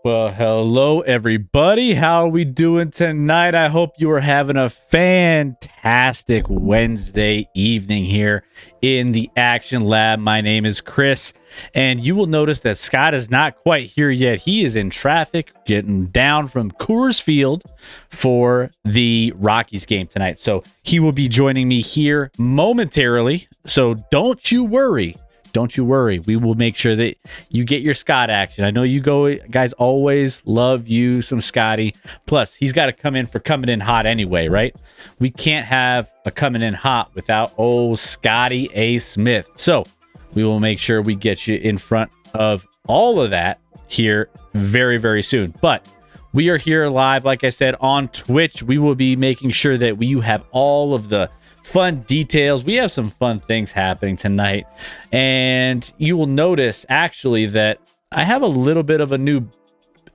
Well, hello everybody. How are we doing tonight? I hope you are having a fantastic Wednesday evening here in the Action Lab. My name is Chris, and you will notice that Scott is not quite here yet. He is in traffic getting down from Coors Field for the Rockies game tonight. So he will be joining me here momentarily. So don't you worry. Don't you worry. We will make sure that you get your Scott action. I know you guys always love you some Scotty. Plus, he's got to come in hot anyway, right? We can't have a coming in hot without old Scotty A. Smith. So we will make sure we get you in front of all of that here very, very soon. But we are here live, like I said, on Twitch. We will be making sure that you have all of the fun details. We have some fun things happening tonight, and you will notice actually that I have a little bit of a new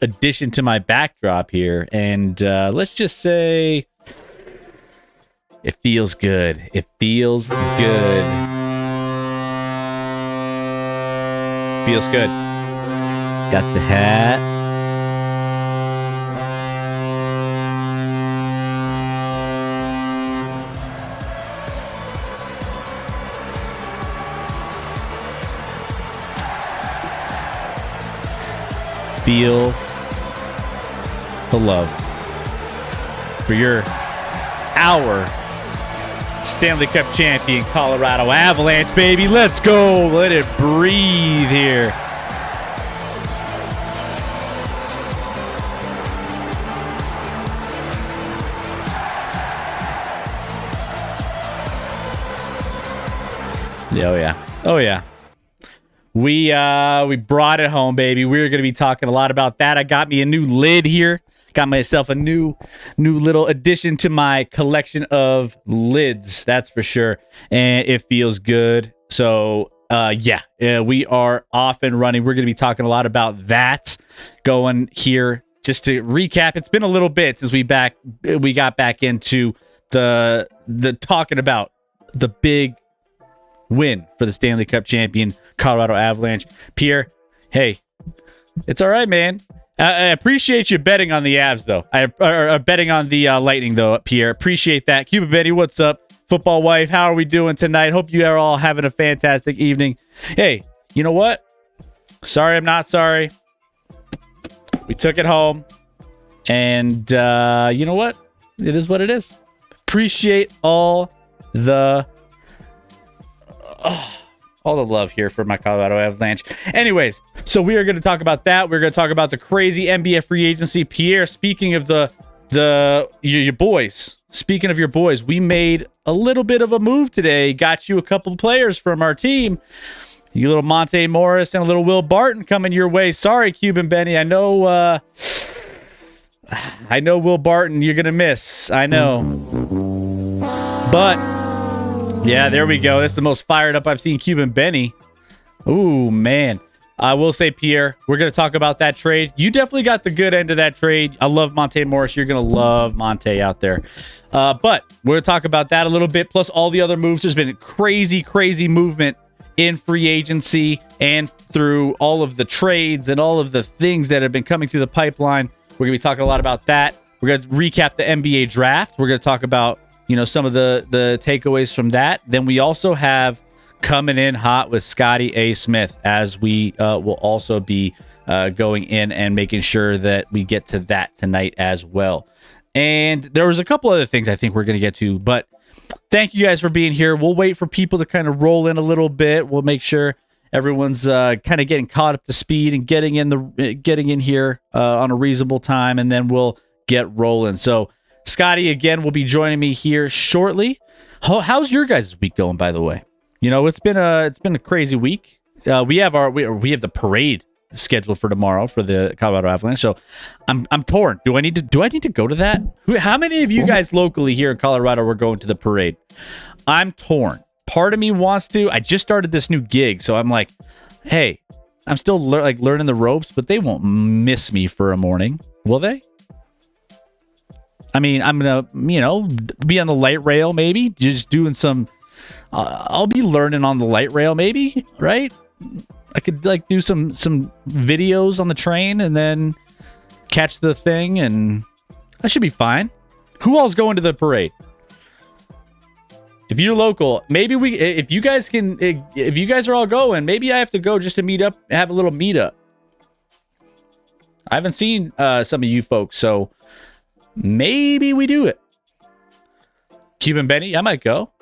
addition to my backdrop here, and let's just say It feels good. It feels good. Feels good. Got the hat. Feel the love for our Stanley Cup champion Colorado Avalanche, baby. Let's go. Let it breathe here. Oh yeah. Oh yeah. We brought it home, baby. We're going to be talking a lot about that. I got me a new lid here. Got myself a new little addition to my collection of lids. That's for sure. And it feels good. So, we are off and running. We're going to be talking a lot about that going here. Just to recap, it's been a little bit since we got back into the talking about the big win for the Stanley Cup champion Colorado Avalanche. Pierre, hey, it's all right, man. I appreciate you betting on the Avs, though. Betting on the Lightning, though, Pierre. Appreciate that. Cuba Betty, what's up? Football wife, how are we doing tonight? Hope you are all having a fantastic evening. Hey, you know what? Sorry, I'm not sorry. We took it home. And you know what? It is what it is. Appreciate all the love here for my Colorado Avalanche. Anyways, so we are going to talk about that. We're going to talk about the crazy NBA free agency. Pierre, speaking of your boys, speaking of your boys, we made a little bit of a move today. Got you a couple of players from our team. You little Monte Morris and a little Will Barton coming your way. Sorry, Cuban Benny. I know Will Barton you're going to miss. I know. But yeah, there we go. That's the most fired up I've seen Cuban Benny. Ooh, man. I will say, Pierre, we're going to talk about that trade. You definitely got the good end of that trade. I love Monte Morris. You're going to love Monte out there. But we're going to talk about that a little bit, plus all the other moves. There's been crazy, crazy movement in free agency and through all of the trades and all of the things that have been coming through the pipeline. We're going to be talking a lot about that. We're going to recap the NBA draft. We're going to talk about some of the takeaways from that. Then we also have coming in hot with Scotty A. Smith, as we will also be going in and making sure that we get to that tonight as well. And there was a couple other things I think we're going to get to, but thank you guys for being here. We'll wait for people to kind of roll in a little bit. We'll make sure everyone's kind of getting caught up to speed and getting in here on a reasonable time, and then we'll get rolling. So Scotty, again, will be joining me here shortly. How's your guys' week going, by the way? It's been a crazy week. We have the parade scheduled for tomorrow for the Colorado Avalanche. So I'm torn. Do I need to go to that? How many of you guys locally here in Colorado are going to the parade? I'm torn. Part of me wants to. I just started this new gig, so I'm like, hey, I'm still learning the ropes, but they won't miss me for a morning, will they? I mean, I'm going to, be on the light rail, maybe, just doing some, I'll be learning on the light rail, maybe, right? I could, do some videos on the train and then catch the thing, and I should be fine. Who all's going to the parade? If you're local, maybe if you guys are all going, maybe I have to go just to meet up, have a little meetup. I haven't seen some of you folks, so maybe we do it. Cuban Benny, I might go.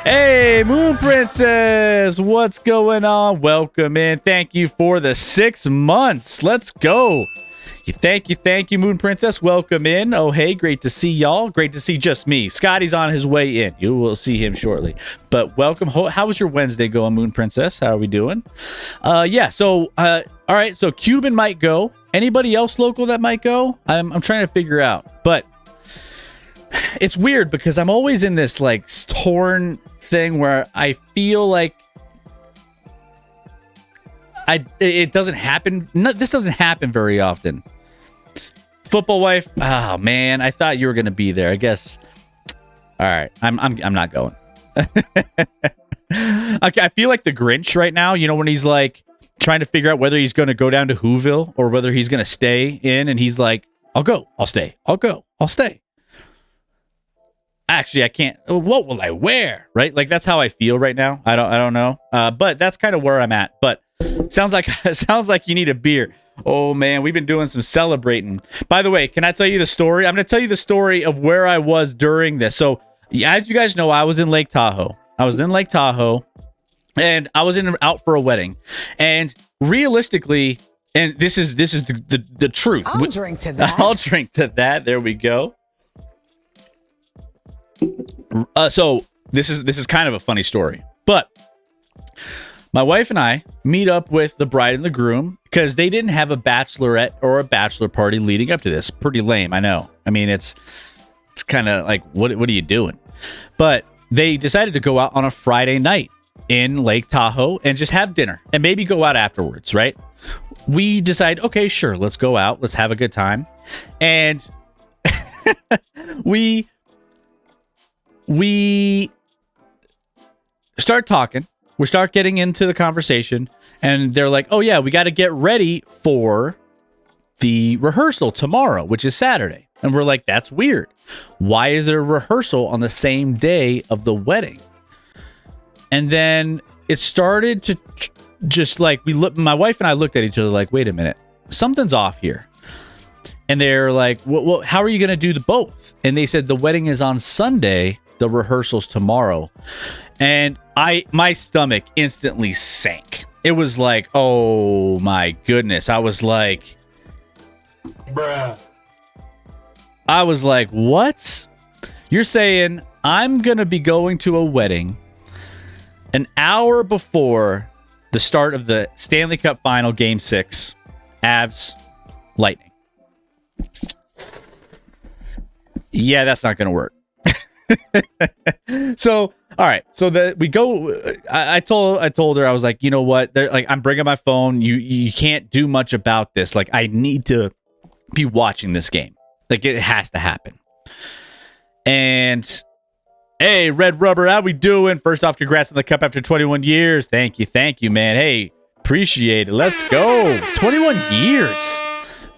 Hey, Moon Princess, what's going on? Welcome in. Thank you for the 6 months. Let's go. Thank you, Moon Princess. Welcome in. Oh, hey, great to see y'all. Great to see just me. Scotty's on his way in. You will see him shortly. But welcome. How was your Wednesday going, Moon Princess? How are we doing? All right, so Cuban might go. Anybody else local that might go? I'm trying to figure out. But it's weird because I'm always in this torn thing where I feel like it doesn't happen. This doesn't happen very often. Football wife. Oh man, I thought you were gonna be there. I guess All right, I'm not going. Okay, I feel like the Grinch right now. You know, when he's like trying to figure out whether he's going to go down to Whoville or whether he's going to stay in, and he's like, "I'll go, I'll stay, I'll go, I'll stay." Actually, I can't. What will I wear? Right? Like that's how I feel right now. I don't know. But that's kind of where I'm at. But sounds like you need a beer. Oh man, we've been doing some celebrating. By the way, can I tell you the story? I'm going to tell you the story of where I was during this. So, as you guys know, I was in Lake Tahoe. And I was out for a wedding. And realistically, and this is the truth. I'll drink to that. I'll drink to that. There we go. So this is kind of a funny story, but my wife and I meet up with the bride and the groom because they didn't have a bachelorette or a bachelor party leading up to this. Pretty lame, I know. I mean, it's kind of like, what are you doing? But they decided to go out on a Friday night in Lake Tahoe and just have dinner and maybe go out afterwards, right? We decide, okay, sure, let's go out. Let's have a good time. And we start talking. We start getting into the conversation, and they're like, "Oh yeah, we got to get ready for the rehearsal tomorrow, which is Saturday." And we're like, "That's weird. Why is there a rehearsal on the same day of the wedding?" And then it started to just like my wife and I looked at each other like, "Wait a minute, something's off here." And they're like, well, how are you going to do the both? And they said the wedding is on Sunday, the rehearsal's tomorrow. And my stomach instantly sank. It was like, oh my goodness. I was like, bruh. I was like, what? You're saying I'm going to be going to a wedding an hour before the start of the Stanley Cup Final Game 6, Avs Lightning. Yeah, that's not going to work. So, all right. So we go. I told her, I was like, you know what? Like, I'm bringing my phone. You can't do much about this. Like, I need to be watching this game. Like, it has to happen. And hey, Red Rubber, how we doing? First off, congrats on the cup after 21 years. Thank you, man. Hey, appreciate it. Let's go. 21 years.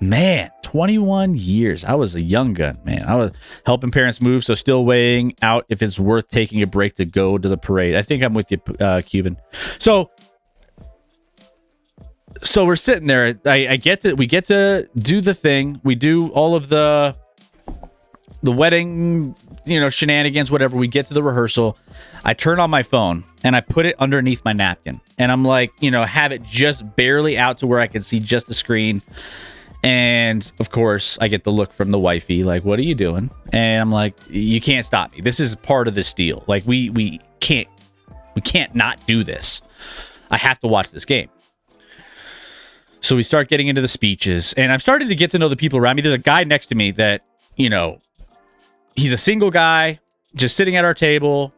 Man, 21 years. I was a young gun, man. I was helping parents move, so still weighing out if it's worth taking a break to go to the parade. I think I'm with you, Cuban. So we're sitting there. We get to do the thing. We do all of the wedding, shenanigans, whatever. We get to the rehearsal. I turn on my phone and I put it underneath my napkin. And I'm like, have it just barely out to where I can see just the screen. And of course, I get the look from the wifey, like, "What are you doing?" And I'm like, "You can't stop me. This is part of this deal. Like, we can't not do this. I have to watch this game." So we start getting into the speeches, and I'm starting to get to know the people around me. There's a guy next to me that, he's a single guy, just sitting at our table.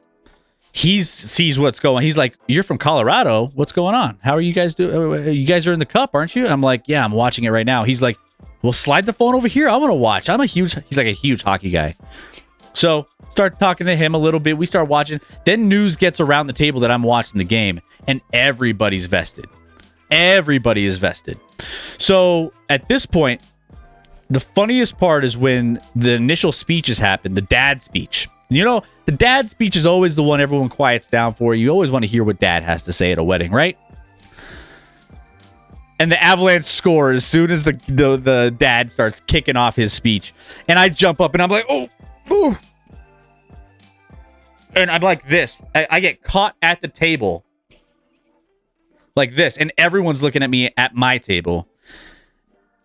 He sees what's going on. He's like, "You're from Colorado. What's going on? How are you guys doing? You guys are in the cup, aren't you?" I'm like, "Yeah, I'm watching it right now." He's like, "Well, slide the phone over here. I want to watch." He's like a huge hockey guy. So start talking to him a little bit. We start watching. Then news gets around the table that I'm watching the game, and everybody's vested. Everybody is vested. So at this point, the funniest part is when the initial speeches happen, the dad speech. The dad speech is always the one everyone quiets down for. You always want to hear what dad has to say at a wedding, right? And the Avalanche score as soon as the dad starts kicking off his speech. And I jump up and I'm like, oh. And I'm like this. I get caught at the table like this. And everyone's looking at me at my table.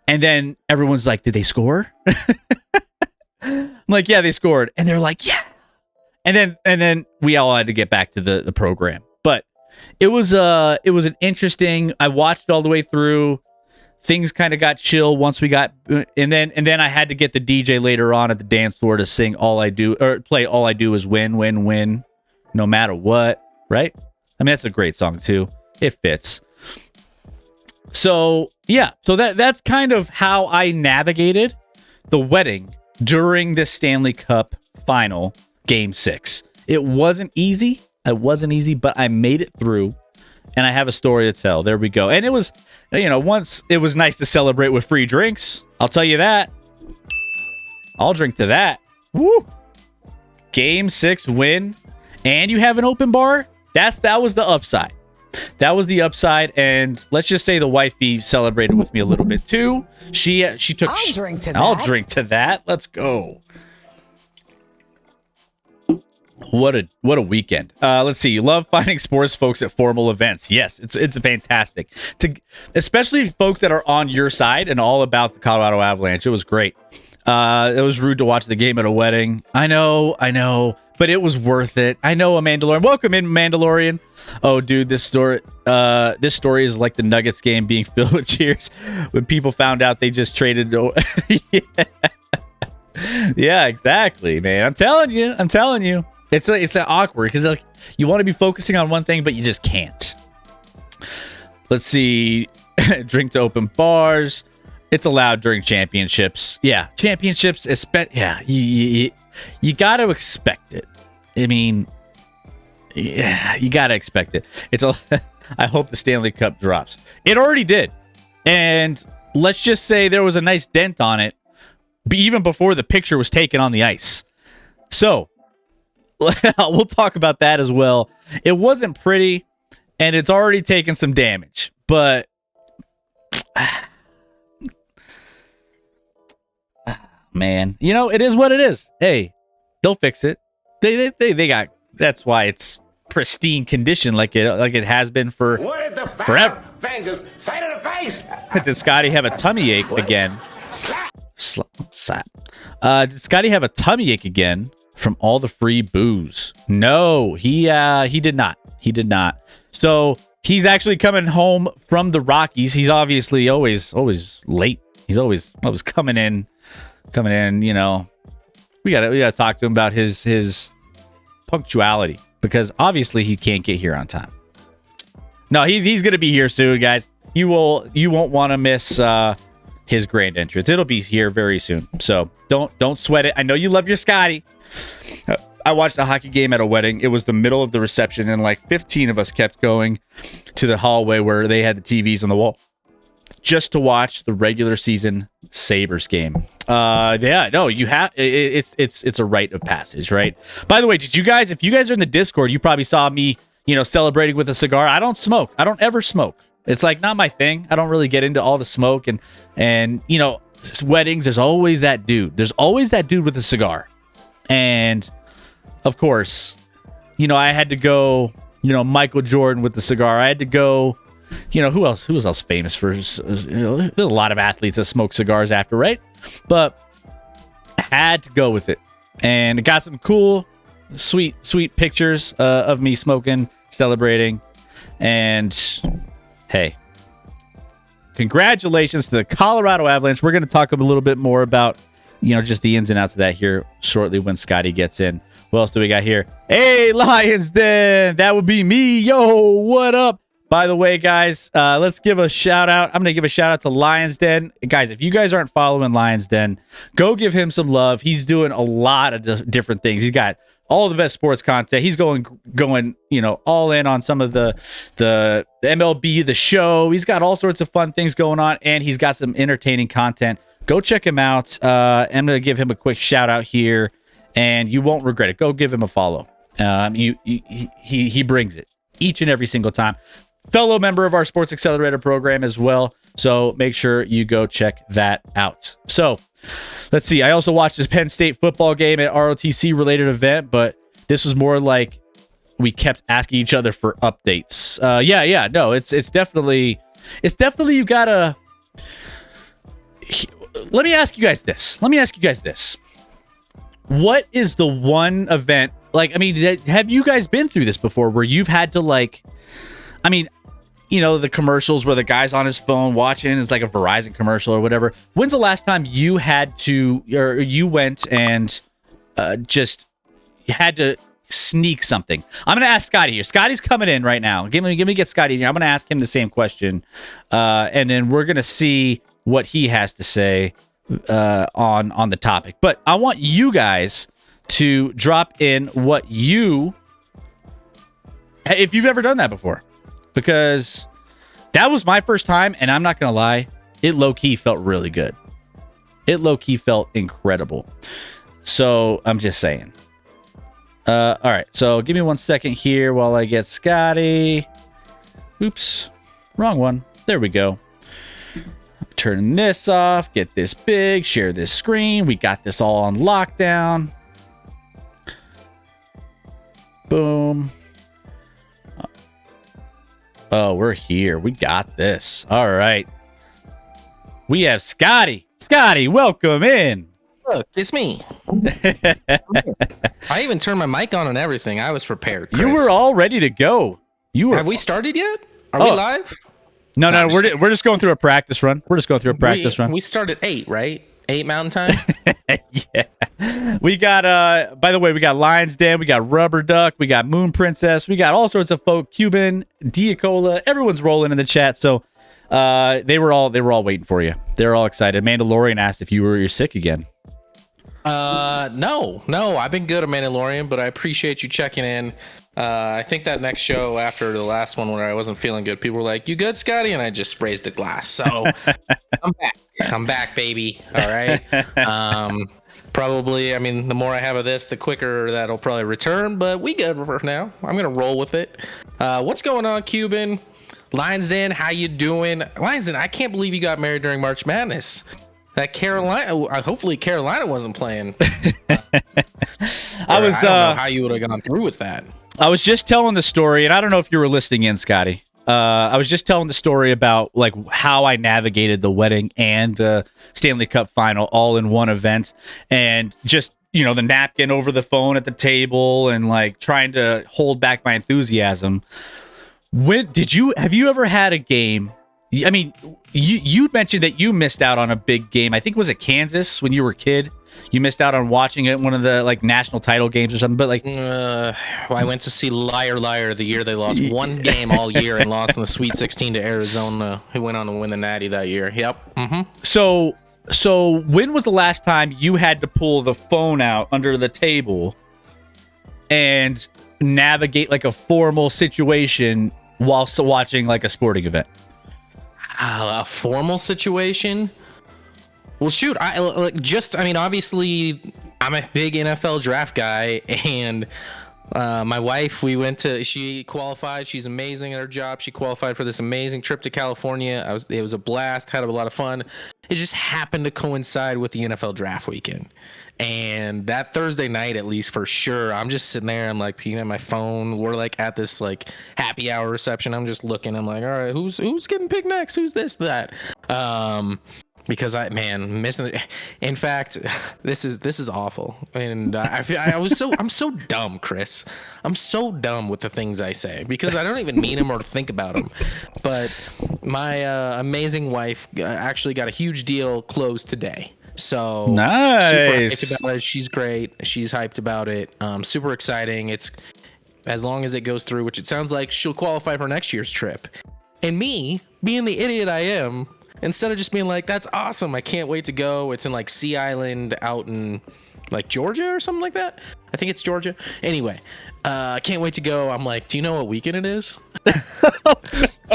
And then everyone's like, "Did they score?" I'm like, "Yeah, they scored." And they're like, "Yeah." And then we all had to get back to the program. But it was an interesting. I watched it all the way through. Things kind of got chill once we got, and then I had to get the DJ later on at the dance floor to sing "All I Do" or play "All I Do Is Win, Win, Win," no matter what. Right? I mean, that's a great song too. It fits. So yeah, so that's kind of how I navigated the wedding during this Stanley Cup Final game 6. It wasn't easy. But I made it through, and I have a story to tell. There we go. And it was, once it was nice to celebrate with free drinks. I'll tell you that. I'll drink to that. Woo! Game 6 win, and you have an open bar. That was the upside. That was the upside, and let's just say the wifey celebrated with me a little bit too. She took. I'll drink to that. I'll drink to that. Let's go. What a weekend. Let's see. You love finding sports folks at formal events. Yes, it's fantastic. Especially folks that are on your side and all about the Colorado Avalanche. It was great. It was rude to watch the game at a wedding. I know, but it was worth it. I know, a Mandalorian. Welcome in, Mandalorian. Oh, dude, this story is like the Nuggets game being filled with cheers when people found out they just traded. Yeah. Yeah, exactly, man. I'm telling you. It's awkward because like you want to be focusing on one thing, but you just can't. Let's see. Drink to open bars. It's allowed during championships. Yeah, championships. Yeah, you got to expect it. I mean, yeah, you got to expect it. I hope the Stanley Cup drops. It already did, and let's just say there was a nice dent on it, even before the picture was taken on the ice. So we'll talk about that as well. It wasn't pretty, and it's already taken some damage, but. Man, it is what it is. Hey, they'll fix it. They got. That's why it's pristine condition, like it has been for forever. Fingers, side of the face. Did Scotty have a tummy ache again? Slap. Did Scotty have a tummy ache again from all the free booze? No, he did not. He did not. So he's actually coming home from the Rockies. He's obviously always late. He's always coming in. We gotta talk to him about his punctuality, because obviously he can't get here on time. No, he's gonna be here soon, guys. You won't want to miss his grand entrance. It'll be here very soon. So don't sweat it. I know you love your Scotty. I watched a hockey game at a wedding. It was the middle of the reception, and like 15 of us kept going to the hallway where they had the TVs on the wall just to watch the regular season Sabres game. Yeah, no, you have it's a rite of passage, right? By the way, if you guys are in the Discord, you probably saw me, celebrating with a cigar. I don't smoke. I don't ever smoke. It's like not my thing. I don't really get into all the smoke and weddings. There's always that dude. There's always that dude with a cigar. And of course, I had to go, Michael Jordan with the cigar. I had to go, who else was famous for, there's a lot of athletes that smoke cigars after, right? But I had to go with it. And it got some cool, sweet pictures of me smoking, celebrating. And hey, congratulations to the Colorado Avalanche. We're going to talk a little bit more about, just the ins and outs of that here shortly when Scotty gets in. What else do we got here? Hey, Lions Den. That would be me. Yo, what up? By the way, guys, let's give a shout out. I'm going to give a shout out to Lions Den. Guys, if you guys aren't following Lions Den, go give him some love. He's doing a lot of different things. He's got all the best sports content. He's going, all in on some of the MLB, the show. He's got all sorts of fun things going on, and he's got some entertaining content. Go check him out. I'm going to give him a quick shout out here, and you won't regret it. Go give him a follow. He brings it each and every single time. Fellow member of our Sports Accelerator program as well. So make sure you go check that out. So let's see. I also watched this Penn State football game at ROTC related event, but this was more like we kept asking each other for updates. Yeah. No, it's definitely you gotta. Let me ask you guys this. What is the one event? Like, I mean, have you guys been through this before where you've had to the commercials where the guy's on his phone watching, it's like a Verizon commercial or whatever. When's the last time you had to, or you went and just had to sneak something? I'm going to ask Scotty here. Scotty's coming in right now. Give me get Scotty here. I'm going to ask him the same question. And then we're going to see what he has to say on the topic. But I want you guys to drop in what if you've ever done that before, because that was my first time, and I'm not gonna lie, it low-key felt really good. It low-key felt incredible. So I'm just saying. All right, so give me 1 second here while I get Scotty. Oops, wrong one. There we go. Turn this off, get this big, share this screen. We got this all on lockdown. Boom. Oh, we're here. We got this. All right. We have Scotty. Scotty, welcome in. Look, it's me. I even turned my mic on and everything. I was prepared, Chris. You were all ready to go. Have we started yet? Are we live? No, we're just going through a practice run. We're just going through a practice run. We start at 8, right? 8 Mountain Time? Yeah. We got, by the way, we got Lion's Den, we got Rubber Duck, we got Moon Princess, we got all sorts of folk, Cuban, Diacola, everyone's rolling in the chat. So they were all waiting for you. They're all excited. Mandalorian asked if you're sick again. No, I've been good at Mandalorian, but I appreciate you checking in. I think that next show after the last one where I wasn't feeling good, people were like, "You good, Scotty?" And I just raised a glass. So I'm back, baby. All right. Probably, I mean, the more I have of this, the quicker that'll probably return, but we good for now. I'm going to roll with it. What's going on, Cuban? Lions Den, how you doing? Lions Den, I can't believe you got married during March Madness. That Carolina, hopefully Carolina wasn't playing. I don't know how you would have gone through with that. I was just telling the story, and I don't know if you were listening in, Scotty. I was just telling the story about like how I navigated the wedding and the Stanley Cup final all in one event, and just, you know, the napkin over the phone at the table and like trying to hold back my enthusiasm. Have you ever had a game? I mean, you mentioned that you missed out on a big game. I think it was at Kansas when you were a kid. You missed out on watching it, one of the like national title games or something. But like, I went to see Liar Liar the year they lost one game all year and lost in the Sweet 16 to Arizona, who went on to win the Natty that year. Yep. Mm-hmm. So when was the last time you had to pull the phone out under the table and navigate like a formal situation whilst watching like a sporting event? A formal situation? Well, shoot, I mean, obviously, I'm a big NFL draft guy, and my wife, she qualified. She's amazing at her job. She qualified for this amazing trip to California. It was a blast, had a lot of fun. It just happened to coincide with the NFL draft weekend. And that Thursday night, at least for sure, I'm just sitting there. I'm like peeing at my phone. We're like at this like happy hour reception. I'm just looking. I'm like, all right, who's getting picked next? Who's this, that? Because missing it. In fact, this is awful. And I'm so dumb, Chris. I'm so dumb with the things I say because I don't even mean them or think about them. But my amazing wife actually got a huge deal closed today. So nice. Super hyped about it. She's great. She's hyped about it. Super exciting. It's as long as it goes through, which it sounds like she'll qualify for next year's trip. And me, being the idiot I am, instead of just being like, that's awesome, I can't wait to go. It's in like Sea Island out in like Georgia or something like that. I think it's Georgia. Anyway, I can't wait to go. I'm like, do you know what weekend it is?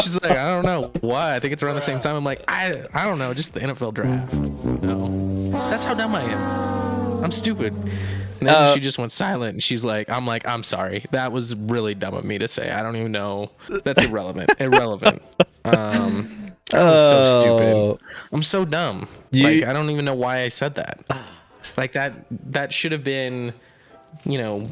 She's like, I don't know. Why? I think it's around the same time. I'm like, I don't know. Just the NFL draft. No. That's how dumb I am. I'm stupid. And then she just went silent, and she's like, I'm sorry. That was really dumb of me to say. I don't even know. That's irrelevant. I was so stupid. I'm so dumb. Like, I don't even know why I said that. Like that should have been, you know,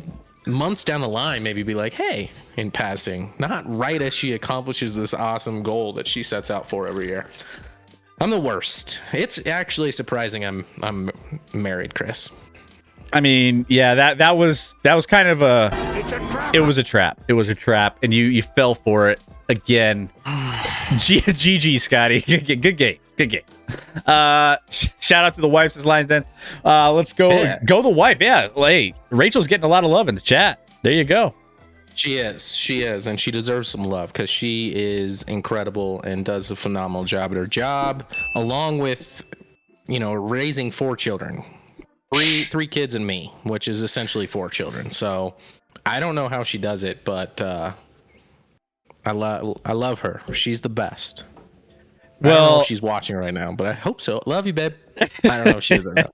months down the line, maybe be like, hey, in passing, not right as she accomplishes this awesome goal that she sets out for every year. I'm the worst. It's actually surprising I'm married, Chris. I mean, yeah, that was kind of it was a trap, and you fell for it again. GG, Scotty. Good game. Shout out to the wife, says Lions Den. Let's go. Yeah. Go the wife. Yeah. Hey, Rachel's getting a lot of love in the chat. There you go. She is, and she deserves some love because she is incredible and does a phenomenal job at her job, along with, you know, raising 4 children. three kids and me, which is essentially 4 children. So I don't know how she does it, but I love her. She's the best. I don't know if she's watching right now, but I hope so. Love you, babe. I don't know if she is or not.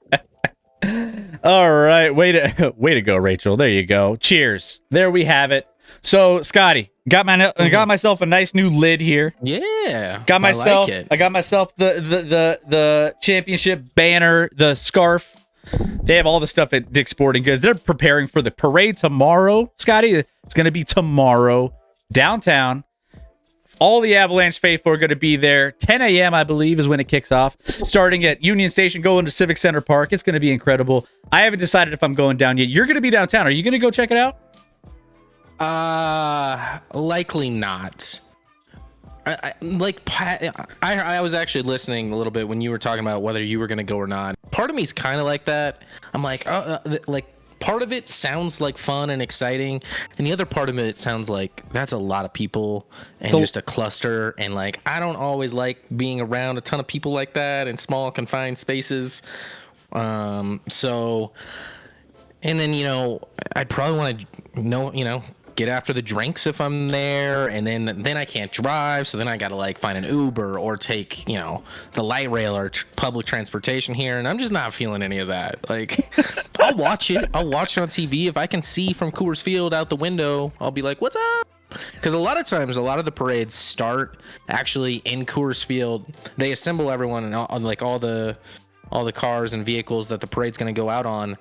All right, way to go, Rachel. There you go. Cheers. There we have it. So, Scotty, got myself a nice new lid here. Yeah, got myself. I got myself the championship banner, the scarf. They have all the stuff at Dick's Sporting Goods. They're preparing for the parade tomorrow, Scotty. It's going to be tomorrow downtown. All the Avalanche faithful are going to be there. 10 a.m., I believe, is when it kicks off. Starting at Union Station, going to Civic Center Park. It's going to be incredible. I haven't decided if I'm going down yet. You're going to be downtown. Are you going to go check it out? Likely not. I was actually listening a little bit when you were talking about whether you were going to go or not. Part of me is kind of like that. I'm like, part of it sounds like fun and exciting, and the other part of it sounds like that's a lot of people and just a cluster, and like I don't always like being around a ton of people like that in small confined spaces. So, and then I'd probably want to get after the drinks if I'm there, and then I can't drive, so then I gotta like find an Uber or take the light rail or public transportation here, and I'm just not feeling any of that. Like I'll watch it on TV if I can see from Coors Field out the window. I'll be like, what's up? Because a lot of times a lot of the parades start actually in Coors Field. They assemble everyone and like all the cars and vehicles that the parade's going to go out on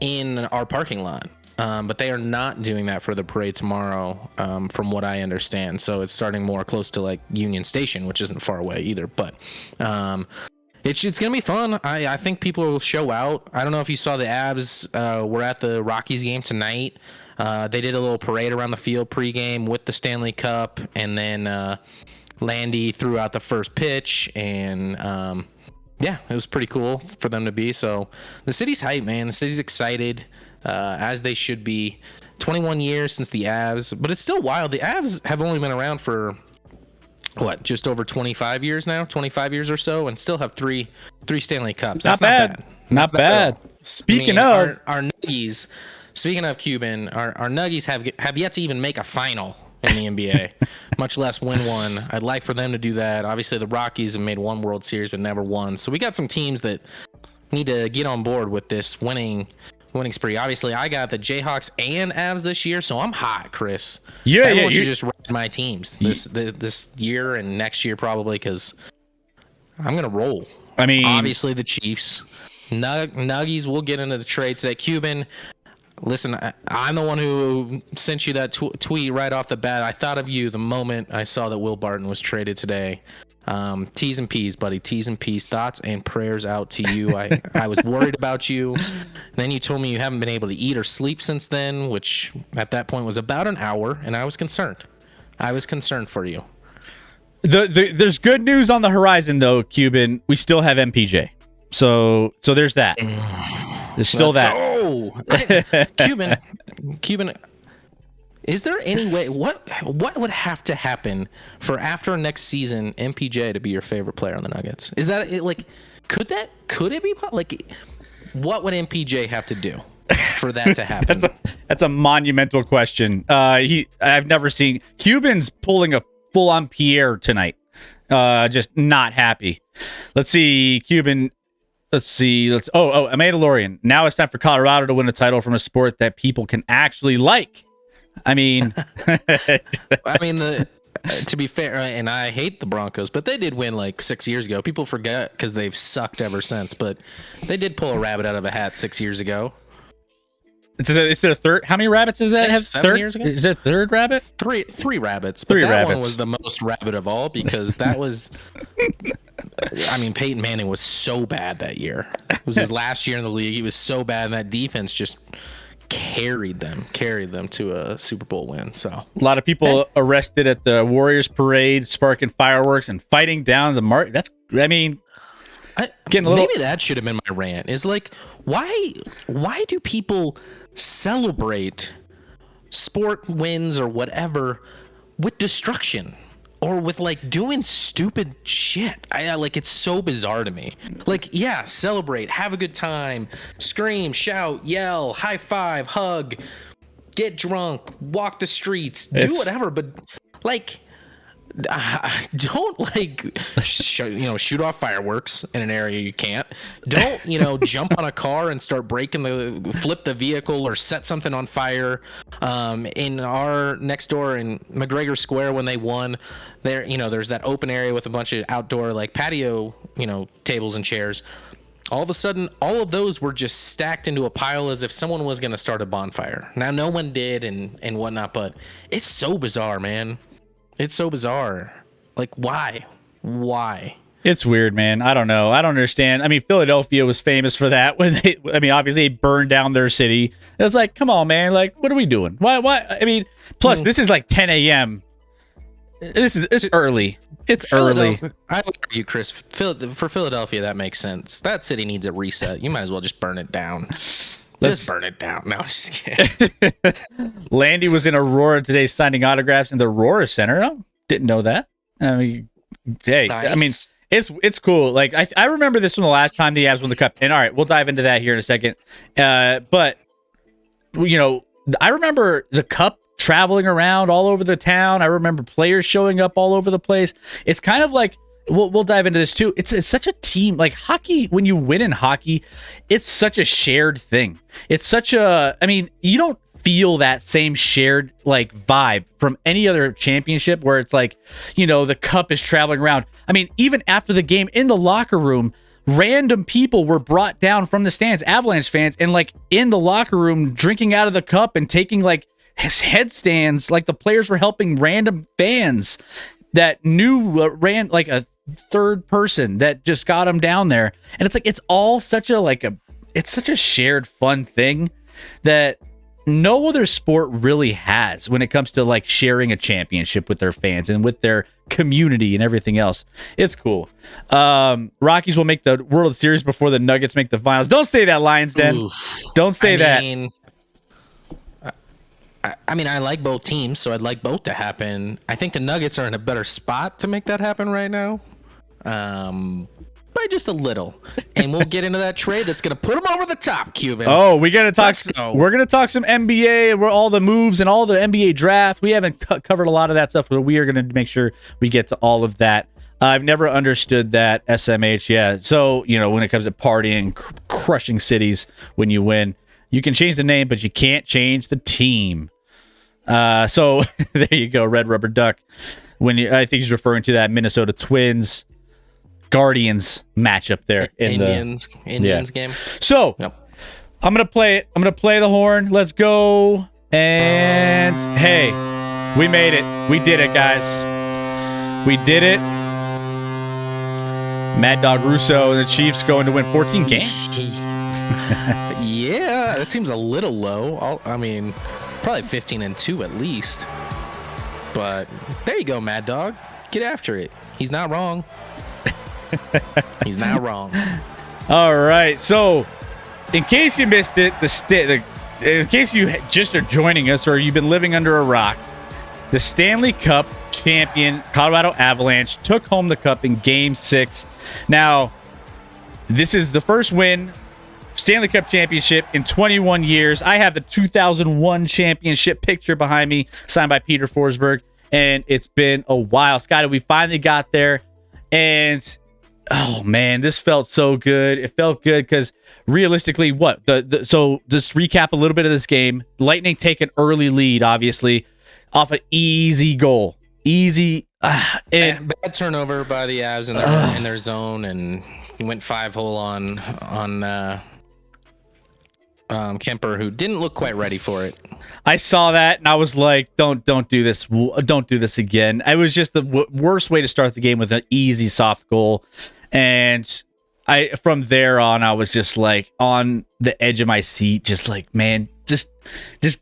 in our parking lot. But they are not doing that for the parade tomorrow, from what I understand. So it's starting more close to like Union Station, which isn't far away either. But it's going to be fun. I think people will show out. I don't know if you saw the Avs were at the Rockies game tonight. They did a little parade around the field pregame with the Stanley Cup. And then Landy threw out the first pitch. And yeah, it was pretty cool for them to be. So the city's hyped, man. The city's excited. As they should be. 21 years since the Avs, but it's still wild. The Avs have only been around for just over 25 years now, 25 years or so, and still have three Stanley Cups. That's not bad. Not bad. Speaking of our Nuggies, speaking of Cuban, our Nuggies have yet to even make a final in the NBA, much less win one. I'd like for them to do that. Obviously, the Rockies have made one World Series but never won, so we got some teams that need to get on board with this winning spree. Obviously, I got the Jayhawks and Avs this year, so I'm hot, Chris. Everyone should just ride my teams this year and next year probably, because I'm gonna roll. I mean, obviously the Chiefs, Nuggies. We'll get into the trades today. Cuban, listen, I'm the one who sent you that tweet right off the bat. I thought of you the moment I saw that Will Barton was traded today. T's and P's, buddy. T's and P's. Thoughts and prayers out to you. I was worried about you. And then you told me you haven't been able to eat or sleep since then, which at that point was about an hour, and I was concerned. I was concerned for you. There's good news on the horizon, though, Cuban. We still have MPJ. So there's that. There's still that. Cuban. Is there any way? What would have to happen for after next season MPJ to be your favorite player on the Nuggets? Is that like? Could it be like? What would MPJ have to do for that to happen? that's a monumental question. I've never seen Cubans pulling a full on Pierre tonight. Just not happy. Let's see, Cuban. Let's see. Amanda Lorian. Now it's time for Colorado to win a title from a sport that people can actually like. I mean, to be fair, and I hate the Broncos, but they did win like 6 years ago. People forget because they've sucked ever since, but they did pull a rabbit out of a hat 6 years ago. It's the third. How many rabbits is that? 7 years ago? Is it third rabbit? Three rabbits. But that one was the most rabbit of all because that was. Peyton Manning was so bad that year. It was his last year in the league. He was so bad, and that defense just carried them to a Super Bowl win. So a lot of people arrested at the Warriors parade, sparking fireworks and fighting down the mark. Maybe that should have been my rant. Is like, why do people celebrate sport wins or whatever with destruction? or with like doing stupid shit. I like, it's so bizarre to me. Like, yeah, celebrate, have a good time, scream, shout, yell, high five, hug, get drunk, walk the streets, do whatever, but like, don't like shoot off fireworks in an area you can't. Don't jump on a car and start flip the vehicle or set something on fire. In our next door in McGregor Square, when they won, there's that open area with a bunch of outdoor like patio tables and chairs. All of a sudden, all of those were just stacked into a pile as if someone was going to start a bonfire. Now, no one did and whatnot, but it's so bizarre, man. It's so bizarre. Like, why? It's weird, man. I don't know. I don't understand. I mean, Philadelphia was famous for that obviously they burned down their city. It's like, come on, man. Like, what are we doing? Why? I mean, plus this is like 10 a.m. It's early. It's early. I would argue, Chris, for Philadelphia, that makes sense. That city needs a reset. You might as well just burn it down. Just burn it down. No, I'm just kidding. Landy was in Aurora today signing autographs in the Aurora Center. Oh, didn't know that. I mean, hey, nice. I mean, it's cool. Like, I remember this from the last time the Avs won the Cup. And all right, we'll dive into that here in a second. But, I remember the Cup traveling around all over the town. I remember players showing up all over the place. It's kind of like, we'll dive into this too. It's such a team, like hockey. When you win in hockey, it's such a shared thing. It's such a, I mean, you don't feel that same shared like vibe from any other championship where it's like, the cup is traveling around. I mean, even after the game in the locker room, random people were brought down from the stands, Avalanche fans, and like in the locker room drinking out of the cup and taking like his headstands. Like the players were helping random fans that knew ran like a third person that just got him down there. And it's like, it's all such it's such a shared fun thing that no other sport really has when it comes to like sharing a championship with their fans and with their community and everything else. It's cool. Rockies will make the World Series before the Nuggets make the finals. Don't say that, Lions Den. Oof. Don't say that. I mean, I like both teams, so I'd like both to happen. I think the Nuggets are in a better spot to make that happen right now. By just a little. And we'll get into that trade that's going to put them over the top, Cuban. Oh, we're going to talk some NBA, all the moves and all the NBA draft. We haven't covered a lot of that stuff, but we are going to make sure we get to all of that. I've never understood that SMH. Yeah. So, when it comes to partying, crushing cities when you win, you can change the name, but you can't change the team. So there you go, Red Rubber Duck. I think he's referring to that Minnesota Twins Guardians matchup there in Indians game. So yep. I'm gonna play it. I'm gonna play the horn. Let's go. And hey, we made it. We did it, guys. We did it. Mad Dog Russo and the Chiefs going to win 14 games. Yeah, that seems a little low. I mean, probably 15-2 at least. But there you go, Mad Dog. Get after it. He's not wrong. He's not wrong. All right. So, in case you missed it, in case you just are joining us or you've been living under a rock, the Stanley Cup champion Colorado Avalanche took home the cup in Game 6. Now, this is the first win Stanley Cup championship in 21 years. I have the 2001 championship picture behind me, signed by Peter Forsberg, and it's been a while. Scotty, we finally got there, and oh man, this felt so good. It felt good because realistically, so just recap a little bit of this game. Lightning take an early lead, obviously, off an easy goal. And bad turnover by the Avs in their zone, and he went 5-hole on Kemper, who didn't look quite ready for it. I saw that and I was like, don't do this. Don't do this again. It was just the worst way to start the game with an easy, soft goal. And from there on, I was just like on the edge of my seat, just like, man, just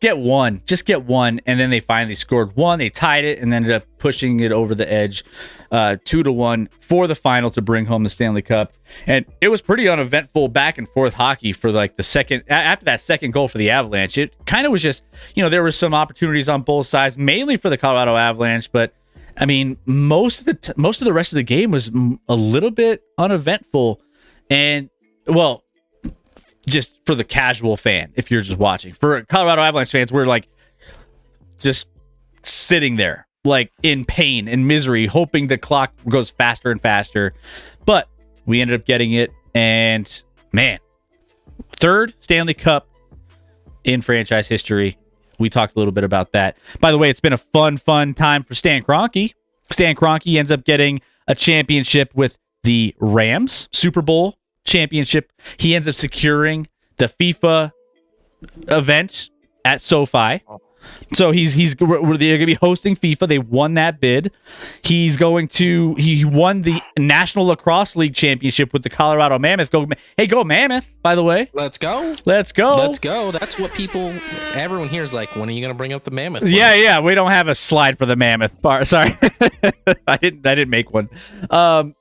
get one. Just get one. And then they finally scored one. They tied it and ended up pushing it over the edge 2-1 for the final to bring home the Stanley Cup. And it was pretty uneventful back and forth hockey for like the second, after that second goal for the Avalanche. It kind of was just, there were some opportunities on both sides, mainly for the Colorado Avalanche, but I mean, most of the rest of the game was a little bit uneventful, and well, just for the casual fan, if you're just watching. For Colorado Avalanche fans, we're like just sitting there, like in pain and misery, hoping the clock goes faster and faster. But we ended up getting it, and man, third Stanley Cup in franchise history. We talked a little bit about that. By the way, it's been a fun time for Stan Kroenke. Stan Kroenke ends up getting a championship with the Rams, Super Bowl championship. He ends up securing the FIFA event at SoFi. So they're going to be hosting FIFA. They won that bid. He won the National Lacrosse League championship with the Colorado Mammoth. Go Mammoth, by the way. Let's go. That's what everyone here is like, when are you going to bring up the Mammoth one? Yeah, we don't have a slide for the Mammoth part. Sorry. I didn't make one.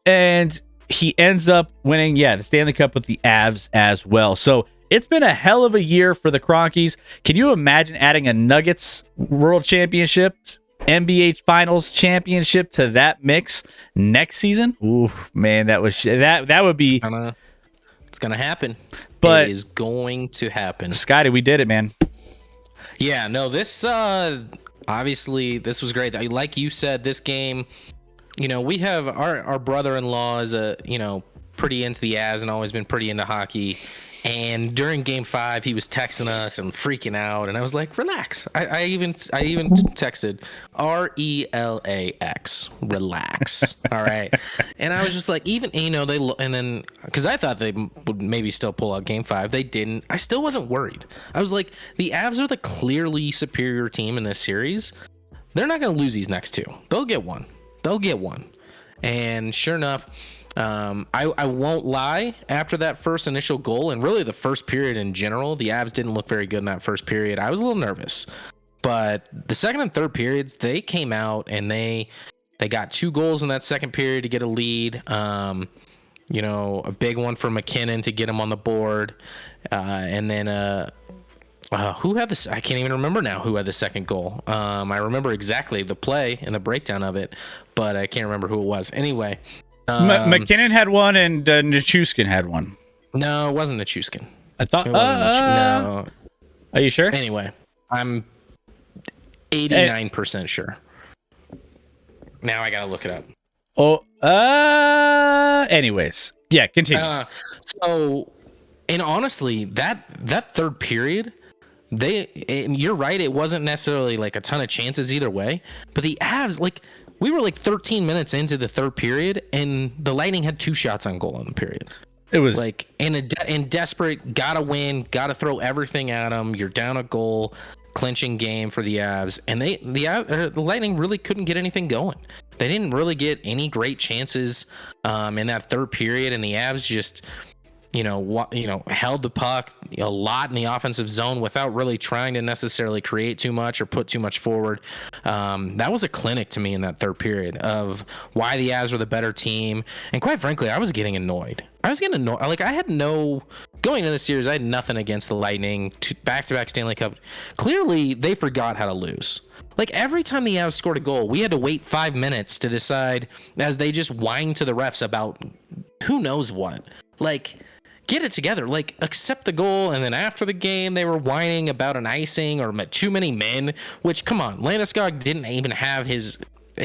And he ends up winning, the Stanley Cup with the Avs as well. So it's been a hell of a year for the Kroenkes. Can you imagine adding a Nuggets World Championship, NBA Finals Championship to that mix next season? Ooh, man, that would be. It's gonna happen. But it is going to happen. Scotty, we did it, man. Yeah, no, this obviously this was great. Like you said, this game, we have our brother-in-law is pretty into the Avs and always been pretty into hockey. And during Game 5, he was texting us and freaking out, and I was like, "Relax." I even texted RELAX, relax. All right, and I was just like, and then because I thought they would maybe still pull out Game 5, they didn't. I still wasn't worried. I was like, the Avs are the clearly superior team in this series. They're not going to lose these next two. They'll get one. And sure enough. I won't lie, after that first initial goal and really the first period in general, the Avs didn't look very good in that first period. I was a little nervous, but the second and third periods, they came out and they got 2 goals in that second period to get a lead. A big one for McKinnon to get him on the board. And then, who had this? I can't even remember now who had the second goal. I remember exactly the play and the breakdown of it, but I can't remember who it was. Anyway, McKinnon had one, and Nichushkin had one. No, it wasn't Nichushkin. I thought. No. Are you sure? Anyway, I'm 89% sure. Now I gotta look it up. Anyways, yeah, continue. And honestly, that third period, you're right. It wasn't necessarily like a ton of chances either way, but the Avs, we were 13 minutes into the third period, and the Lightning had 2 shots on goal in the period. It was in desperate, gotta win, gotta throw everything at them. You're down a goal, clinching game for the Avs, and the Lightning really couldn't get anything going. They didn't really get any great chances in that third period, and the Avs just held the puck a lot in the offensive zone without really trying to necessarily create too much or put too much forward. That was a clinic to me in that third period of why the Avs were the better team. And quite frankly, I was getting annoyed. Going into the series, I had nothing against the Lightning. Back-to-back Stanley Cup. Clearly, they forgot how to lose. Every time the Avs scored a goal, we had to wait 5 minutes to decide as they just whined to the refs about who knows what. Get it together. Accept the goal, and then after the game, they were whining about an icing or too many men, which, come on, Landeskog didn't even have his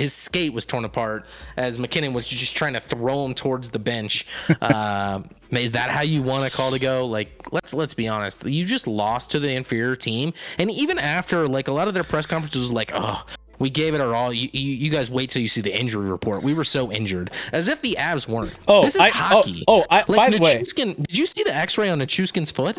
skate was torn apart as McKinnon was just trying to throw him towards the bench. Is that how you want to call to go? Let's be honest. You just lost to the inferior team. And even after, a lot of their press conferences was oh, we gave it our all. You guys wait till you see the injury report. We were so injured. As if the Avs weren't. This is hockey. By the way. Did you see the x-ray on Nichushkin's foot?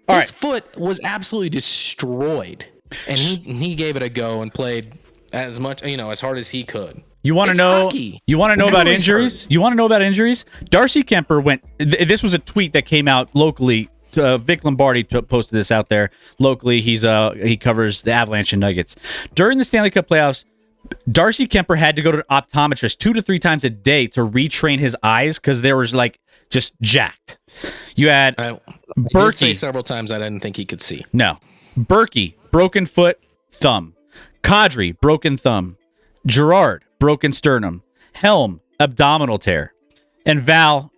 His foot was absolutely destroyed. And he gave it a go and played as much, as hard as he could. You want to know? Hockey. You want to know about injuries? You want to know about injuries? Darcy Kemper went. This was a tweet that came out locally. Vic Lombardi posted this out there locally. He covers the Avalanche and Nuggets. During the Stanley Cup playoffs, Darcy Kemper had to go to an optometrist 2 to 3 times a day to retrain his eyes because they were just jacked. You had Berkey say several times I didn't think he could see. No, Berkey broken foot, thumb. Kadri broken thumb. Gerard, broken sternum. Helm, abdominal tear. And Val,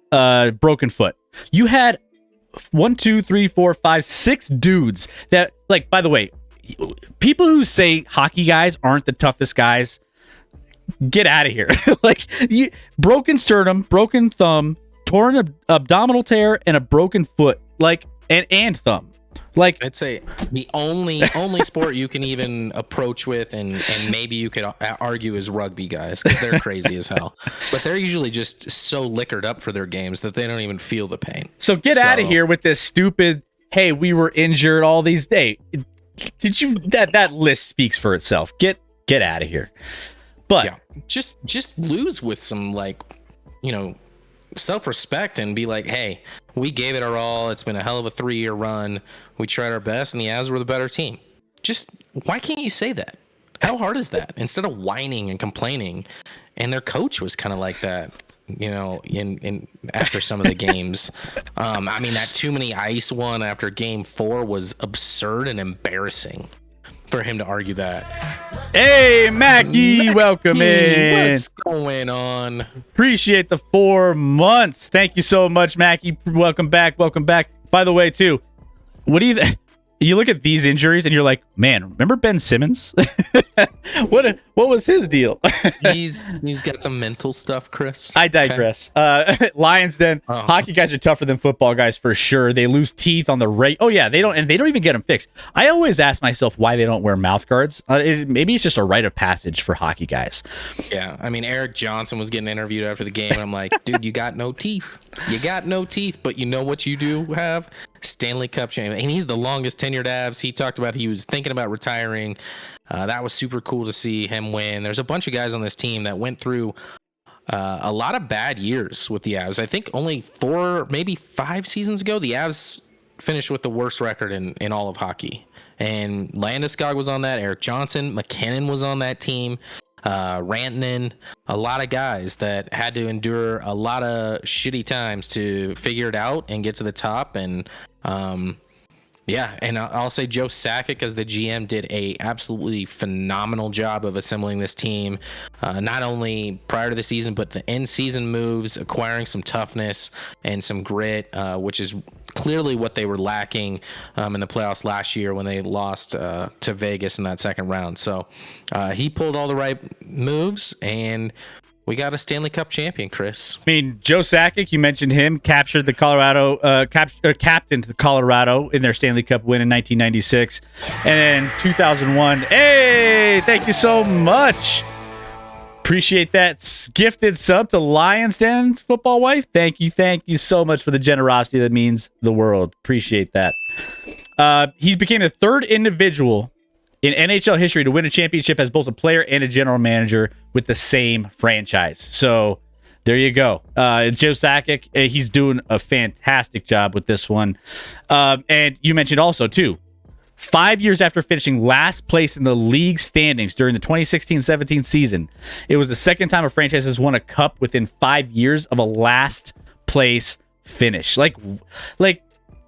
broken foot. You had 1, 2, 3, 4, 5, 6 dudes that, like, by the way, people who say hockey guys aren't the toughest guys, get out of here. Like, broken sternum, broken thumb, torn abdominal tear, and a broken foot, like, and thumb. Like, I'd say the only sport you can even approach with and maybe you could argue is rugby guys, because they're crazy as hell. But they're usually just so liquored up for their games that they don't even feel the pain. So get out of here with this stupid, hey, we were injured all these days. Did you that list speaks for itself. Get out of here. But yeah, just lose with some, like, self-respect and be like, hey, we gave it our all. It's been a hell of a 3-year run. We tried our best and the Avs were the better team. Just, why can't you say that? How hard is that? Instead of whining and complaining. And their coach was kind of like that, in after some of the games. I mean, that too many ice one after game 4 was absurd and embarrassing for him to argue that. Hey, Mackie, welcome in. What's going on? Appreciate the 4 months. Thank you so much, Mackie. Welcome back. By the way, too, what do you look at these injuries and you're like, man, remember Ben Simmons? What was his deal? He's got some mental stuff, Chris. I digress. Okay. Lions Den. Hockey guys are tougher than football guys for sure. They lose teeth on the right. Oh yeah, they don't even get them fixed. I always ask myself why they don't wear mouth guards. Maybe it's just a rite of passage for hockey guys. Yeah, I mean, Eric Johnson was getting interviewed after the game, and I'm like, dude, you got no teeth. You got no teeth, but you know what you do have? Stanley Cup champion, and he's the longest tenured Avs. He talked about he was thinking about retiring. That was super cool to see him win. There's a bunch of guys on this team that went through a lot of bad years with the Avs. I think only 4, maybe 5 seasons ago, the Avs finished with the worst record in all of hockey. And Landeskog was on that. Eric Johnson, McKinnon was on that team. Rantanen, a lot of guys that had to endure a lot of shitty times to figure it out and get to the top. And yeah, and I'll say Joe Sakic, because the GM did a absolutely phenomenal job of assembling this team, not only prior to the season, but the in-season moves, acquiring some toughness and some grit, which is clearly what they were lacking in the playoffs last year when they lost to Vegas in that second round. So he pulled all the right moves, and we got a Stanley Cup champion, Chris. I mean, Joe Sakic, you mentioned him, captured the Colorado, captained the Colorado in their Stanley Cup win in 1996. And then 2001. Hey, thank you so much. Appreciate that gifted sub to Lions Den Football Wife. Thank you so much for the generosity. That means the world. Appreciate that. He became the 3rd individual in NHL history to win a championship as both a player and a general manager with the same franchise. So there you go. Joe Sakic, he's doing a fantastic job with this one. And you mentioned also, too, 5 years after finishing last place in the league standings during the 2016-17 season, it was the second time a franchise has won a cup within 5 years of a last place finish. Like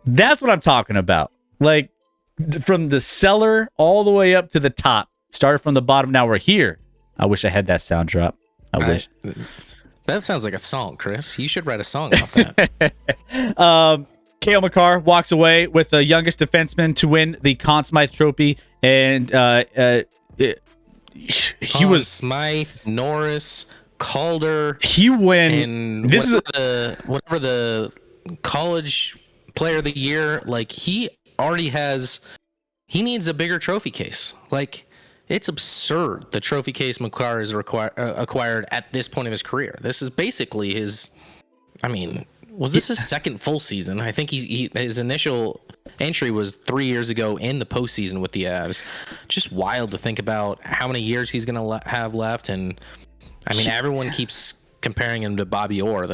that's what I'm talking about. Like, from the cellar all the way up to the top. Started from the bottom. Now we're here. I wish I had that sound drop. I wish. That sounds like a song, Chris. You should write a song about that. Cale Makar walks away with the youngest defenseman to win the Conn Smythe Trophy, and he was Smythe, Norris, Calder. He win. And this is whatever the college player of the year. Like, he already has. He needs a bigger trophy case. Like, it's absurd the trophy case Makar has acquired at this point of his career. This is basically his. I mean, was this his second full season? I think his initial entry was 3 years ago in the postseason with the Avs. Just wild to think about how many years he's going to have left. And I mean, everyone keeps comparing him to Bobby Orr,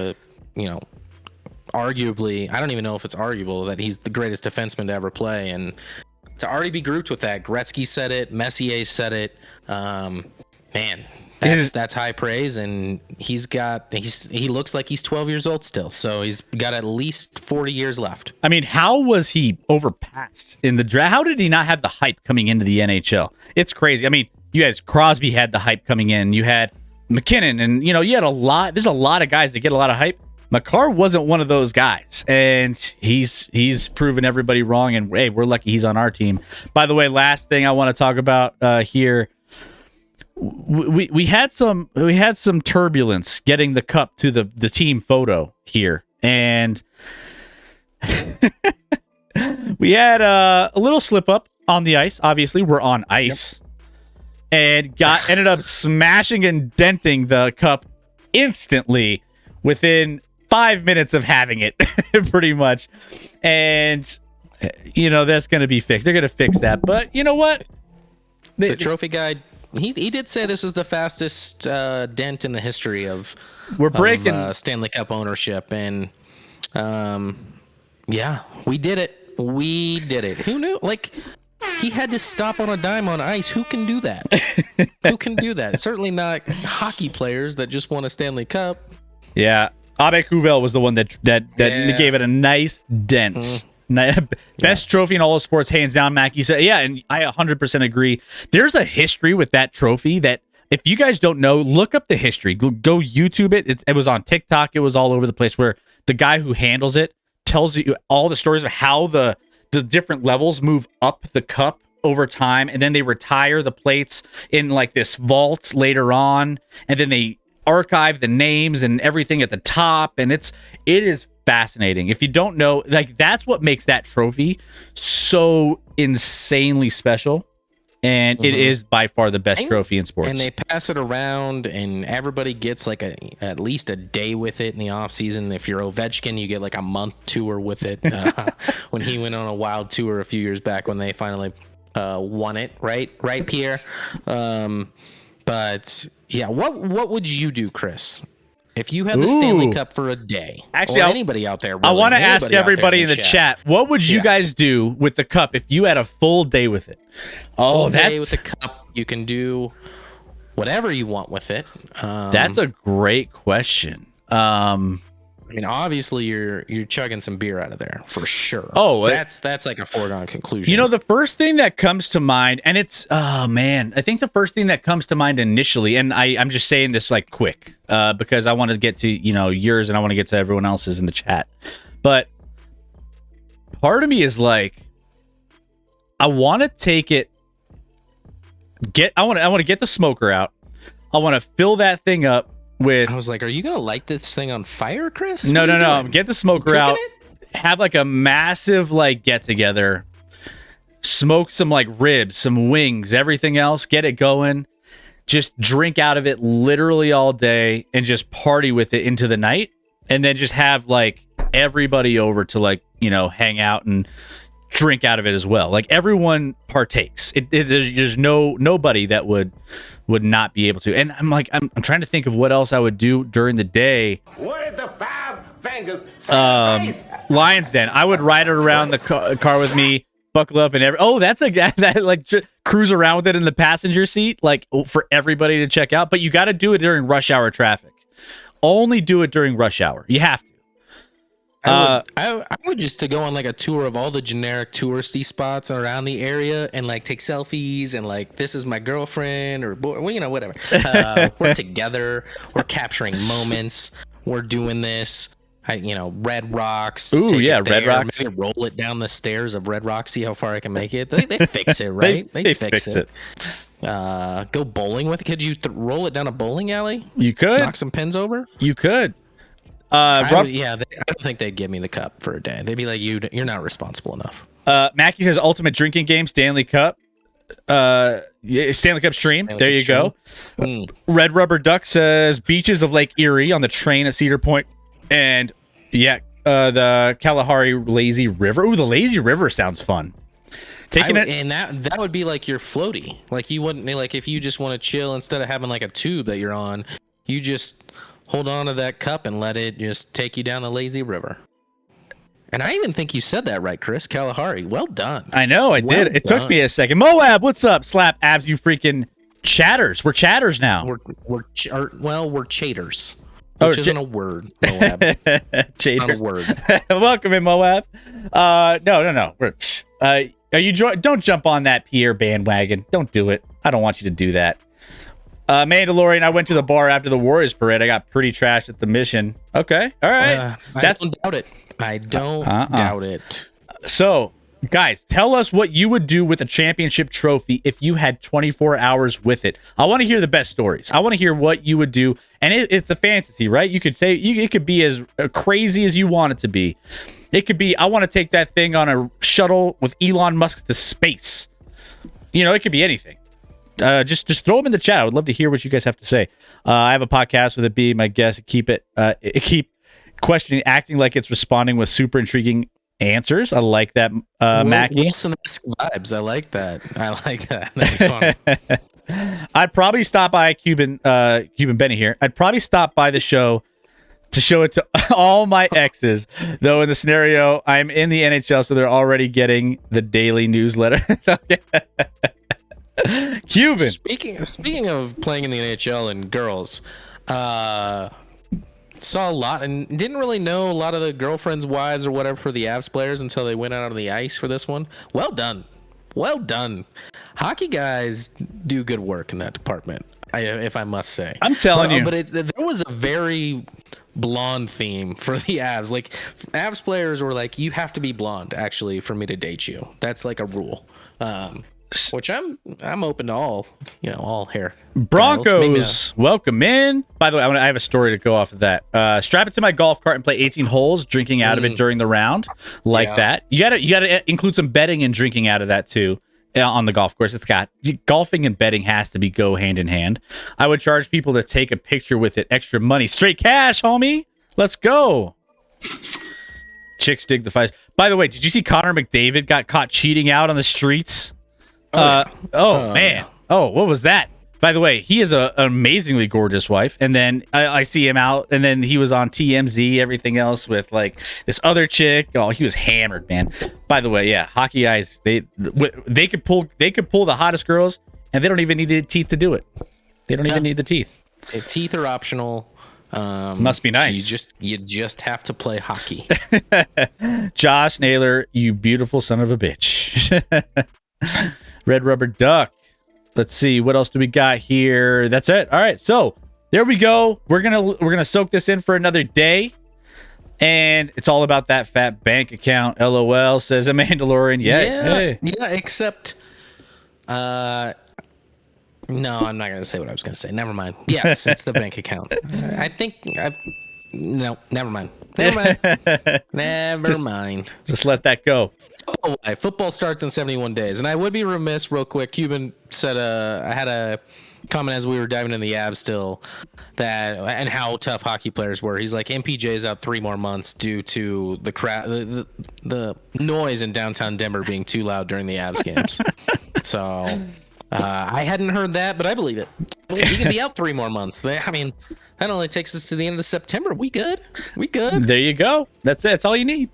arguably, I don't even know if it's arguable that he's the greatest defenseman to ever play. And to already be grouped with that, Gretzky said it, Messier said it. Man, That's high praise, and he looks like he's 12 years old still, so he's got at least 40 years left. I mean, how was he overpassed in the draft? How did he not have the hype coming into the NHL? It's crazy. I mean, you guys, Crosby had the hype coming in. You had McKinnon, and you had a lot. There's a lot of guys that get a lot of hype. Makar wasn't one of those guys, and he's proven everybody wrong. And hey, we're lucky he's on our team. By the way, last thing I want to talk about here. We had some turbulence getting the cup to the team photo here, and we had a little slip up on the ice. Obviously, we're on ice, and ended up smashing and denting the cup instantly within 5 minutes of having it, pretty much. And that's going to be fixed. They're going to fix that, but you know what? The trophy guy. He did say this is the fastest dent in the history of Stanley Cup ownership, and yeah, we did it. Who knew? Like, he had to stop on a dime on ice. Who can do that? Who can do that? Certainly not hockey players that just won a Stanley Cup. Yeah, Abe Kubel was the one that gave it a nice dent. Best trophy in all of sports, hands down, Mackie said. Yeah, and I 100% agree. There's a history with that trophy that if you guys don't know, look up the history. Go YouTube it. It was on TikTok. It was all over the place, where the guy who handles it tells you all the stories of how the different levels move up the cup over time, and then they retire the plates in like this vault later on, and then they archive the names and everything at the top, and it is fascinating. If you don't know, like, that's what makes that trophy so insanely special, and it is by far the best trophy in sports. And they pass it around, and everybody gets like at least a day with it in the off season. If you're Ovechkin, you get like a month tour with it. When he went on a wild tour a few years back, when they finally won it, right, Pierre? But yeah, what would you do, Chris, if you had the Stanley Cup for a day? Actually, anybody out there, really, I want to ask everybody in the chat, what would you guys do with the cup if you had a full day with it? Day with the cup, you can do whatever you want with it. That's a great question. I mean, obviously, you're chugging some beer out of there for sure. That's like a foregone conclusion. The first thing that comes to mind, and it's I think the first thing that comes to mind initially, and I'm just saying this like quick, because I want to get to yours, and I want to get to everyone else's in the chat. But part of me is like, I want to take it. I want to get the smoker out. I want to fill that thing up. I was like, are you gonna light this thing on fire, Chris? No. Get the smoker out. Have like a massive like get together. Smoke some like ribs, some wings, everything else. Get it going. Just drink out of it literally all day, and just party with it into the night. And then just have like everybody over to like hang out and drink out of it as well. Like, everyone partakes. There's nobody that would not be able to. And I'm like, I'm trying to think of what else I would do during the day. What is the five fingers? Lions Den. I would ride it around the car with me, buckle up, and that's a guy that like cruise around with it in the passenger seat, like for everybody to check out. But you got to do it during rush hour traffic. Only do it during rush hour. You have to. I would just to go on like a tour of all the generic touristy spots around the area, and like take selfies, and like, this is my girlfriend, or boy, whatever. We're together. We're capturing moments. We're doing this. Red Rocks. Ooh, yeah, Red Rocks. Maybe roll it down the stairs of Red Rocks. See how far I can make it. They fix it, right? they fix it. Go bowling with it. Could you roll it down a bowling alley? You could knock some pins over. You could. I don't think they'd give me the cup for a day. They'd be like, you're not responsible enough. Mackie says ultimate drinking game, Stanley Cup. Stanley Cup stream. There you go. Red Rubber Duck says beaches of Lake Erie on the train at Cedar Point. And the Kalahari Lazy River. Ooh, the Lazy River sounds fun. And that would be like your floaty. Like, you wouldn't, like, if you just want to chill, instead of having like a tube that you're on, you just hold on to that cup and let it just take you down the lazy river. And I even think you said that right, Chris. Kalahari. Well done. I know, I did. It took me a second. Moab, what's up? Slap abs, you freaking chatters. We're chatters now. We're chaters, Oh, which isn't a word. Moab. Chatters. Not a word. Welcome in, Moab. No. Are you don't jump on that Pierre bandwagon. Don't do it. I don't want you to do that. Mandalorian, I went to the bar after the Warriors parade. I got pretty trashed at the mission. Okay. All right. I don't doubt it. I don't doubt it. So, guys, tell us what you would do with a championship trophy if you had 24 hours with it. I want to hear the best stories. I want to hear what you would do. And it's a fantasy, right? You could say it could be as crazy as you want it to be. It could be, I want to take that thing on a shuttle with Elon Musk to space. It could be anything. Just throw them in the chat. I would love to hear what you guys have to say. I have a podcast with it being my guest. Keep questioning, acting like it's responding with super intriguing answers. I like that, Mackie. Wilson-esque vibes. I like that. That'd be fun. I'd probably stop by Cuban Benny here. I'd probably stop by the show to show it to all my exes. Though in the scenario, I'm in the NHL, so they're already getting the daily newsletter. Cuban. Speaking of playing in the NHL and girls, saw a lot and didn't really know a lot of the girlfriends' wives or whatever for the Avs players until they went out on the ice for this one. Well done. Hockey guys do good work in that department, if I must say. I'm telling you. But there was a very blonde theme for the Avs. Like, Avs players were like, you have to be blonde, actually, for me to date you. That's like a rule. Which I'm open to all hair. Broncos, welcome in. By the way, I have a story to go off of that. Strap it to my golf cart and play 18 holes, drinking out of it during the round, that. You gotta include some betting and drinking out of that too on the golf course. Golfing and betting has to go hand in hand. I would charge people to take a picture with it, extra money, straight cash, homie. Let's go. Chicks dig the fight. By the way, did you see Connor McDavid got caught cheating out on the streets? Man. Yeah. Oh, what was that? By the way, he has an amazingly gorgeous wife. And then I see him out, and then he was on TMZ, everything else with like this other chick. Oh, he was hammered, man. By the way, yeah, hockey guys, they could pull the hottest girls, and they don't even need the teeth to do it. They don't even need the teeth. Teeth are optional. Must be nice. You just have to play hockey. Josh Naylor, you beautiful son of a bitch. Red Rubber Duck. Let's see, what else do we got here? That's it. All right, so there we go. We're gonna soak this in for another day, and it's all about that fat bank account. LOL, says a Mandalorian. Yeah. Except, no, I'm not gonna say what I was gonna say. Never mind. Yes, it's the bank account. No, never mind. Never mind. Just let that go. Football starts in 71 days, and I would be remiss, real quick. Cuban said, I had a comment as we were diving in the Avs still, and how tough hockey players were. He's like, MPJ's out 3 more months due to the crowd, the noise in downtown Denver being too loud during the Avs games. So I hadn't heard that, but I believe it. He can be out 3 more months. I mean, that only takes us to the end of September. We good. There you go. That's it. That's all you need.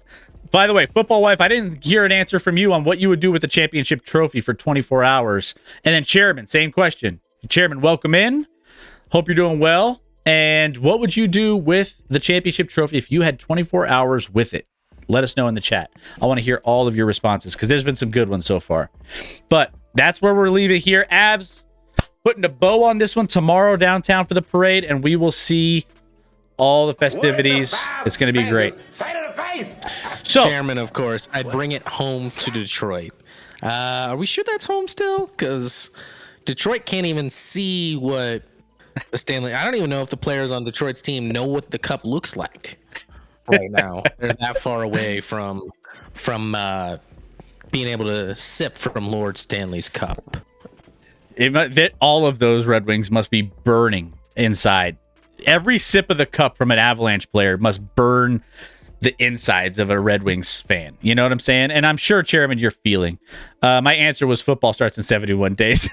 By the way, Football Wife, I didn't hear an answer from you on what you would do with the championship trophy for 24 hours. And then Chairman, same question. Chairman, welcome in. Hope you're doing well. And what would you do with the championship trophy if you had 24 hours with it? Let us know in the chat. I want to hear all of your responses because there's been some good ones so far. But that's where we're leaving here. Avs putting a bow on this one tomorrow downtown for the parade, and we will see all the festivities. It's going to be great. So, Chairman, of course, I'd bring it home to Detroit. Are we sure that's home still? Because Detroit can't even see what the Stanley. I don't even know if the players on Detroit's team know what the cup looks like right now. They're that far away from being able to sip from Lord Stanley's cup. All of those Red Wings must be burning inside. Every sip of the cup from an Avalanche player must burn the insides of a Red Wings fan. You know what I'm saying? And I'm sure, Chairman, you're feeling. My answer was football starts in 71 days.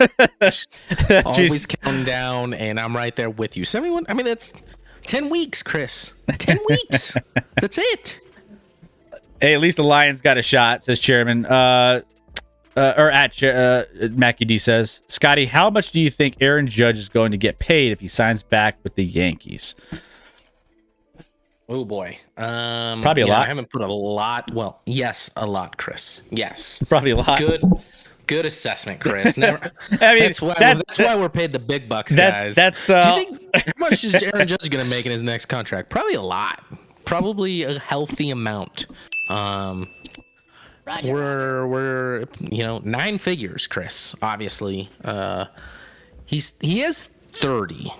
Always counting down, and I'm right there with you. 71? I mean, that's 10 weeks, Chris. 10 weeks. That's it. Hey, at least the Lions got a shot, says Chairman. or at Mackie D says, Scotty, how much do you think Aaron Judge is going to get paid if he signs back with the Yankees? Oh boy. Probably a lot. I haven't put a lot. Well, yes, a lot, Chris. Yes. Probably a lot. Good assessment, Chris. Never. I mean, that's why we're paid the big bucks, guys. Do you think how much is Aaron Judge going to make in his next contract? Probably a lot. Probably a healthy amount. We're 9 figures, Chris. Obviously, he is 30,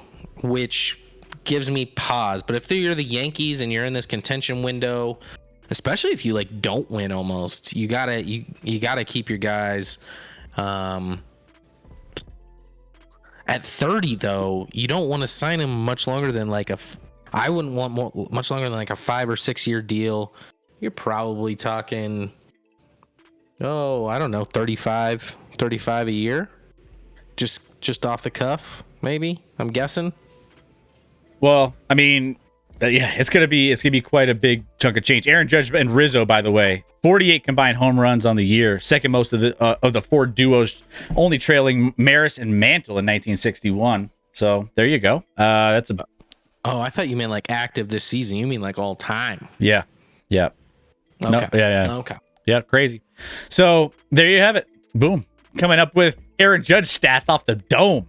which gives me pause. But if you're the Yankees and you're in this contention window, especially if you don't win, almost you gotta keep your guys. At 30 though, you don't want to sign him much longer than I wouldn't want much longer than a 5 or 6 year deal. You're probably talking, I don't know, 35 a year, just off the cuff, maybe. I'm guessing. Well, I mean, it's gonna be quite a big chunk of change. Aaron Judge and Rizzo, by the way, 48 combined home runs on the year, second most of the 4 duos, only trailing Maris and Mantle in 1961. So there you go. That's a. Oh, I thought you meant active this season. You mean all time? Yeah. Okay. No, yeah. Okay. Yeah, crazy. So there you have it. Boom. Coming up with Aaron Judge stats off the dome,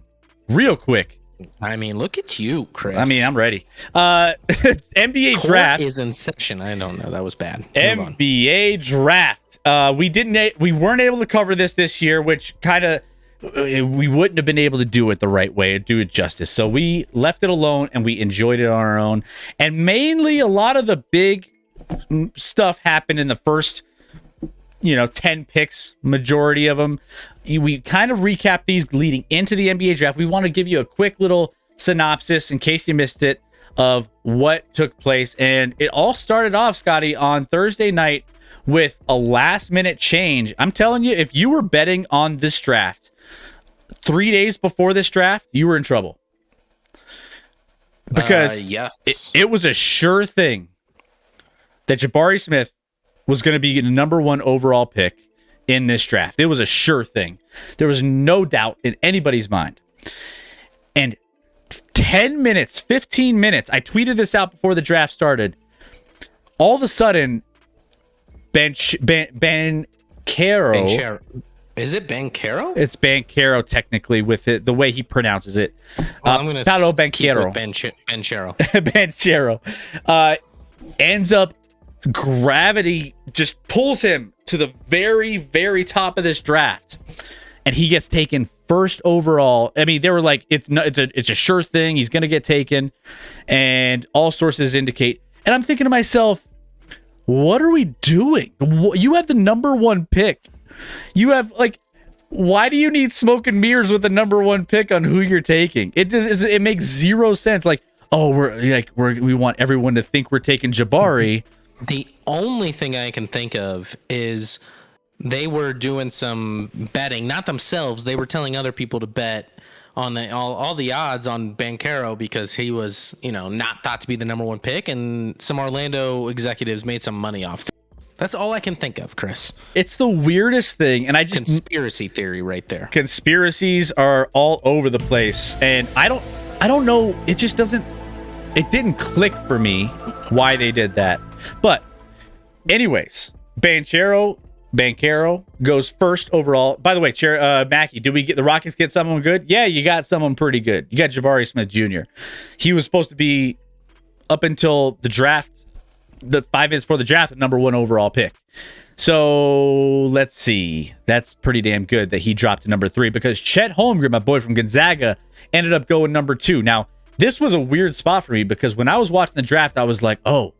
real quick. I mean, look at you, Chris. I mean, I'm ready. NBA Court draft is in session. I don't know. That was bad. NBA draft. We weren't able to cover this year, which kind of we wouldn't have been able to do it the right way, do it justice. So we left it alone and we enjoyed it on our own. And mainly, a lot of the big stuff happened in the first 10 picks, majority of them. We kind of recap these leading into the NBA draft. We want to give you a quick little synopsis in case you missed it of what took place. And it all started off, Scotty, on Thursday night with a last minute change. I'm telling you, if you were betting on this draft 3 days before this draft, you were in trouble. Because yes, it was a sure thing that Jabari Smith was going to be the number 1 overall pick in this draft. It was a sure thing. There was no doubt in anybody's mind. And 10 minutes, 15 minutes, I tweeted this out before the draft started. All of a sudden, Banchero. Is it Banchero? It's Banchero, technically, with it, the way he pronounces it. I'm going to Banchero. Banchero. Banchero. Ends up, gravity just pulls him to the very, very top of this draft, and he gets taken first overall. I mean, they were like, it's a sure thing. He's going to get taken, and all sources indicate. And I'm thinking to myself, what are we doing? You have the number 1 pick. You have why do you need smoke and mirrors with the number 1 pick on who you're taking? It makes zero sense. We want everyone to think we're taking Jabari. The only thing I can think of is they were doing some betting, not themselves. They were telling other people to bet on all the odds on Banchero because he was, not thought to be the number 1 pick, and some Orlando executives made some money off it. That's all I can think of, Chris. It's the weirdest thing, and I just conspiracy theory right there. Conspiracies are all over the place, and I don't know. It just doesn't. It didn't click for me why they did that. But, anyways, Banchero goes first overall. By the way, Mackie, did we get the Rockets get someone good? Yeah, you got someone pretty good. You got Jabari Smith Jr. He was supposed to be up until the draft, the 5 minutes before the draft, the number 1 overall pick. So let's see. That's pretty damn good that he dropped to number 3 because Chet Holmgren, my boy from Gonzaga, ended up going number 2. Now, this was a weird spot for me because when I was watching the draft, I was like, oh,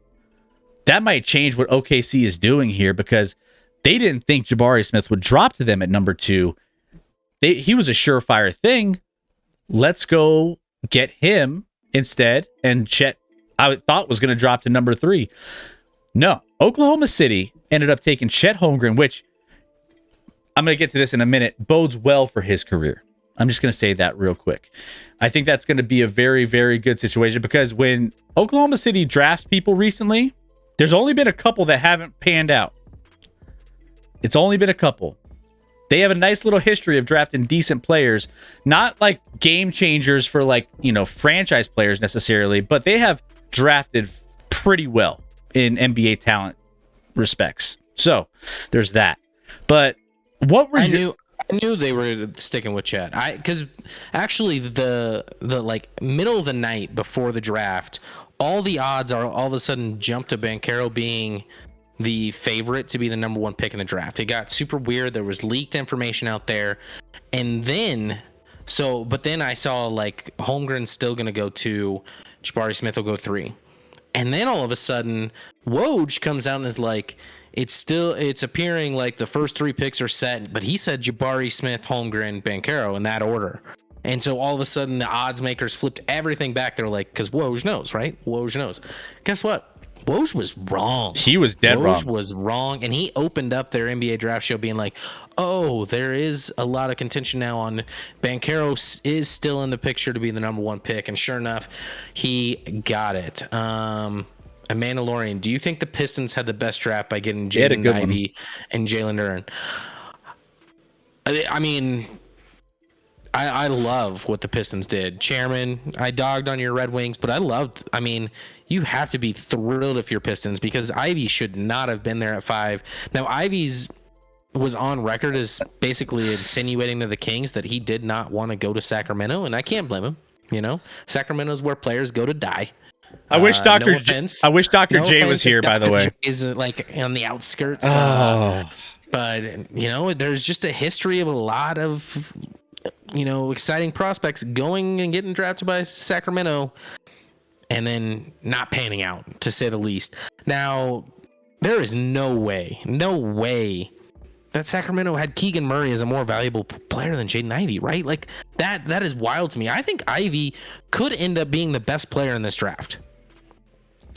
that might change what OKC is doing here because they didn't think Jabari Smith would drop to them at number 2. He was a surefire thing. Let's go get him instead. And Chet, I thought, was going to drop to number 3. No, Oklahoma City ended up taking Chet Holmgren, which I'm going to get to this in a minute, bodes well for his career. I'm just going to say that real quick. I think that's going to be a very, very good situation because when Oklahoma City drafts people recently, there's only been a couple that haven't panned out. It's only been a couple. They have a nice little history of drafting decent players, not like game changers for like, franchise players necessarily, but they have drafted pretty well in NBA talent respects. So there's that. But what were I knew they were sticking with Chet. Because actually the like middle of the night before the draft, all the odds are all of a sudden jumped to Banchero being the favorite to be the number 1 pick in the draft. It got super weird. There was leaked information out there. And then, but then I saw like Holmgren's still going to go 2, Jabari Smith will go 3. And then all of a sudden, Woj comes out and is like, it's appearing like the first 3 picks are set, but he said Jabari Smith, Holmgren, Banchero in that order. And so all of a sudden the odds makers flipped everything back. They're like, because Woj knows, right? Woj knows. Guess what? Woj was wrong. He was dead wrong. Woj was wrong, and he opened up their NBA draft show being like, oh, there is a lot of contention now on Banchero is still in the picture to be the number 1 pick, and sure enough, he got it. A Mandalorian, do you think the Pistons had the best draft by getting Jaden Ivey and Jalen Duren? I mean, I love what the Pistons did. Chairman, I dogged on your Red Wings, but you have to be thrilled if you're Pistons, because Ivy should not have been there at 5. Now, Ivy's was on record as basically insinuating to the Kings that he did not want to go to Sacramento, and I can't blame him. Sacramento is where players go to die. I wish Dr. J was here, by the way. Is like on the outskirts. Oh. But there's just a history of a lot of exciting prospects going and getting drafted by Sacramento and then not panning out, to say the least. Now, there is no way that Sacramento had Keegan Murray as a more valuable player than Jaden Ivey, right? Like that is wild to me. I think Ivey could end up being the best player in this draft.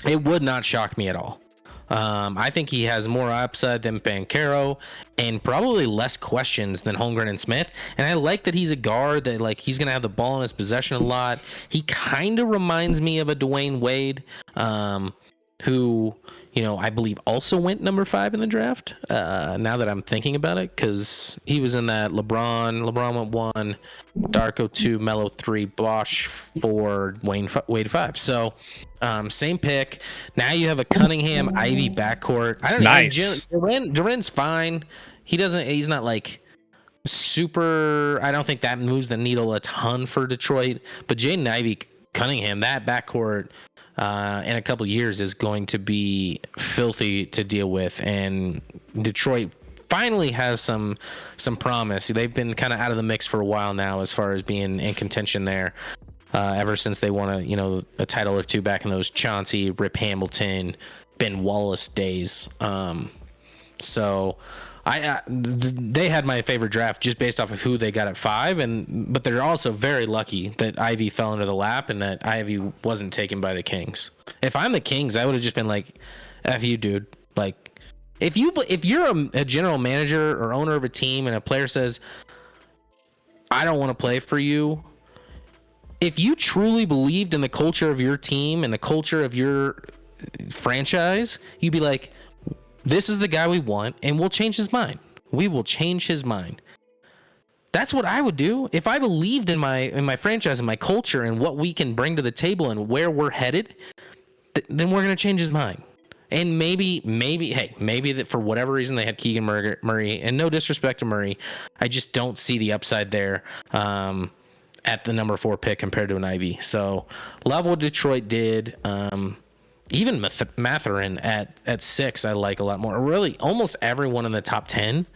It would not shock me at all. I think he has more upside than Banchero and probably less questions than Holmgren and Smith. And I like that he's a guard that he's going to have the ball in his possession a lot. He kind of reminds me of a Dwayne Wade, who, I believe also went number 5 in the draft. Now that I'm thinking about it, because he was in that LeBron went 1, Darko 2, Melo 3, Bosch 4, Wade 5. So same pick. Now you have a Cunningham Ivy backcourt. It's nice. Duren's fine. He's not like super. I don't think that moves the needle a ton for Detroit. But Jaden Ivey, Cunningham, that backcourt in a couple years is going to be filthy to deal with, and Detroit finally has some promise. They've been kind of out of the mix for a while now as far as being in contention there, ever since they won a title or 2 back in those Chauncey, Rip Hamilton, Ben Wallace days. So they had my favorite draft just based off of who they got at 5, but they're also very lucky that Ivy fell into the lap and that Ivy wasn't taken by the Kings. If I'm the Kings, I would have just been like, F you, dude. Like, if you're a general manager or owner of a team and a player says, I don't want to play for you, if you truly believed in the culture of your team and the culture of your franchise, you'd be like, this is the guy we want, and we'll change his mind. We will change his mind. That's what I would do. If I believed in my franchise and my culture and what we can bring to the table and where we're headed, then we're going to change his mind. And maybe that for whatever reason they had Keegan Murray, and no disrespect to Murray, I just don't see the upside there at the number 4 pick compared to an Ivy. So love what Detroit did. Even Mathurin at 6, I like a lot more. Really, almost everyone in the top 10,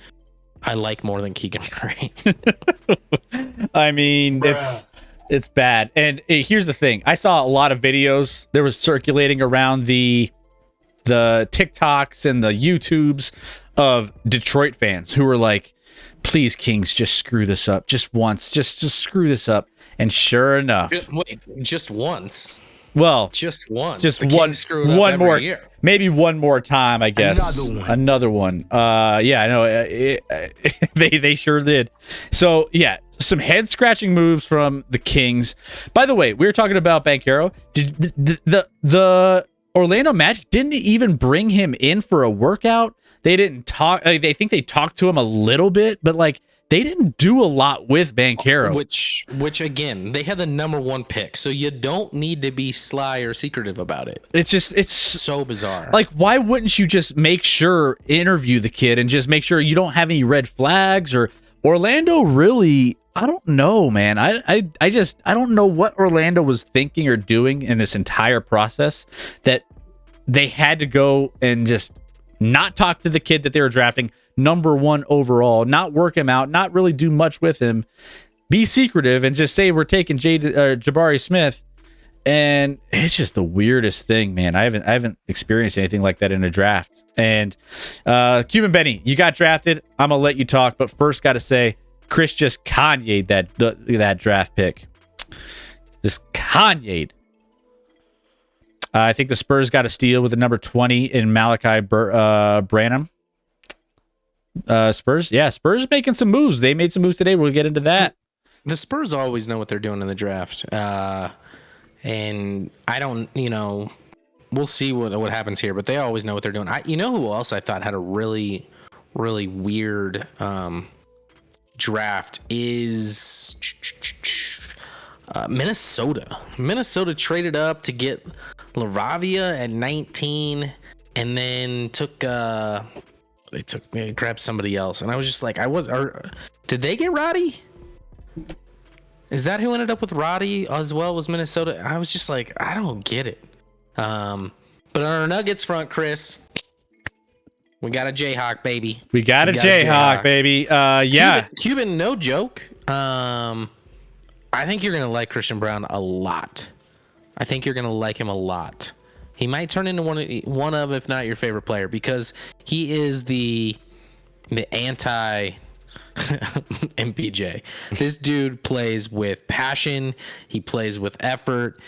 I like more than Keegan Murray. I mean, it's bad. And here's the thing: I saw a lot of videos there was circulating around the TikToks and the YouTubes of Detroit fans who were like, "Please, Kings, just screw this up, just once, just screw this up." And sure enough, just once. Well, just once. Just one more year. Maybe one more time, I guess. Another one. Yeah, I know. They sure did. So, yeah, some head scratching moves from the Kings. By the way, we were talking about Banchero. Did the Orlando Magic didn't even bring him in for a workout. They didn't talk. They think they talked to him a little bit, but like they didn't do a lot with Banchero. Which again, they had the number 1 pick, so you don't need to be sly or secretive about it. It's so bizarre. Like, why wouldn't you just interview the kid and just make sure you don't have any red flags? Or Orlando really, I don't know, man. I don't know what Orlando was thinking or doing in this entire process that they had to go and just not talk to the kid that they were drafting number 1 overall, not work him out, not really do much with him, be secretive and just say we're taking Jabari Smith. And it's just the weirdest thing, man. I haven't experienced anything like that in a draft. And Cuban Benny, you got drafted. I'm gonna let you talk, but first got to say, Chris just Kanye'd that draft pick. Just Kanye'd. I think the Spurs got a steal with the number 20 in Malachi Branham. Spurs making some moves. They made some moves today. We'll get into that. The Spurs always know what they're doing in the draft. And I don't, we'll see what happens here, but they always know what they're doing. You know who else I thought had a really, really weird draft is Minnesota. Minnesota traded up to get LaRavia at 19 and then they grabbed somebody else. And I was just like, did they get Roddy? Is that who ended up with Roddy as well? Was Minnesota? I was just like, I don't get it. But on our Nuggets front, Chris, we got a Jayhawk, baby. We got a Jayhawk, baby. Yeah. Cuban, no joke. I think you're gonna like Christian Brown a lot. I think you're gonna like him a lot. He might turn into one of, if not your favorite player, because he is the anti MPJ. This dude plays with passion. He plays with effort.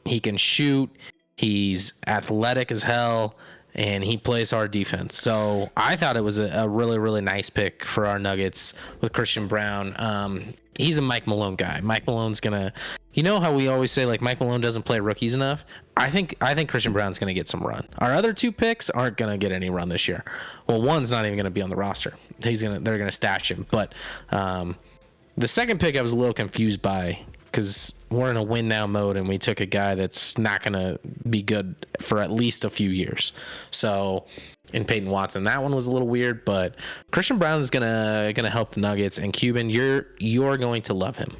He can shoot. He's athletic as hell, and he plays hard defense. So I thought it was a really, really nice pick for our Nuggets with Christian Brown. He's a Mike Malone guy. Mike Malone's gonna, how we always say like Mike Malone doesn't play rookies enough. I think Christian Brown's gonna get some run. Our other 2 picks aren't gonna get any run this year. Well, one's not even gonna be on the roster. They're gonna stash him. But the second pick I was a little confused by, because we're in a win now mode and we took a guy that's not gonna be good for at least a few years. So in Peyton Watson, that one was a little weird, but Christian Brown is gonna help the Nuggets, and Cuban, you're going to love him.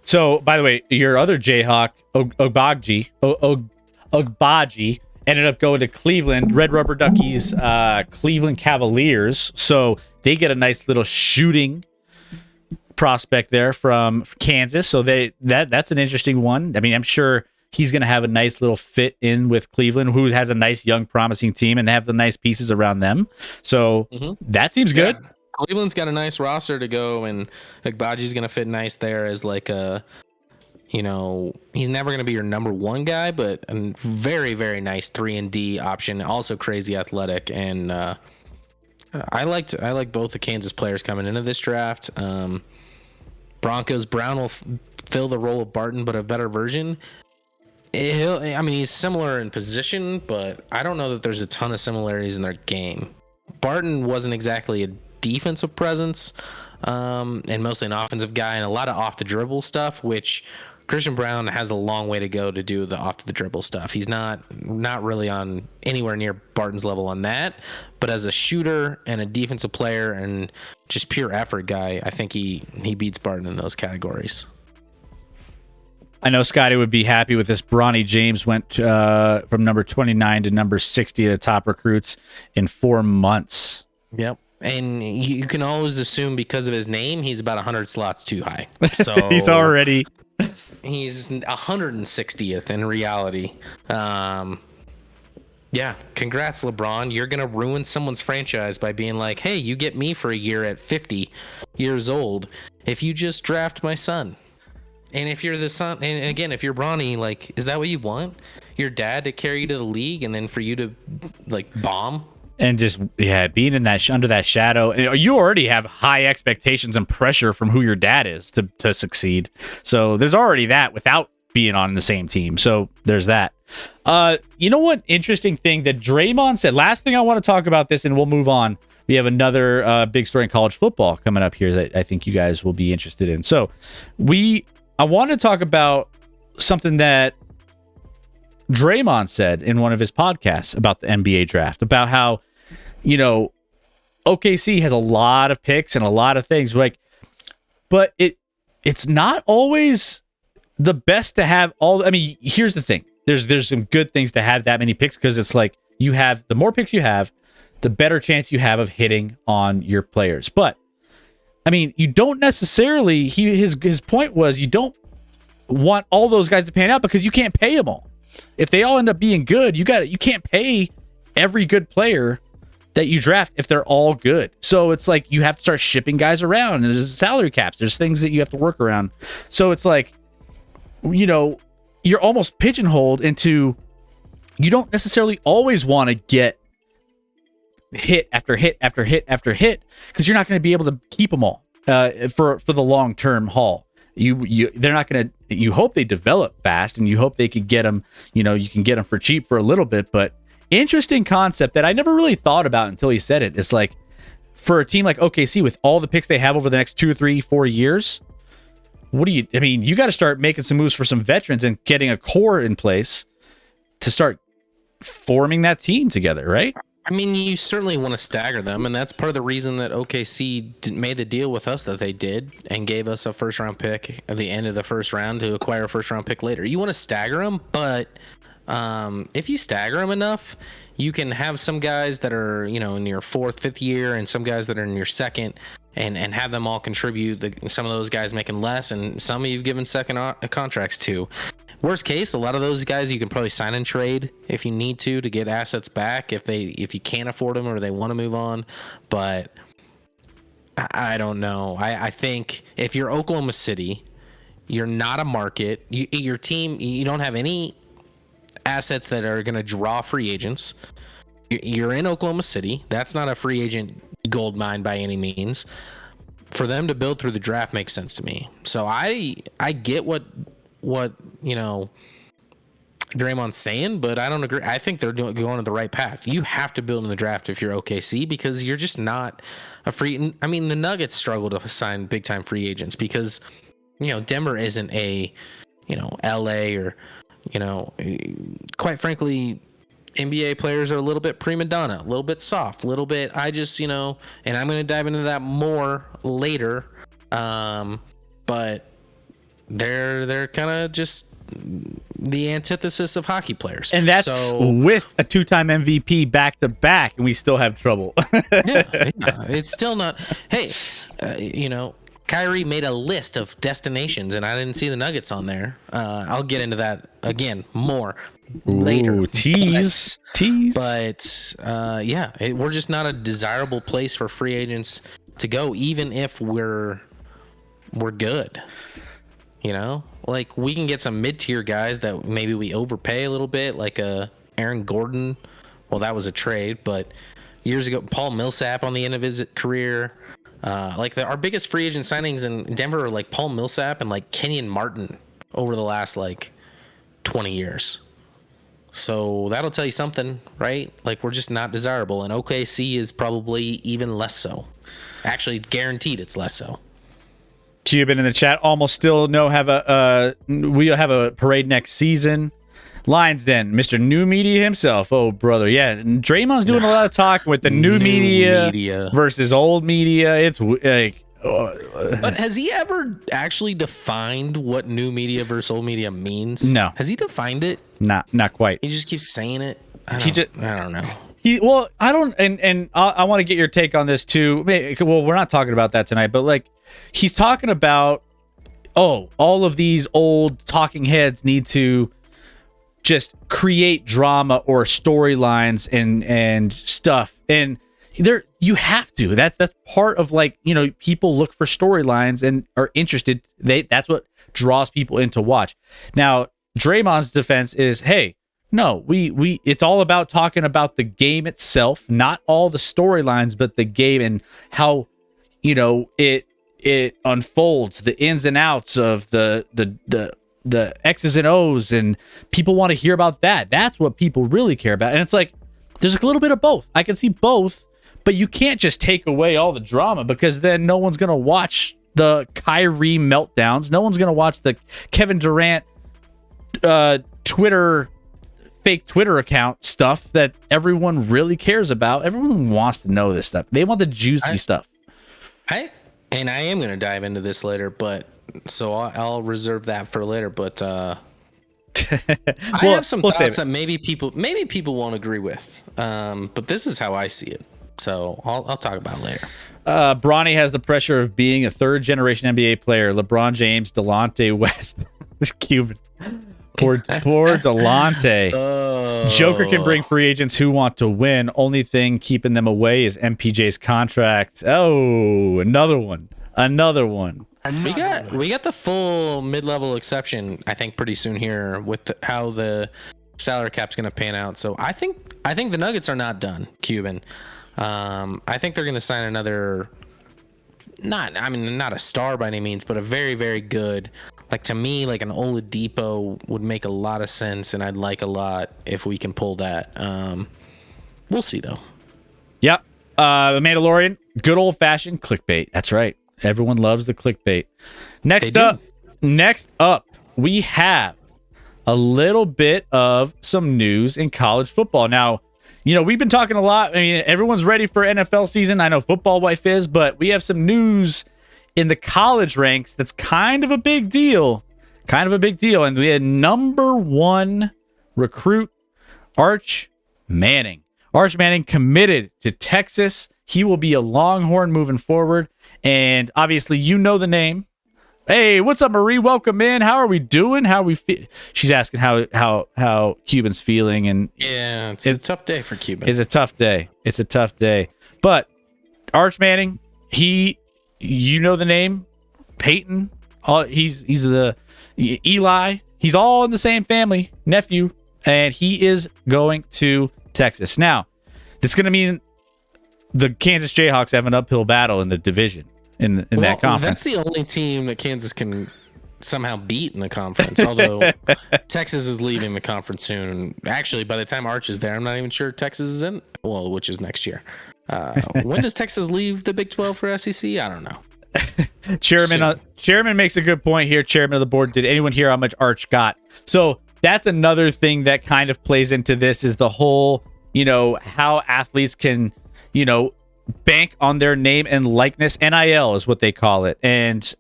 So, by the way, your other Jayhawk, Ogbaji, ended up going to Cleveland, Red Rubber Duckies, Cleveland Cavaliers. So they get a nice little shooting prospect there from Kansas. So that's an interesting one. I mean, I'm sure he's going to have a nice little fit in with Cleveland, who has a nice young promising team and have the nice pieces around them. So that seems good. Yeah. Cleveland's got a nice roster to go, and Agbaji's going to fit nice there as like a, he's never going to be your number 1 guy, but a very, very nice 3-and-D option. Also crazy athletic. And I like both the Kansas players coming into this draft. Broncos, Brown will fill the role of Barton, but a better version. He's similar in position, but I don't know that there's a ton of similarities in their game. Barton wasn't exactly a defensive presence, and mostly an offensive guy, and a lot of off the dribble stuff, which Christian Brown has a long way to go to do the off the dribble stuff. He's not really on anywhere near Barton's level on that, but as a shooter and a defensive player and just pure effort guy, I think he beats Barton in those categories. I know Scotty would be happy with this. Bronny James went from number 29 to number 60 of the top recruits in 4 months. Yep. And you can always assume because of his name, he's about 100 slots too high. So he's 160th in reality. Yeah, congrats, LeBron. You're going to ruin someone's franchise by being like, hey, you get me for a year at 50 years old if you just draft my son. And if you're the son, and again, if you're Bronny, like, is that what you want? Your dad to carry you to the league and then for you to, like, bomb? And just, being in that under that shadow. You already have high expectations and pressure from who your dad is to succeed. So there's already that without being on the same team. So there's that. You know what interesting thing that Draymond said? Last thing I want to talk about this, and we'll move on. We have another big story in college football coming up here that I think you guys will be interested in. So I want to talk about something that Draymond said in one of his podcasts about the NBA draft, about how, you know, OKC has a lot of picks and a lot of things, like, but it's not always the best to have all. I mean, here's the thing. There's some good things to have that many picks, because it's like you have the more picks you have, the better chance you have of hitting on your players. But I mean, you don't necessarily. His point was you don't want all those guys to pan out because you can't pay them all. If they all end up being good, you can't pay every good player that you draft if they're all good. So it's like you have to start shipping guys around, and there's salary caps. There's things that you have to work around. So it's like, you know, you're almost pigeonholed into, you don't necessarily always want to get hit after hit after hit after hit, because you're not going to be able to keep them all for the long-term haul. They're not going to, you hope they develop fast, and you hope they could get them, you know, you can get them for cheap for a little bit. But interesting concept that I never really thought about until he said it. It's like, for a team like OKC with all the picks they have over the next 2, 3, 4 years, you got to start making some moves for some veterans and getting a core in place to start forming that team together, right? I mean, you certainly want to stagger them, and that's part of the reason that OKC made the deal with us that they did and gave us a first-round pick at the end of the first round to acquire a first-round pick later. You want to stagger them, but if you stagger them enough, you can have some guys that are, you know, in your 4th, 5th year, and some guys that are in your 2nd, and have them all contribute. Some of those guys making less, and some you've given second contracts to. Worst case, a lot of those guys you can probably sign and trade if you need to get assets back if you can't afford them or they want to move on. But I don't know. I think if you're Oklahoma City, you're not a market. Your team, you don't have any assets that are going to draw free agents. You're in Oklahoma City. That's not a free agent gold mine by any means. For them to build through the draft makes sense to me. So I get what you know Draymond's saying, but I don't agree. I think they're going to the right path. You have to build in the draft if you're OKC, because you're just not a free. I mean, the Nuggets struggle to sign big time free agents because, you know, Denver isn't a, you know, LA, or, you know, quite frankly, NBA players are a little bit prima donna, a little bit soft, a little bit. I just, you know, and I'm going to dive into that more later. But they're kind of just the antithesis of hockey players, and that's with a 2-time MVP back to back, and we still have trouble. yeah, it's still not. Hey, you know, Kyrie made a list of destinations, and I didn't see the Nuggets on there. I'll get into that again more later. Ooh, tease. But yeah, we're just not a desirable place for free agents to go, even if we're good. You know, like, we can get some mid-tier guys that maybe we overpay a little bit, like Aaron Gordon. Well, that was a trade, but years ago, Paul Millsap on the end of his career. Our biggest free agent signings in Denver are like Paul Millsap and like Kenyon Martin over the last like 20 years. So that'll tell you something, right? Like, we're just not desirable, and OKC is probably even less so. Actually, guaranteed it's less so. Cuban in the chat, almost still we'll have a parade next season. Lions Den, Mr. New Media himself. Oh, brother. Yeah, and Draymond's doing a lot of talking with the new media versus old media. It's like... But has he ever actually defined what new media versus old media means? No. Has he defined it? Not quite. He just keeps saying it? I don't know. I don't... And I want to get your take on this, too. Well, we're not talking about that tonight, but, like, he's talking about, all of these old talking heads need to just create drama or storylines and stuff. And you have to. That's part of, like, you know, people look for storylines and are interested. That's what draws people in to watch. Now, Draymond's defense is, hey, no, we it's all about talking about the game itself, not all the storylines, but the game and how, you know, it unfolds, the ins and outs of the the X's and O's, and people want to hear about that. That's what people really care about. And it's like there's a little bit of both. I can see both, but you can't just take away all the drama, because then no one's gonna watch the Kyrie meltdowns. No one's gonna watch the Kevin Durant fake Twitter account stuff that everyone really cares about. Everyone wants to know this stuff. They want the juicy stuff. I am going to dive into this later, but so I'll reserve that for later. But I have some thoughts that maybe people won't agree with. But this is how I see it. So I'll talk about it later. Bronny has the pressure of being a third generation NBA player. LeBron James, Delonte West, Cuban. Poor Delonte. Joker can bring free agents who want to win. Only thing keeping them away is MPJ's contract. Oh, another one. We got the full mid-level exception, I think, pretty soon here with how the salary cap's going to pan out. So I think the Nuggets are not done, Cuban. I think they're going to sign another, not a star by any means, but a very, very good. Like, to me, like an Oladipo would make a lot of sense, and I'd like a lot if we can pull that. We'll see, though. Yep. Mandalorian, good old-fashioned clickbait. That's right. Everyone loves the clickbait. Next up, we have a little bit of some news in college football. Now, we've been talking a lot. I mean, everyone's ready for NFL season. I know football wife is, but we have some news in the college ranks that's kind of a big deal. And we had number one recruit, Arch Manning. Arch Manning committed to Texas. He will be a Longhorn moving forward. And obviously, the name. Hey, what's up, Marie? Welcome in. How are we doing? How are we She's asking how Cuban's feeling. And yeah, it's a tough day for Cuban. It's a tough day. But Arch Manning, the name, Peyton. He's the Eli. He's all in the same family, nephew, and he is going to Texas. Now, this is going to mean the Kansas Jayhawks have an uphill battle in the division in that conference. That's the only team that Kansas can somehow beat in the conference. Although Texas is leaving the conference soon. Actually, by the time Arch is there, I'm not even sure Texas is in. Well, which is next year. When does Texas leave the Big 12 for SEC? I don't know. Chairman makes a good point here. Chairman of the board, did anyone hear how much Arch got? So that's another thing that kind of plays into this, is the whole, how athletes can, bank on their name and likeness. NIL is what they call it. And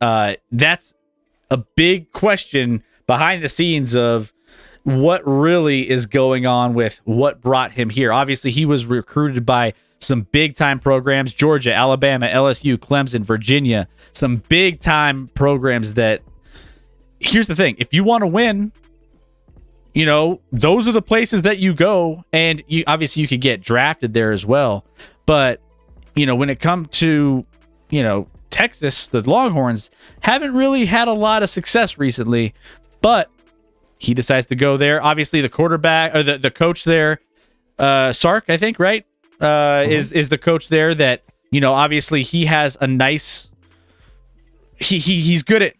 that's a big question behind the scenes of what really is going on with what brought him here. Obviously, he was recruited by some big-time programs, Georgia, Alabama, LSU, Clemson, Virginia, some big-time programs that, here's the thing, if you want to win, those are the places that you go, and you obviously you could get drafted there as well. But, when it comes to, Texas, the Longhorns haven't really had a lot of success recently, but he decides to go there. Obviously, the quarterback, or the coach there, Sark, I think, right? Is the coach there that, obviously he has a nice, he's good at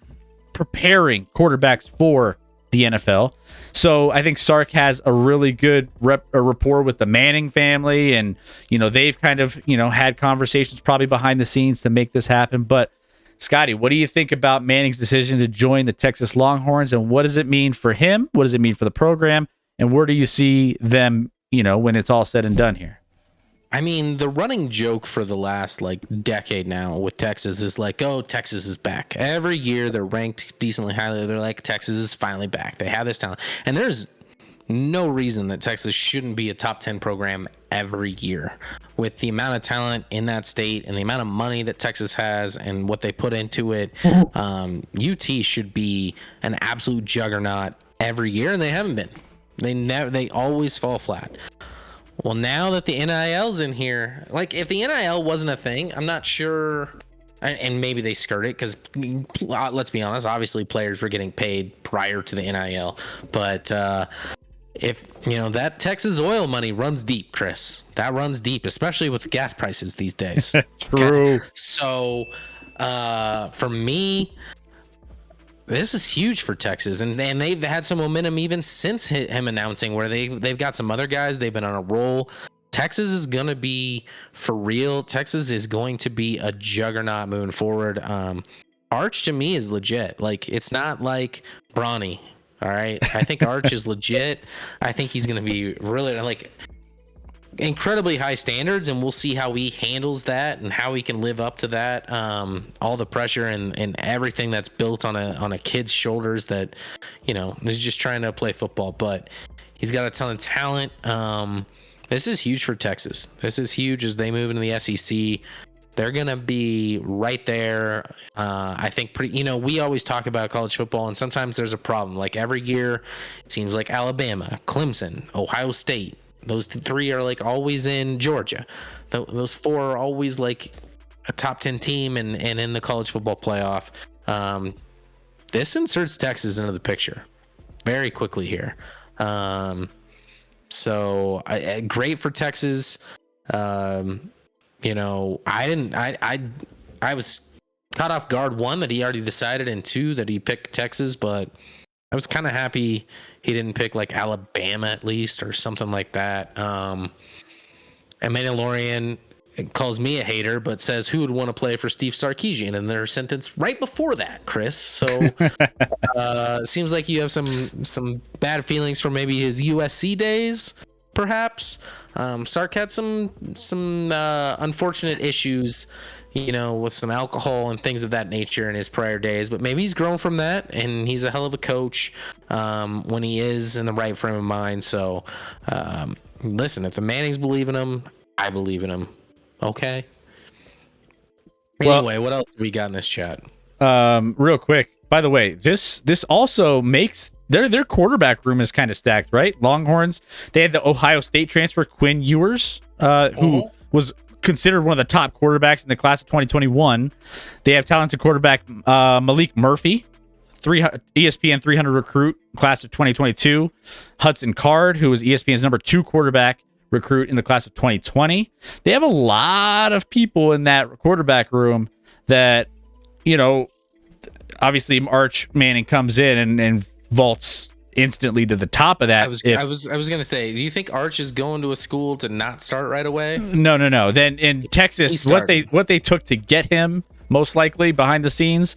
preparing quarterbacks for the NFL. So I think Sark has a really good rapport with the Manning family, and they've kind of had conversations probably behind the scenes to make this happen. But Scotty, what do you think about Manning's decision to join the Texas Longhorns, and what does it mean for him? What does it mean for the program, and where do you see them when it's all said and done here? I mean, the running joke for the last decade now with Texas is oh, Texas is back. Every year they're ranked decently highly. They're like, Texas is finally back. They have this talent. And there's no reason that Texas shouldn't be a top 10 program every year. With the amount of talent in that state and the amount of money that Texas has and what they put into it, UT should be an absolute juggernaut every year, and they haven't been. They always fall flat. Well, now that the NIL's in here, if the NIL wasn't a thing, I'm not sure, and maybe they skirt it because, let's be honest, obviously players were getting paid prior to the NIL, but if, that Texas oil money runs deep, Chris, that runs deep, especially with gas prices these days. True. Okay? So, for me, this is huge for Texas, and they've had some momentum even since him announcing, where they've got some other guys. They've been on a roll. Texas is going to be for real. Texas is going to be a juggernaut moving forward. Arch to me is legit. Like, it's not like Bronny. All right. I think Arch is legit. I think he's going to be really like incredibly high standards, and we'll see how he handles that and how he can live up to that. All the pressure and everything that's built on a kid's shoulders that, is just trying to play football, but he's got a ton of talent. This is huge for Texas. This is huge as they move into the SEC. They're going to be right there. I think we always talk about college football, and sometimes there's a problem. Like every year, it seems like Alabama, Clemson, Ohio State, those three are like always in Georgia. Those four are always like a top 10 team and in the college football playoff. This inserts Texas into the picture very quickly here. So great for Texas. I was caught off guard, one, that he already decided, and two, that he picked Texas, but I was kind of happy he didn't pick like Alabama at least or something like that. And Mandalorian calls me a hater, but says who would want to play for Steve Sarkisian in their sentence right before that, Chris. So seems like you have some bad feelings for maybe his USC days, perhaps. Sark had some unfortunate issues, with some alcohol and things of that nature in his prior days, but maybe he's grown from that, and he's a hell of a coach when he is in the right frame of mind. So listen, if the Mannings believe in him, I believe in him. Okay. Anyway, what else do we got in this chat? Real quick, by the way, this also makes their quarterback room is kind of stacked, right? Longhorns, they had the Ohio State transfer Quinn Ewers, who was considered one of the top quarterbacks in the class of 2021. They have talented quarterback Malik Murphy, ESPN 300 recruit, class of 2022. Hudson Card, who was ESPN's number 2 quarterback recruit in the class of 2020. They have a lot of people in that quarterback room that, obviously Arch Manning comes in and vaults instantly to the top of that. I was gonna say, do you think Arch is going to a school to not start right away? No. Then in Texas, what they took to get him, most likely behind the scenes,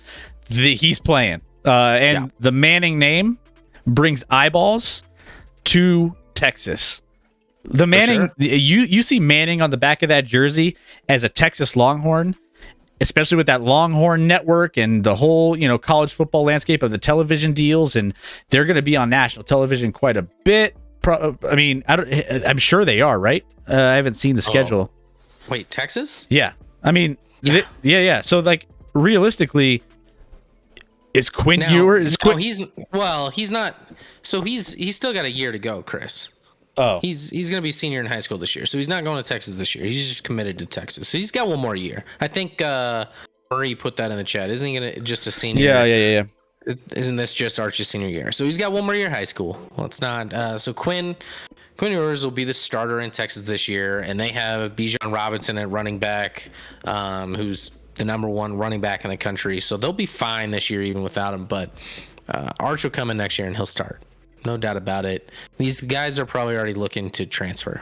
he's playing. The Manning name brings eyeballs to Texas. The Manning, sure. You see Manning on the back of that jersey as a Texas Longhorn, especially with that Longhorn network and the whole, college football landscape of the television deals, and they're going to be on national television quite a bit. I'm sure they are, right? I haven't seen the schedule. Wait, Texas? Yeah. Yeah. So, like, realistically, is Quinn Ewers? He's not. So he's still got a year to go, Chris. Oh, he's going to be senior in high school this year, so he's not going to Texas this year. He's just committed to Texas, so he's got one more year. I think Murray put that in the chat. Isn't he going to just a senior? Yeah. Isn't this just Arch's senior year? So he's got one more year high school. Well, it's not. So Quinn Ewers will be the starter in Texas this year, and they have Bijan Robinson at running back, who's the number 1 running back in the country. So they'll be fine this year even without him. But Arch will come in next year and he'll start. No doubt about it. These guys are probably already looking to transfer.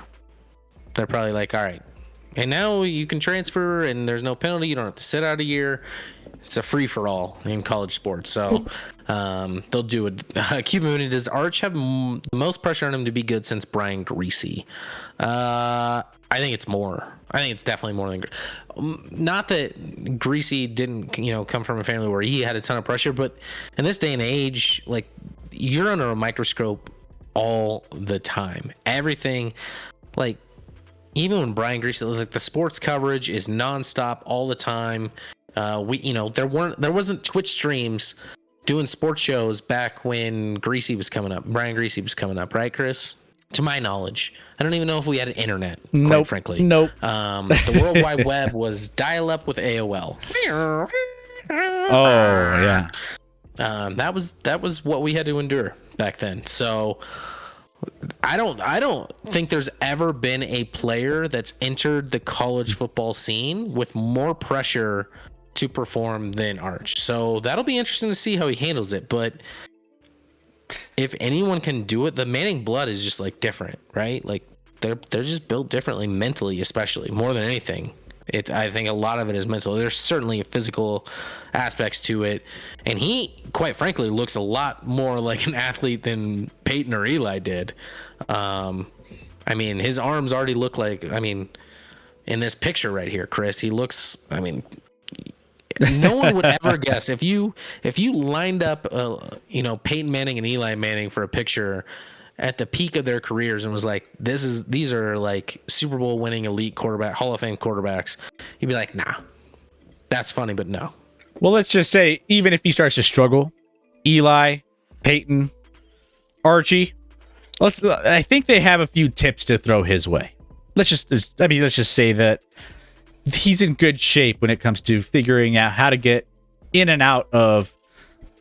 They're probably like, all right, and now you can transfer and there's no penalty. You don't have to sit out a year. It's a free-for-all in college sports. So they'll do it. Cuban, does Arch have the most pressure on him to be good since Brian Greasy? I think it's more. I think it's definitely more than. Not that Greasy didn't, come from a family where he had a ton of pressure, but in this day and age, like, you're under a microscope all the time. Everything, like, even when Brian Greasy, like, the sports coverage is nonstop all the time. There wasn't Twitch streams doing sports shows back when Greasy was coming up. Brian Greasy was coming up, right, Chris? To my knowledge, I don't even know if we had an internet. Quite frankly, nope. The World Wide Web was dial-up with AOL. Oh yeah. That was what we had to endure back then. So I don't think there's ever been a player that's entered the college football scene with more pressure to perform than Arch. So that'll be interesting to see how he handles it. But if anyone can do it, the Manning blood is just like different, right? Like they're just built differently mentally, especially more than anything. I think a lot of it is mental. There's certainly physical aspects to it, and he, quite frankly, looks a lot more like an athlete than Peyton or Eli did. I mean, his arms already look like. I mean, in this picture right here, Chris, he looks. I mean, no one would ever guess if you lined up, Peyton Manning and Eli Manning for a picture at the peak of their careers and was like, these are like Super Bowl winning elite quarterback, Hall of Fame quarterbacks. You'd be like, nah, that's funny, but no. Well, let's just say, even if he starts to struggle, Eli, Peyton, Archie, I think they have a few tips to throw his way. Let's just say that he's in good shape when it comes to figuring out how to get in and out of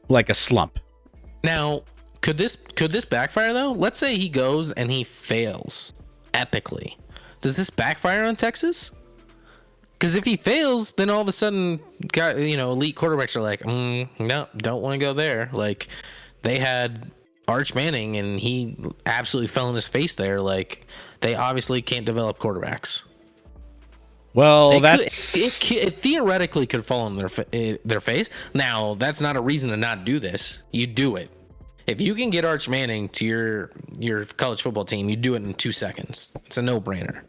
like a slump. Now, could this backfire though? Let's say he goes and he fails epically. Does this backfire on Texas? Because if he fails, then all of a sudden, elite quarterbacks are like, no, don't want to go there. Like, they had Arch Manning and he absolutely fell on his face there. Like, they obviously can't develop quarterbacks. Well, it theoretically could fall on their face. Now, that's not a reason to not do this. You do it. If you can get Arch Manning to your college football team, you do it in 2 seconds. It's a no-brainer.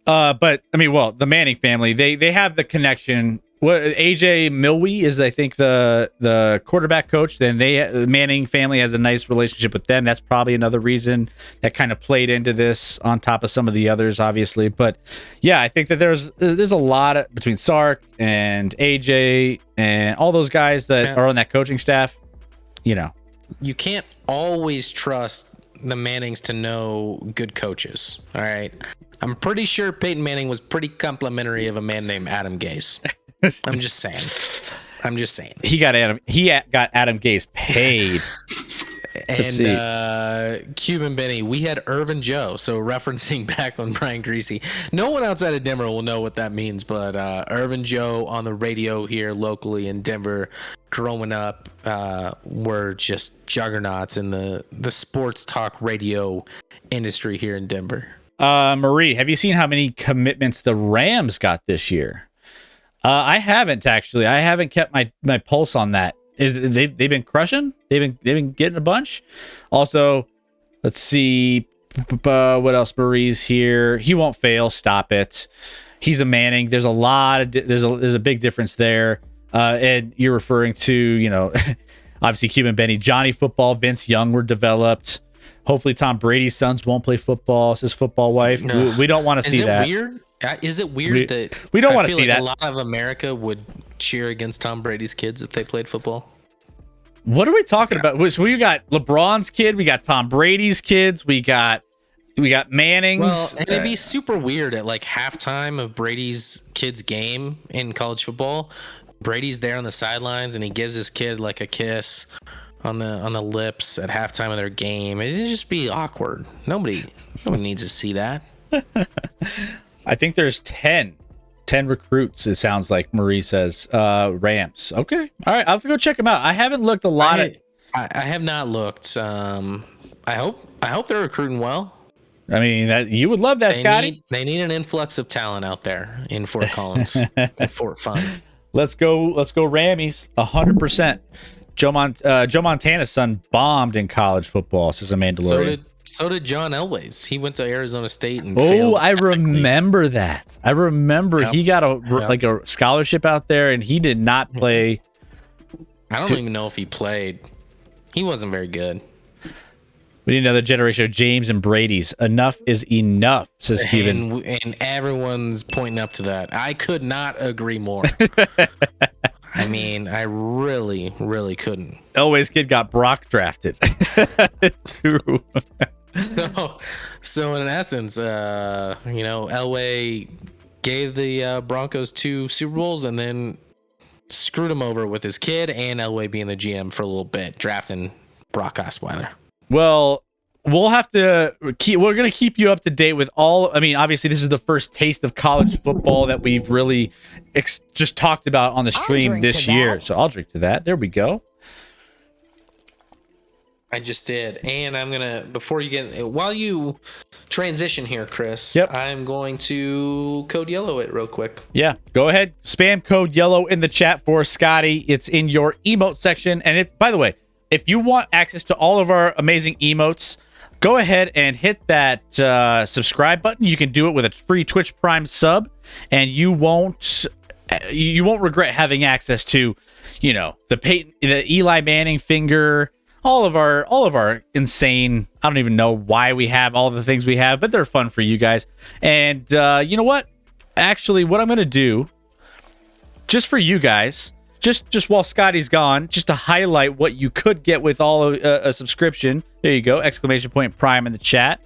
But I mean, the Manning family, they have the connection. AJ Milwee is, I think, the quarterback coach. Then the Manning family has a nice relationship with them. That's probably another reason that kind of played into this, on top of some of the others, obviously. But yeah, I think that there's a lot between Sark and AJ and all those guys that are on that coaching staff. You can't always trust the Mannings to know good coaches. All right. I'm pretty sure Peyton Manning was pretty complimentary of a man named Adam Gase. I'm just saying. He got Adam Gase paid. And Cuban Benny, we had Irvin Joe. So referencing back on Brian Greasy. No one outside of Denver will know what that means, but Irvin Joe on the radio here locally in Denver growing up were just juggernauts in the sports talk radio industry here in Denver. Marie, have you seen how many commitments the Rams got this year? I haven't, actually. I haven't kept my pulse on that. They've been crushing. They've been getting a bunch. Also, let's see what else. Marie's here. He won't fail. Stop it. He's a Manning. There's a big difference there. And you're referring to, obviously Cuban Benny, Johnny Football, Vince Young were developed. Hopefully Tom Brady's sons won't play football. It's his football wife. No. We don't want to see that. Is it weird that we don't want to see that? A lot of America would cheer against Tom Brady's kids if they played football. What are we talking about? So we got LeBron's kid, we got Tom Brady's kids, we got Manning's. Well, and it'd be super weird at like halftime of Brady's kid's game in college football. Brady's there on the sidelines and he gives his kid like a kiss on the lips at halftime of their game. It'd just be awkward. Nobody needs to see that. I think there's 10 recruits, it sounds like Marie says. Rams. Okay. All right. I'll have to go check them out. I haven't looked a lot at. I have not looked. I hope they're recruiting well. I mean, you would love that, Scotty. They need an influx of talent out there in Fort Collins and Fort Fun. Let's go Rammies. 100%. Joe Montana's son bombed in college football, says a Mandalorian. So did John Elway's. He went to Arizona State and failed. I remember that. I remember he got a scholarship out there, and he did not play. I don't even know if he played. He wasn't very good. We need another generation of James and Brady's. Enough is enough, says Steven. And everyone's pointing up to that. I could not agree more. I mean, I really, really couldn't. Elway's kid got Brock drafted. True. So in essence, Elway gave the Broncos 2 Super Bowls and then screwed him over with his kid and Elway being the GM for a little bit, drafting Brock Osweiler. Well, we'll have to we're going to keep you up to date with all. I mean, obviously, this is the first taste of college football that we've really just talked about on the stream this year. So I'll drink to that. There we go. I just did. And I'm going to, before you get, while you transition here, Chris, Yep. I'm going to code yellow it real quick. Yeah, go ahead. Spam code yellow in the chat for Scotty. It's in your emote section. And by the way, if you want access to all of our amazing emotes, go ahead and hit that subscribe button. You can do it with a free Twitch Prime sub, and you won't regret having access to, the Eli Manning finger, all of our insane. I don't even know why we have all the things we have, but they're fun for you guys. And you know what? Actually, what I'm gonna do, just for you guys, just while Scotty's gone, just to highlight what you could get with all of a subscription. There you go! Exclamation point Prime in the chat.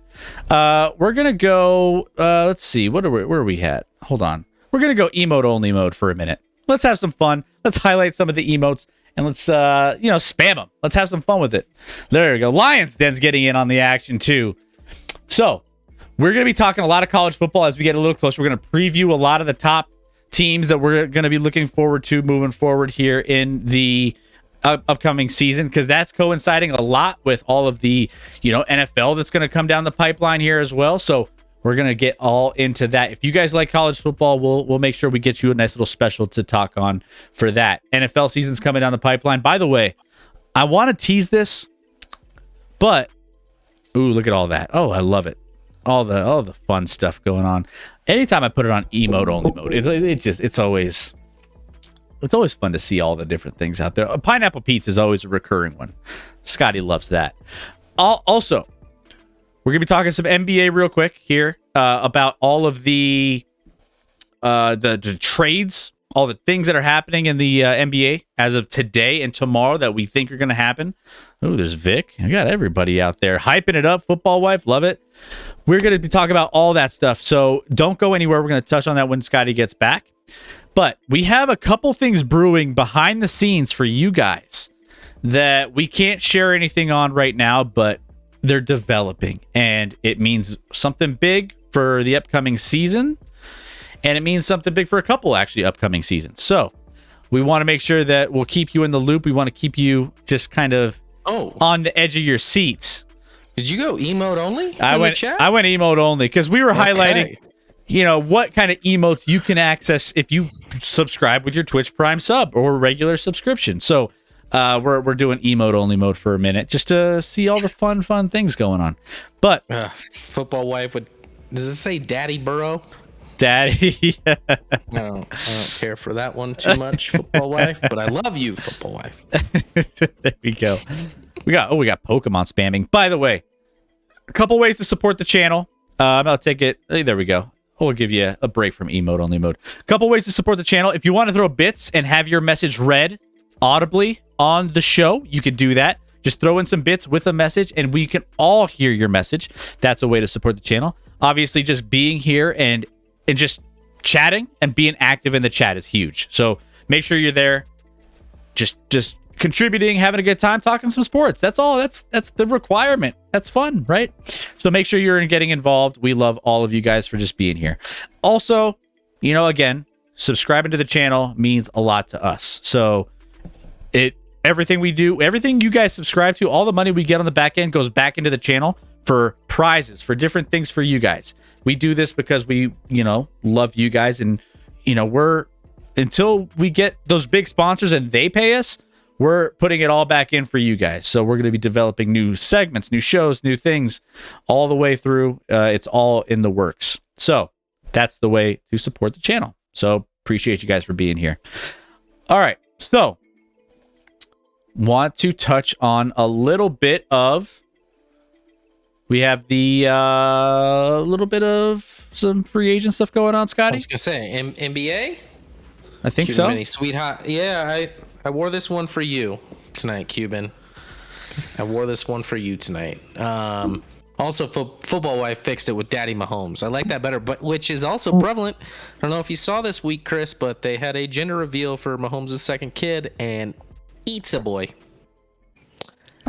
We're gonna go. Let's see. Where are we at? Hold on. We're gonna go emote only mode for a minute. Let's have some fun. Let's highlight some of the emotes. And let's, spam them. Let's have some fun with it. There we go. Lions Den's getting in on the action, too. So, we're going to be talking a lot of college football as we get a little closer. We're going to preview a lot of the top teams that we're going to be looking forward to moving forward here in the upcoming season, because that's coinciding a lot with all of the, NFL that's going to come down the pipeline here as well. So, we're going to get all into that. If you guys like college football, we'll make sure we get you a nice little special to talk on for that. NFL season's coming down the pipeline. By the way, I want to tease this, but ooh, look at all that. Oh, I love it. All the fun stuff going on. Anytime I put it on emote only mode, it's always fun to see all the different things out there. Pineapple Pete's is always a recurring one. Scotty loves that. Also, we're going to be talking some NBA real quick here about all of the trades, all the things that are happening in the NBA as of today and tomorrow that we think are going to happen. Oh, there's Vic. I got everybody out there hyping it up. Football wife, love it. We're going to be talking about all that stuff, so don't go anywhere. We're going to touch on that when Scotty gets back. But we have a couple things brewing behind the scenes for you guys that we can't share anything on right now, but they're developing, and it means something big for the upcoming season, and it means something big for a couple actually upcoming seasons. So we want to make sure that we'll keep you in the loop. We want to keep you just kind of on the edge of your seats. Did you go emote only? I went emote only because we were highlighting, what kind of emotes you can access if you subscribe with your Twitch Prime sub or regular subscription. So we're doing emote only mode for a minute just to see all the fun things going on. But football wife does it say Daddy Burrow? Daddy. No, I don't care for that one too much, football wife, but I love you, football wife. There we go. We got Pokemon spamming. By the way, a couple ways to support the channel. I'm gonna take it. There we go. We'll give you a break from emote only mode. A couple ways to support the channel. If you want to throw bits and have your message read audibly on the show, you could do that. Just throw in some bits with a message and we can all hear your message. That's a way to support the channel. Obviously, just being here and just chatting and being active in the chat is huge. So make sure you're there, just contributing, having a good time, talking some sports. That's all. That's the requirement. That's fun, right? So make sure you're getting involved. We love all of you guys for just being here. Also, again, subscribing to the channel means a lot to us. So everything we do, everything you guys subscribe to, all the money we get on the back end goes back into the channel for prizes, for different things for you guys. We do this because we, love you guys, and until we get those big sponsors and they pay us, we're putting it all back in for you guys. So we're going to be developing new segments, new shows, new things all the way through. It's all in the works. So that's the way to support the channel. So appreciate you guys for being here. All right. So want to touch on a little bit of, we have the little bit of some free agent stuff going on, Scotty. I was gonna say NBA. I think Cuban so. Mini sweetheart. Yeah, I wore this one for you tonight, Cuban. I wore this one for you tonight. Also, football wife fixed it with Daddy Mahomes. I like that better, but which is also prevalent. I don't know if you saw this week, Chris, but they had a gender reveal for Mahomes' second kid, and eats a boy.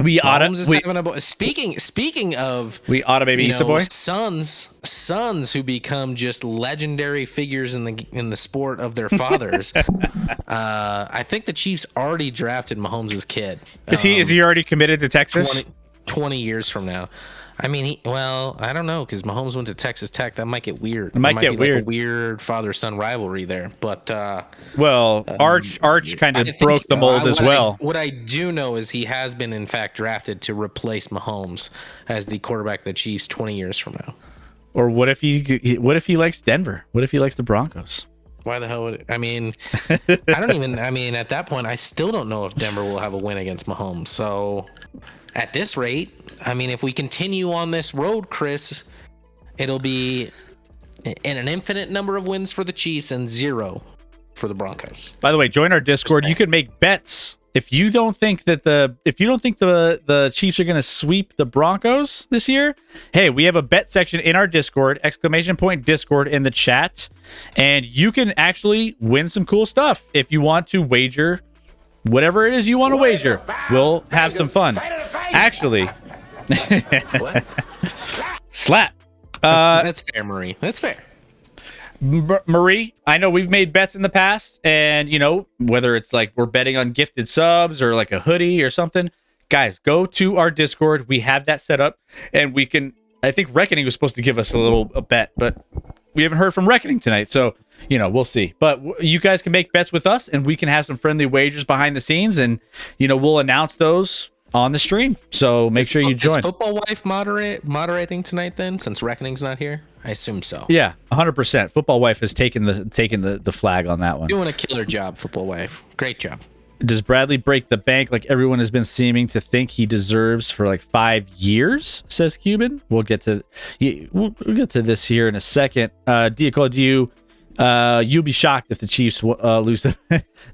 We oughta Mahomes is having a boy. Speaking of, we oughta maybe eat a boy. sons who become just legendary figures in the sport of their fathers. I think the Chiefs already drafted Mahomes' kid. Is he already committed to Texas? 20 years from now. I mean, I don't know, because Mahomes went to Texas Tech. That might get weird. It might get be weird. like a weird father-son rivalry there. But Arch kind of broke the mold as well. What I do know is he has been, in fact, drafted to replace Mahomes as the quarterback of the Chiefs 20 years from now. Or what if he likes Denver? What if he likes the Broncos? Why the hell would I mean, at that point, I still don't know if Denver will have a win against Mahomes. So at this rate, I mean, if we continue on this road, Chris, it'll be in an infinite number of wins for the Chiefs and 0 for the Broncos. By the way, join our Discord. You can make bets. If you don't think the Chiefs are going to sweep the Broncos this year, hey, we have a bet section in our Discord, ! Discord in the chat, and you can actually win some cool stuff if you want to wager whatever it is you want to wager. We'll have some fun. Actually, slap. That's fair, Marie. That's fair. Marie, I know we've made bets in the past, and whether it's like we're betting on gifted subs or like a hoodie or something, guys, go to our Discord. We have that set up, and we can. I think Reckoning was supposed to give us a bet, but we haven't heard from Reckoning tonight, so we'll see. But you guys can make bets with us, and we can have some friendly wagers behind the scenes, and we'll announce those on the stream. So make sure you join. Is Football Wife moderating tonight then, since Reckoning's not here? I assume so. Yeah, 100%. Football Wife has taken the flag on that one. Doing a killer job, Football Wife. Great job. Does Bradley break the bank like everyone has been seeming to think he deserves for like 5 years? Says Cuban. We'll get to this here in a second. You'll be shocked if the Chiefs lose.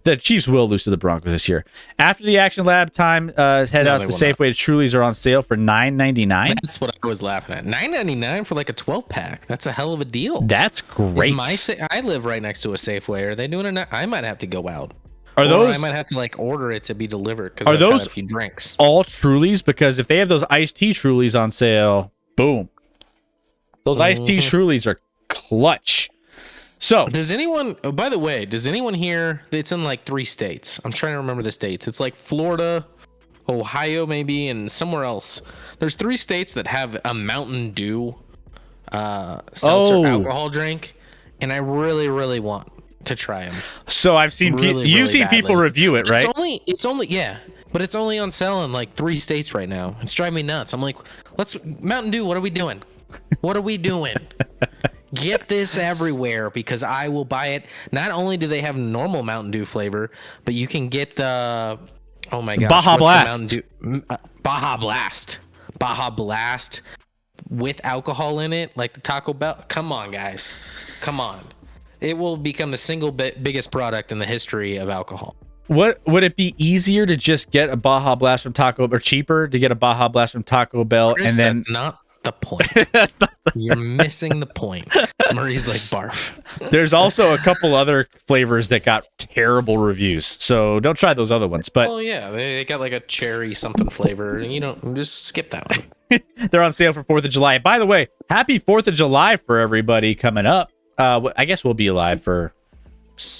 The Chiefs will lose to the Broncos this year. After the Action Lab time, head out to Safeway. Trulies are on sale for $9.99. That's what I was laughing at. $9.99 for like a 12-pack. That's a hell of a deal. That's great. I live right next to a Safeway. Are they doing it? I might have to go out. Or I might have to like order it to be delivered because I've had a few drinks. All Trulies? Because if they have those iced tea Trulies on sale, boom. Those iced tea Trulies are clutch. So does anyone here, it's in like 3 states. I'm trying to remember the states. It's like Florida, Ohio maybe, and somewhere else. There's 3 states that have a Mountain Dew seltzer alcohol drink, and I really, really want to try them. So I've seen you've seen people review it, right? It's only but it's only on sale in like 3 states right now. It's driving me nuts. I'm like, Mountain Dew, what are we doing? What are we doing? Get this everywhere because I will buy it. Not only do they have normal Mountain Dew flavor, but you can get the Baja Blast. Baja Blast with alcohol in it, like the Taco Bell. Come on, guys. Come on. It will become the single biggest product in the history of alcohol. What would it be easier to just get a Baja Blast from Taco, or cheaper to get a Baja Blast from Taco Bell? Chris, and then that's not the point. You're missing the point. Murray's like barf. There's also a couple other flavors that got terrible reviews, so don't try those other ones. But they got like a cherry something flavor. Just skip that one. They're on sale for 4th of July. By the way, happy 4th of July for everybody coming up. I guess we'll be alive for.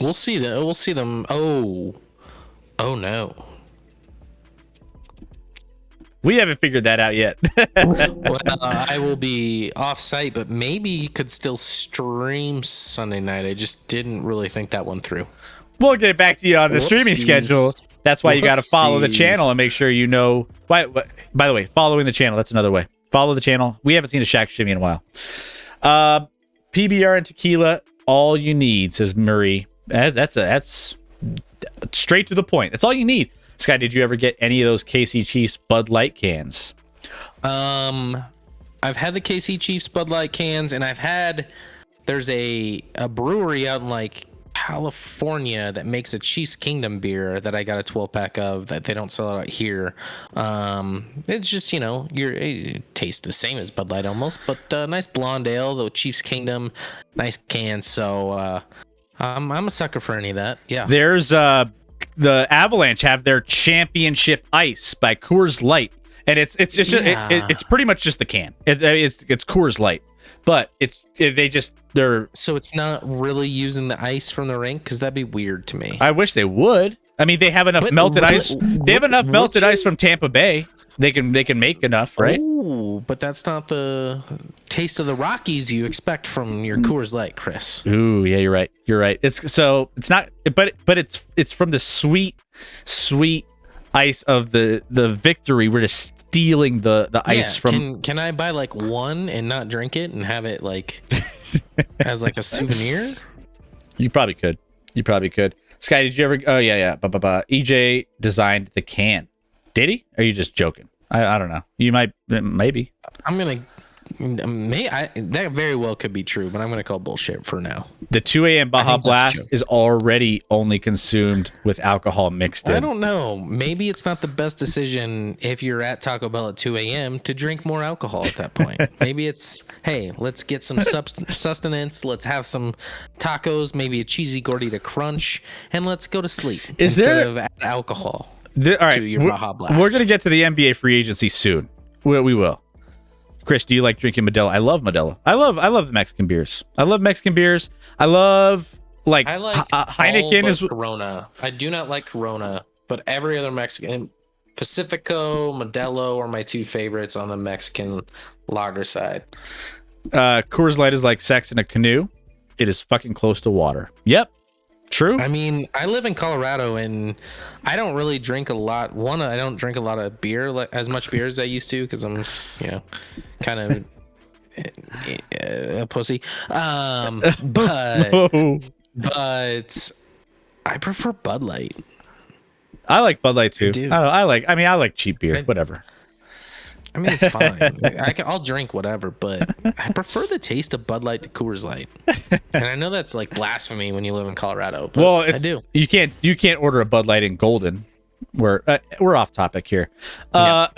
We'll see them. Oh no. We haven't figured that out yet. Well, I will be off site, but maybe could still stream Sunday night. I just didn't really think that one through. We'll get back to you on the streaming schedule. That's why you got to follow the channel and make sure you know. By the way, following the channel, that's another way. Follow the channel. We haven't seen a Shaq shimmy in a while. PBR and tequila, all you need, says Murray. That's straight to the point. That's all you need. Sky, did you ever get any of those KC Chiefs Bud Light cans? I've had the KC Chiefs Bud Light cans, and there's a brewery out in like California that makes a Chiefs Kingdom beer that I got a 12-pack of that they don't sell out here. It's just, it tastes the same as Bud Light almost, but nice blonde ale, the Chiefs Kingdom, nice can. So I'm a sucker for any of that. Yeah. There's the Avalanche have their championship ice by Coors Light, and it's just it's pretty much just the can. It's Coors Light, but they're So it's not really using the ice from the rink, because that'd be weird to me. I wish they would. I mean, they have enough melted ice. They have enough melted ice from Tampa Bay. They can make enough, right? Oh, but that's not the taste of the Rockies you expect from your Coors Light, Chris. Ooh, yeah, you're right. You're right. It's not, but it's from the sweet ice of the victory. We're just stealing the ice from. Can I buy like one and not drink it and have it like as like a souvenir? You probably could. Sky, did you ever? Oh yeah. EJ designed the can. Did he? Or are you just joking? I don't know. You maybe. I'm gonna. That very well could be true, but I'm gonna call bullshit for now. The 2 a.m. Baja Blast is already only consumed with alcohol mixed in. I don't know. Maybe it's not the best decision if you're at Taco Bell at 2 a.m. to drink more alcohol at that point. Maybe it's, hey, let's get some sustenance. Let's have some tacos, maybe a cheesy gordita crunch, and let's go to sleep instead of alcohol. All right, Baja Blast. We're gonna get to the NBA free agency soon. We will. Chris, do you like drinking Modelo? I love Modelo. I love the Mexican beers. I love Heineken is Corona. I do not like Corona, but every other Mexican, Pacifico, Modelo are my two favorites on the Mexican lager side. Coors Light is like sex in a canoe. It is fucking close to water. Yep. True. I mean, I live in Colorado and I don't really drink a lot. I don't drink a lot of beer, like as much beer as I used to, because I'm, kind of a pussy. But I prefer Bud Light. I like Bud Light too. I do. I like cheap beer. Whatever. I mean, it's fine. I'll drink whatever, but I prefer the taste of Bud Light to Coors Light. And I know that's like blasphemy when you live in Colorado. But I do. You can't order a Bud Light in Golden. We're off topic here. But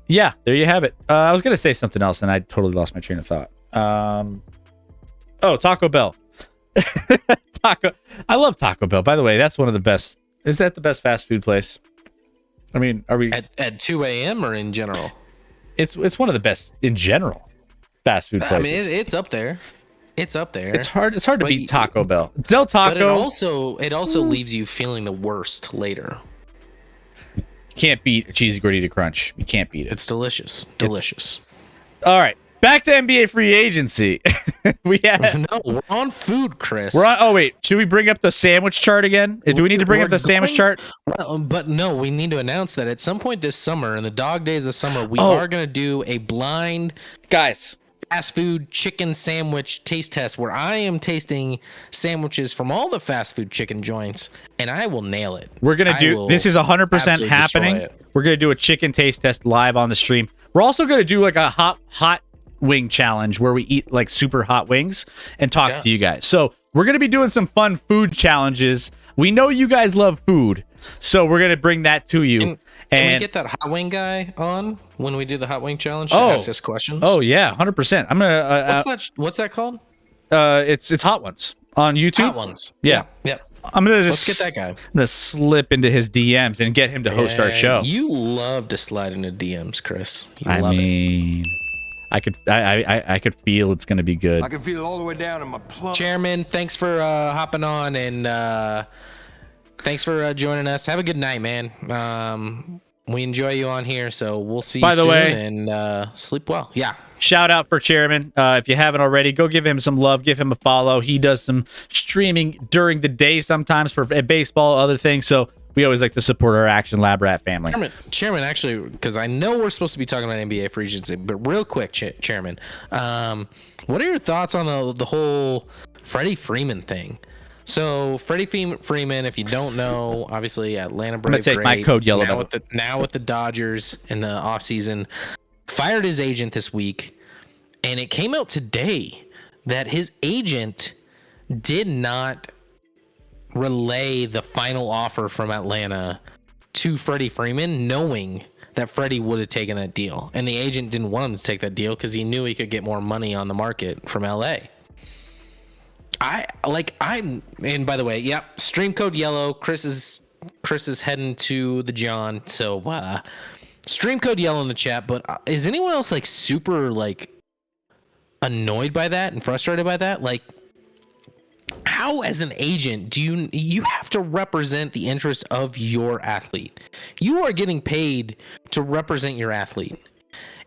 yeah, there you have it. I was gonna say something else and I totally lost my train of thought. Taco Bell. I love Taco Bell. By the way, that's one of the best. Is that the best fast food place? I mean, are we at 2 a.m. or in general? It's one of the best in general fast food places. I mean, it's up there. It's up there. It's hard to beat Taco Bell. Del Taco. But it also leaves you feeling the worst later. You can't beat a cheesy gordita crunch. You can't beat it. It's delicious. Delicious. All right. Back to NBA free agency. No, we're on food, Chris. Oh wait, should we bring up the sandwich chart again? Do we need to bring up the sandwich chart? Well, but no, we need to announce that at some point this summer, in the dog days of summer, we are going to do a blind fast food chicken sandwich taste test where I am tasting sandwiches from all the fast food chicken joints, and I will nail it. We're going to do this is 100% happening. We're going to do a chicken taste test live on the stream. We're also going to do like a hot wing challenge where we eat like super hot wings and talk to you guys. So we're going to be doing some fun food challenges. We know you guys love food, so we're going to bring that to you. Can we get that hot wing guy on when we do the hot wing challenge to ask us questions? Oh yeah, 100%. I'm gonna. What's that called? It's Hot Ones on YouTube. Hot Ones. Yeah. I'm gonna just let's get that guy. I'm gonna slip into his DMs and get him to host our show. You love to slide into DMs, Chris. I mean, I could feel it's gonna be good. I can feel it all the way down in my plug. Chairman, thanks for hopping on and thanks for joining us. Have a good night, man. We enjoy you on here, so we'll see you soon and sleep well. Yeah. Shout out for Chairman. If you haven't already, go give him some love. Give him a follow. He does some streaming during the day sometimes for baseball, other things. So we always like to support our Action Lab Rat family. Chairman, actually, because I know we're supposed to be talking about NBA free agency, but real quick, Chairman, what are your thoughts on the whole Freddie Freeman thing? So Freddie Freeman, if you don't know, obviously Atlanta Brave. I'm gonna take my code yellow. Now with the Dodgers in the offseason, fired his agent this week, and it came out today that his agent did not relay the final offer from Atlanta to Freddie Freeman, knowing that Freddie would have taken that deal, and the agent didn't want him to take that deal because he knew he could get more money on the market from LA. and by the way, yep, stream code yellow. Chris is heading to the John, so stream code yellow in the chat. But is anyone else like super like annoyed by that and frustrated by that? Like, how as an agent do you have to represent the interests of your athlete? You are getting paid to represent your athlete.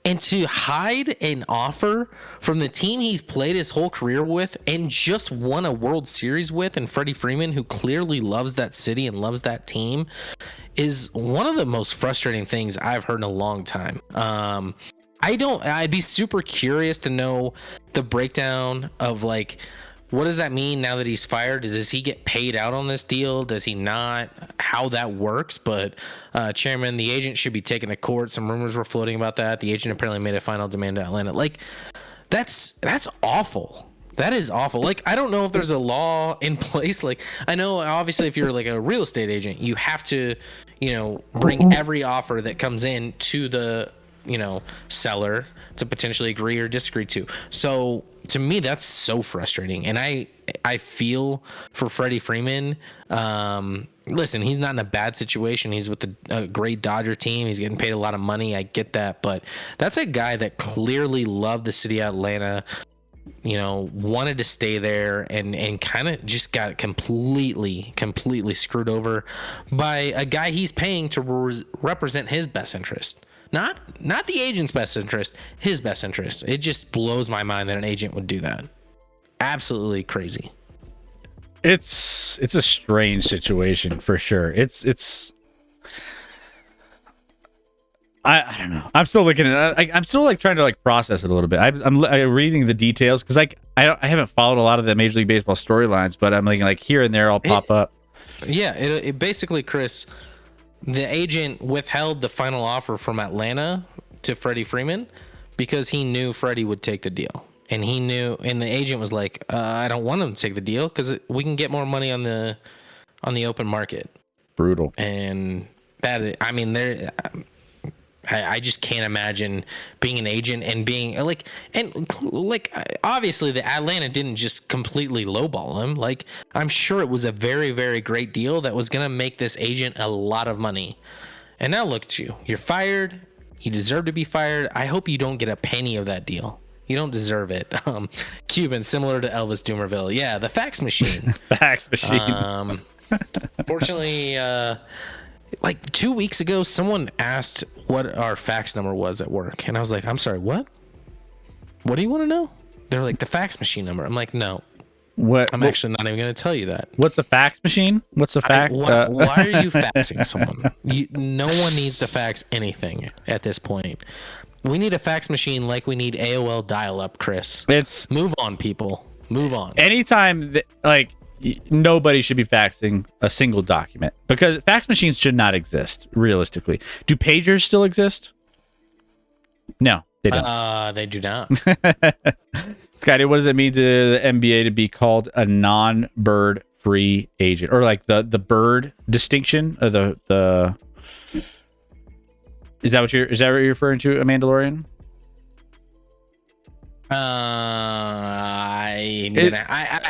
And to hide an offer from the team he's played his whole career with and just won a World Series with, and Freddie Freeman, who clearly loves that city and loves that team, is one of the most frustrating things I've heard in a long time. I'd be super curious to know the breakdown of like, what does that mean now that he's fired? Does he get paid out on this deal? Does he not? How that works? But Chairman, the agent should be taken to court. Some rumors were floating about that. The agent apparently made a final demand to Atlanta. Like, that's awful. That is awful. Like, I don't know if there's a law in place. Like, I know obviously if you're like a real estate agent, you have to, bring every offer that comes in to the, seller to potentially agree or disagree to. So to me, that's so frustrating. And I feel for Freddie Freeman. Listen, he's not in a bad situation. He's with a great Dodger team. He's getting paid a lot of money. I get that. But that's a guy that clearly loved the city of Atlanta, wanted to stay there and kind of just got completely screwed over by a guy he's paying to represent his best interest. Not the agent's best interest, his best interest. It just blows my mind that an agent would do that. Absolutely crazy. It's a strange situation for sure. I don't know. I'm still looking at it. I'm still like trying to like process it a little bit. I'm reading the details because like I haven't followed a lot of the Major League Baseball storylines, but I'm like here and there I'll pop up. Yeah, it basically, Chris, the agent withheld the final offer from Atlanta to Freddie Freeman because he knew Freddie would take the deal. And he knew, and the agent was like, I don't want him to take the deal because we can get more money on the open market. Brutal. And that, I mean, I just can't imagine being an agent and being like, obviously the Atlanta didn't just completely lowball him. Like, I'm sure it was a very, very great deal that was going to make this agent a lot of money. And now look at you. You're fired. You deserve to be fired. I hope you don't get a penny of that deal. You don't deserve it. Cuban, similar to Elvis Dumerville. Yeah, the fax machine. Fax machine. Fortunately, like 2 weeks ago, someone asked what our fax number was at work. And I was like, I'm sorry, what? What do you want to know? They're like, the fax machine number. I'm like, no. I'm actually not even going to tell you that. What's a fax machine? What's a fax? Why are you faxing someone? No one needs to fax anything at this point. We need a fax machine like we need AOL dial-up, Chris. Move on, people. Move on. Anytime, nobody should be faxing a single document because fax machines should not exist, realistically. Do pagers still exist? No, they don't. They do not. Scotty, what does it mean to the NBA to be called a non-bird free agent? Or like the bird distinction or the Is that what you're referring to, a Mandalorian?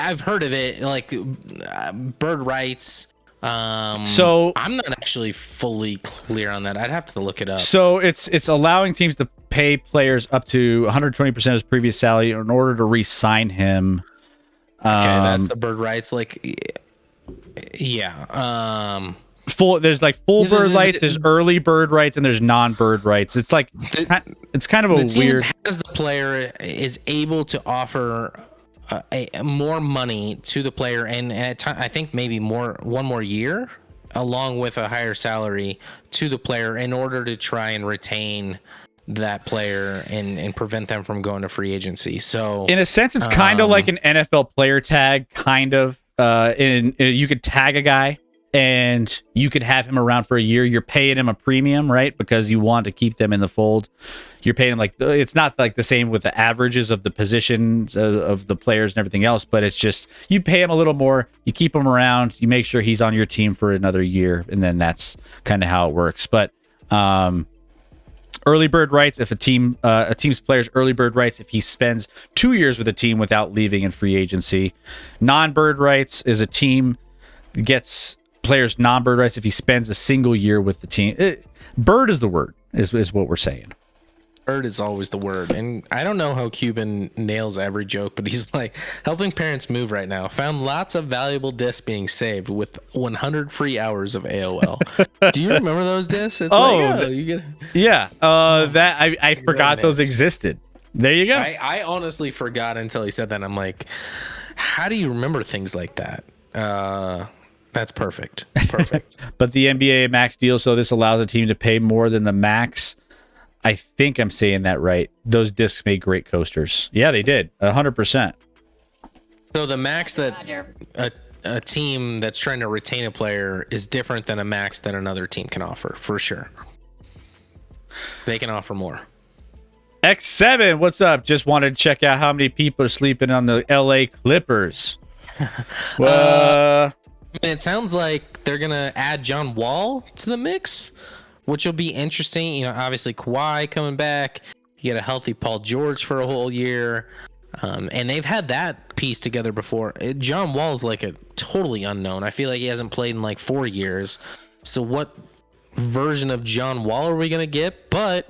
I've heard of it, like bird rights. So I'm not actually fully clear on that. I'd have to look it up. So it's allowing teams to pay players up to 120% of his previous salary in order to re-sign him. Okay, that's the bird rights. Like, yeah. There's like full bird rights, there's early bird rights, and there's non-bird rights. It's like it's kind of a weird. As the player is able to offer more money to the player, and at time, I think maybe one more year, along with a higher salary to the player, in order to try and retain that player and prevent them from going to free agency. So in a sense, it's kind of like an NFL player tag, kind of. You could tag a guy and you could have him around for a year. You're paying him a premium, right? Because you want to keep them in the fold. You're paying him like, it's not like the same with the averages of the positions of the players and everything else, but it's just, you pay him a little more, you keep him around, you make sure he's on your team for another year. And then that's kind of how it works. But Early bird rights if a team's player's early bird rights if he spends 2 years with a team without leaving in free agency. Non-bird rights is a team gets players non-bird rights if he spends a single year with the team. Bird is the word, is what we're saying. Bird is always the word. And I don't know how Cuban nails every joke, but he's like, helping parents move right now. Found lots of valuable discs being saved with 100 free hours of AOL. Do you remember those discs? It's you get... Yeah. That I forgot those existed. There you go. I honestly forgot until he said that. I'm like, how do you remember things like that? That's perfect. Perfect. But the NBA max deal, so this allows a team to pay more than the max. I think I'm saying that right. Those discs made great coasters. Yeah, they did. 100%. So the max that a team that's trying to retain a player is different than a max that another team can offer, for sure. They can offer more. X7, what's up? Just wanted to check out how many people are sleeping on the LA Clippers. It sounds like they're going to add John Wall to the mix, which will be interesting. You know, obviously Kawhi coming back. You get a healthy Paul George for a whole year. And they've had that piece together before. John Wall is like a totally unknown. I feel like he hasn't played in like 4 years. So what version of John Wall are we going to get? But,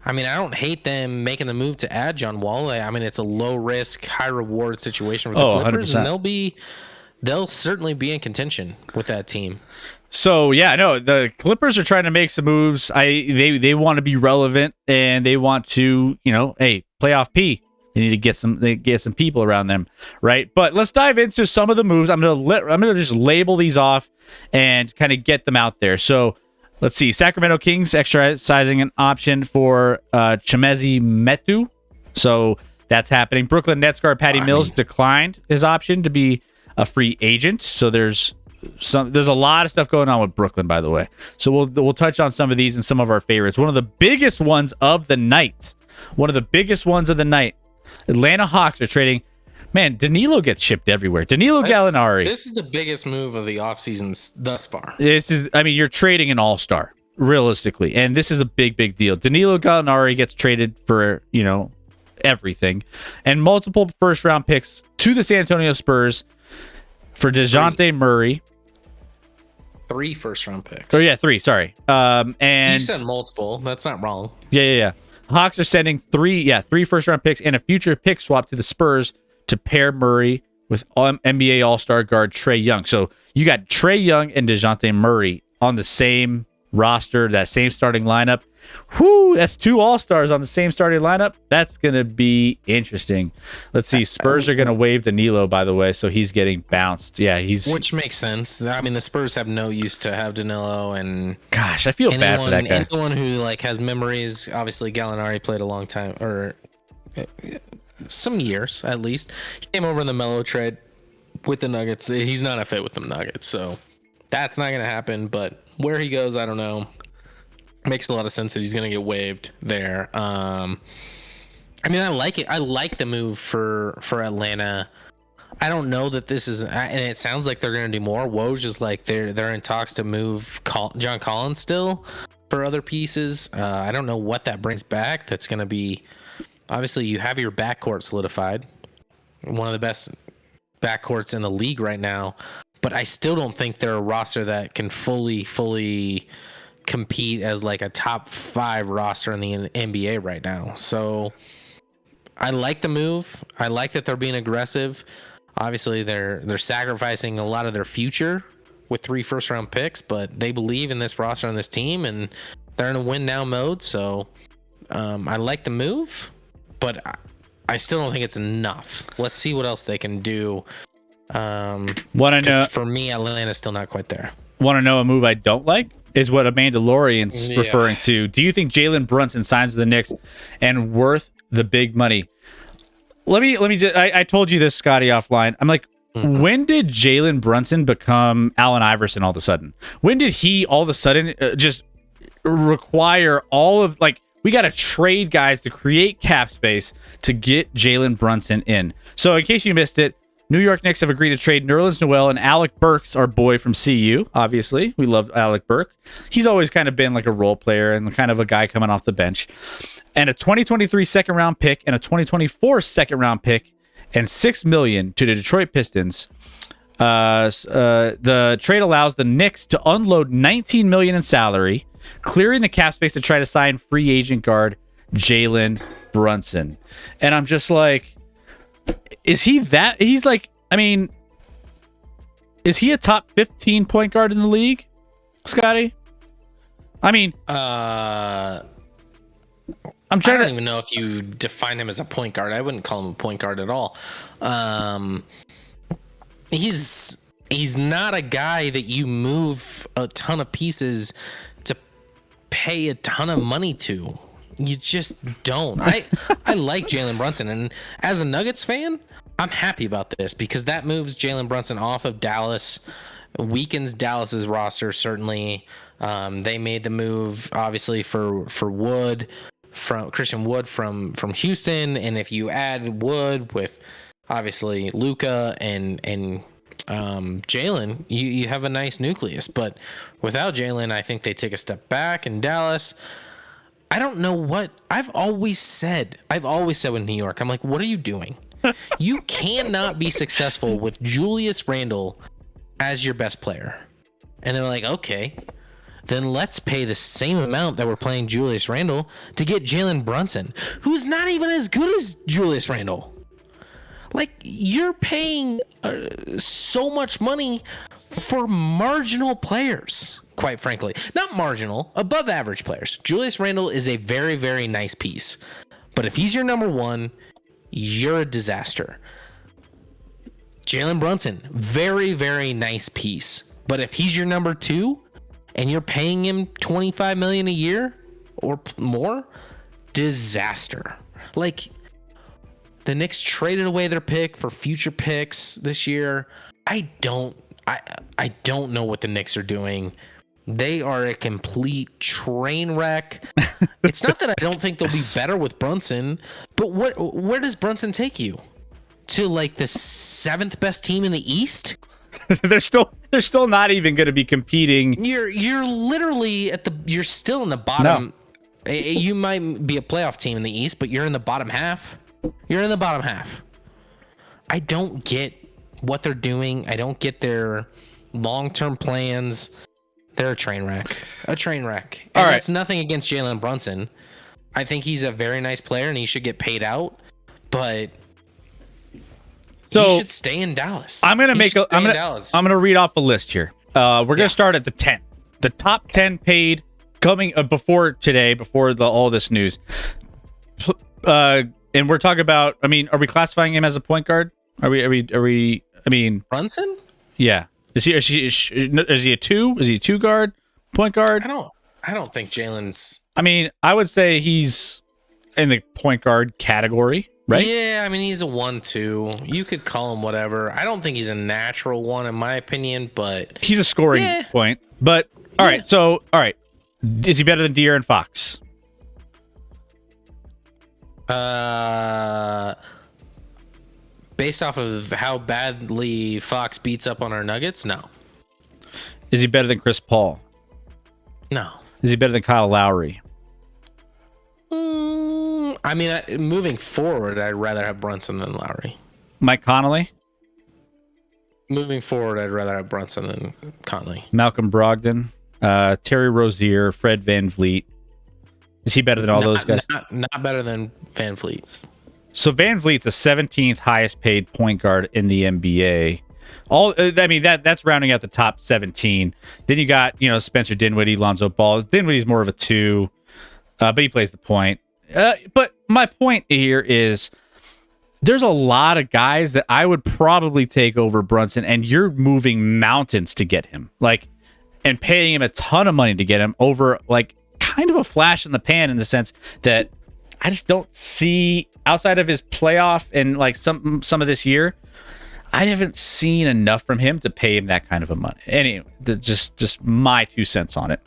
I mean, I don't hate them making the move to add John Wall. I mean, it's a low risk, high reward situation for the Clippers. 100%. And they'll certainly be in contention with that team. So yeah, no, the Clippers are trying to make some moves. They want to be relevant and they want to, playoff P. They need to get some people around them, right? But let's dive into some of the moves. I'm gonna just label these off and kind of get them out there. So let's see. Sacramento Kings exercising an option for Chimezi Metu. So that's happening. Brooklyn Nets guard Patty Mills declined his option to be a free agent. So there's a lot of stuff going on with Brooklyn, by the way. So we'll touch on some of these and some of our favorites. One of the biggest ones of the night. Atlanta Hawks are trading. Man, Danilo gets shipped everywhere. Gallinari. This is the biggest move of the offseason thus far. You're trading an all-star, realistically. And this is a big, big deal. Danilo Gallinari gets traded for, everything. And multiple first-round picks to the San Antonio Spurs for DeJounte Murray. 3 first-round picks. Oh, yeah, 3, sorry. And you said multiple. That's not wrong. Yeah. Hawks are sending 3 first-round picks and a future pick swap to the Spurs to pair Murray with NBA All-Star guard Trae Young. So you got Trae Young and DeJounte Murray on the same roster, that same starting lineup. Whoo, that's 2 All-Stars on the same starting lineup. That's going to be interesting. Let's see. Spurs are going to waive Danilo, by the way, so he's getting bounced. Yeah, which makes sense. I mean, the Spurs have no use to have Danilo, and gosh, I feel bad for that guy. Anyone who has memories, obviously Gallinari played a long time, or some years at least. He came over in the Melo trade with the Nuggets. He's not a fit with the Nuggets, so that's not going to happen, but where he goes, I don't know. Makes a lot of sense that he's going to get waived there. I like it. I like the move for Atlanta. I don't know that this is, and it sounds like they're going to do more. Woj is like they're in talks to move John Collins still for other pieces. I don't know what that brings back. That's going to be, obviously you have your backcourt solidified, one of the best backcourts in the league right now. But I still don't think they're a roster that can fully compete as like a top 5 roster in the NBA right now. So I like the move. I like that they're being aggressive. Obviously, they're sacrificing a lot of their future with 3 first-round picks, but they believe in this roster and this team, and they're in a win-now mode. So I like the move, but I still don't think it's enough. Let's see what else they can do. For me, Atlanta's still not quite there. Want to know a move I don't like? Is what Amanda Lorian's referring to. Do you think Jalen Brunson signs with the Knicks and worth the big money? Let me just, I told you this, Scotty, offline. I'm like, when did Jalen Brunson become Allen Iverson all of a sudden? When did he all of a sudden just require all of, we got to trade guys to create cap space to get Jalen Brunson in? So in case you missed it, New York Knicks have agreed to trade Nerlens Noel and Alec Burks, our boy from CU. Obviously, we love Alec Burke. He's always kind of been like a role player and kind of a guy coming off the bench. And a 2023 second round pick and a 2024 second round pick and $6 million to the Detroit Pistons. The trade allows the Knicks to unload $19 million in salary, clearing the cap space to try to sign free agent guard Jalen Brunson. And I'm just like, is he that? He's like, I mean, is he a top 15 point guard in the league, Scotty? I mean, I'm trying I don't to even know if you define him as a point guard. I wouldn't call him a point guard at all. He's not a guy that you move a ton of pieces to pay a ton of money to. You just don't. I like Jalen Brunson, and as a Nuggets fan, I'm happy about this because that moves Jalen Brunson off of Dallas, weakens Dallas's roster certainly. They made the move obviously for Wood, from Christian Wood from Houston, and if you add Wood with obviously Luka and Jalen, you have a nice nucleus. But without Jalen, I think they take a step back in Dallas. I don't know what I've always said with New York. I'm like, what are you doing? You cannot be successful with Julius Randle as your best player. And they're like, okay, then let's pay the same amount that we're paying Julius Randle to get Jalen Brunson, who's not even as good as Julius Randle. Like, you're paying so much money for marginal players, quite frankly. Not marginal, above average players. Julius Randle is a very, very nice piece. But if he's your number one, you're a disaster. Jalen Brunson, very, very nice piece. But if he's your number two and you're paying him $25 million a year or more, disaster. Like, the Knicks traded away their pick for future picks this year. I don't know what the Knicks are doing. They are a complete train wreck. It's not that I don't think they'll be better with Brunson, but where does Brunson take you? To like the 7th best team in the East? they're still not even going to be competing. You're literally you're still in the bottom. No. You might be a playoff team in the East, but you're in the bottom half. You're in the bottom half. I don't get what they're doing. I don't get their long-term plans. They're a train wreck. And it's nothing against Jalen Brunson. I think he's a very nice player and he should get paid out, but he should stay in Dallas. I'm going to read off a list here. We're going to start at the 10th. The top 10 paid coming before today, before all this news. And we're talking about, I mean, are we classifying him as a point guard? Are we, I mean, Brunson? Yeah. Is he a two? Is he a two guard? Point guard? I don't think Jalen's. I mean, I would say he's in the point guard category, right? Yeah, I mean, he's a 1-2. You could call him whatever. I don't think he's a natural one in my opinion, but he's a scoring point. But all right, is he better than De'Aaron Fox? Based off of how badly Fox beats up on our Nuggets, no. Is he better than Chris Paul? No. Is he better than Kyle Lowry? I mean, moving forward, I'd rather have Brunson than Lowry. Mike Conley? Moving forward, I'd rather have Brunson than Conley. Malcolm Brogdon, Terry Rozier, Fred VanVleet. Is he better than all those guys? Not better than VanVleet. So VanVleet's the 17th highest paid point guard in the NBA. That's rounding out the top 17. Then you got, Spencer Dinwiddie, Lonzo Ball. Dinwiddie's more of a 2, but he plays the point. But my point here is there's a lot of guys that I would probably take over Brunson, and you're moving mountains to get him, and paying him a ton of money to get him over, kind of a flash in the pan in the sense that I just don't see, outside of his playoff and some of this year, I haven't seen enough from him to pay him that kind of a money. Anyway, just my 2 cents on it.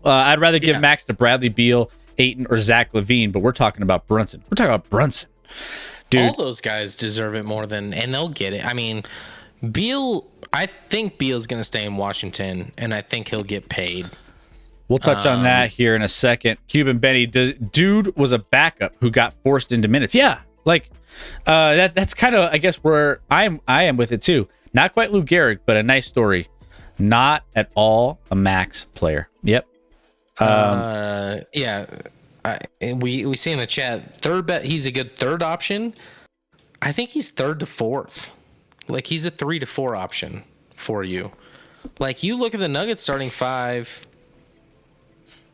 I'd rather give max to Bradley Beal, Ayton, or Zach LaVine, but we're talking about Brunson. Dude. All those guys deserve it more than, and they'll get it. I mean, Beal, I think Beal's going to stay in Washington, and I think he'll get paid. We'll touch on that here in a second. Cuban Benny, dude was a backup who got forced into minutes. Yeah, like that's kind of, I guess, where I am with it too. Not quite Lou Gehrig, but a nice story. Not at all a max player. Yep. Yeah. We see in the chat, he's a good third option. I think he's third to fourth. Like, he's a 3 to 4 option for you. Like, you look at the Nuggets starting 5,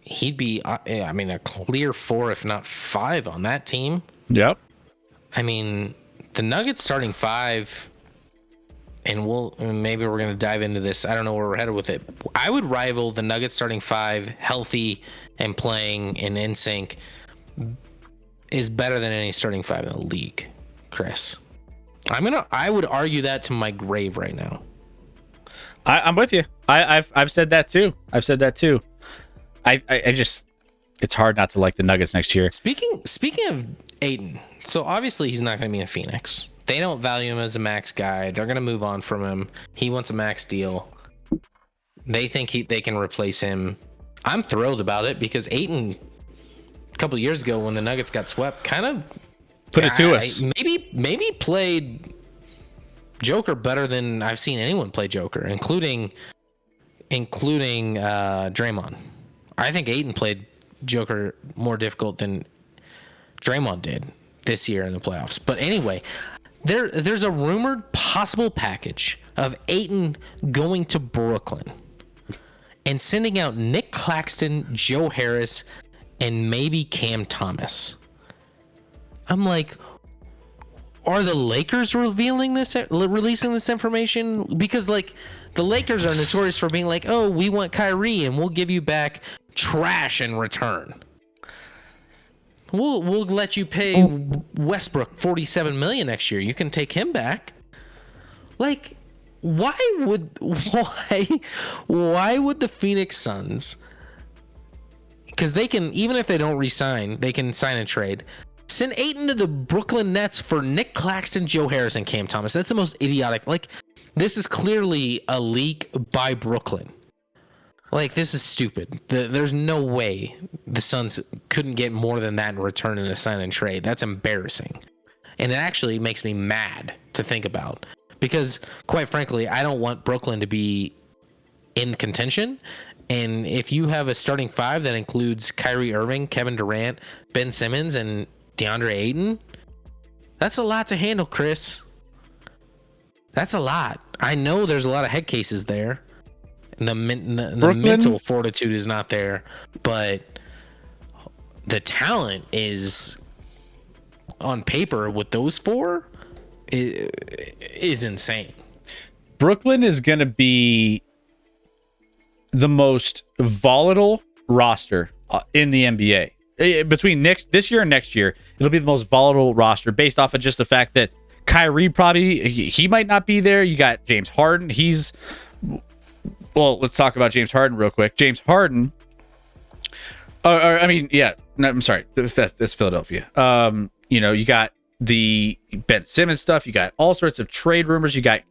he'd be, a clear 4, if not 5 on that team. Yep. I mean, the Nuggets starting 5, and maybe we're going to dive into this. I don't know where we're headed with it. I would rival the Nuggets starting 5, healthy and playing and in sync, is better than any starting 5 in the league, Chris. I would argue that to my grave right now. I'm with you. I've said that too. I just, it's hard not to like the Nuggets next year. Speaking of Ayton, so obviously he's not going to be in Phoenix. They don't value him as a max guy. They're going to move on from him. He wants a max deal. They think they can replace him. I'm thrilled about it because Ayton, a couple of years ago when the Nuggets got swept, kind of put it to us. Maybe played Joker better than I've seen anyone play Joker, including Draymond. I think Ayton played Joker more difficult than Draymond did this year in the playoffs. But anyway, there's a rumored possible package of Ayton going to Brooklyn and sending out Nick Claxton, Joe Harris, and maybe Cam Thomas. I'm like, are the Lakers releasing this information? Because, like, the Lakers are notorious for being like, oh, we want Kyrie and we'll give you back trash in return. We'll let you pay Westbrook $47 million next year. You can take him back. Like, why would the Phoenix Suns? Because they can, even if they don't re-sign, they can sign and trade. Send Ayton to the Brooklyn Nets for Nick Claxton, Joe Harris, and Cam Thomas. That's the most idiotic. Like, this is clearly a leak by Brooklyn. Like, this is stupid. There's no way the Suns couldn't get more than that in return in a sign and trade. That's embarrassing. And it actually makes me mad to think about. Because, quite frankly, I don't want Brooklyn to be in contention. And if you have a starting 5 that includes Kyrie Irving, Kevin Durant, Ben Simmons, and DeAndre Ayton, that's a lot to handle, Chris. That's a lot. I know there's a lot of head cases there. And the mental fortitude is not there, but the talent is on paper with those 4 is insane. Brooklyn is going to be the most volatile roster in the NBA. Between this year and next year, it'll be the most volatile roster based off of just the fact that Kyrie he might not be there. You got James Harden. Well, let's talk about James Harden real quick. James Harden. I'm sorry. That's Philadelphia. You got the Ben Simmons stuff. You got all sorts of trade rumors. You got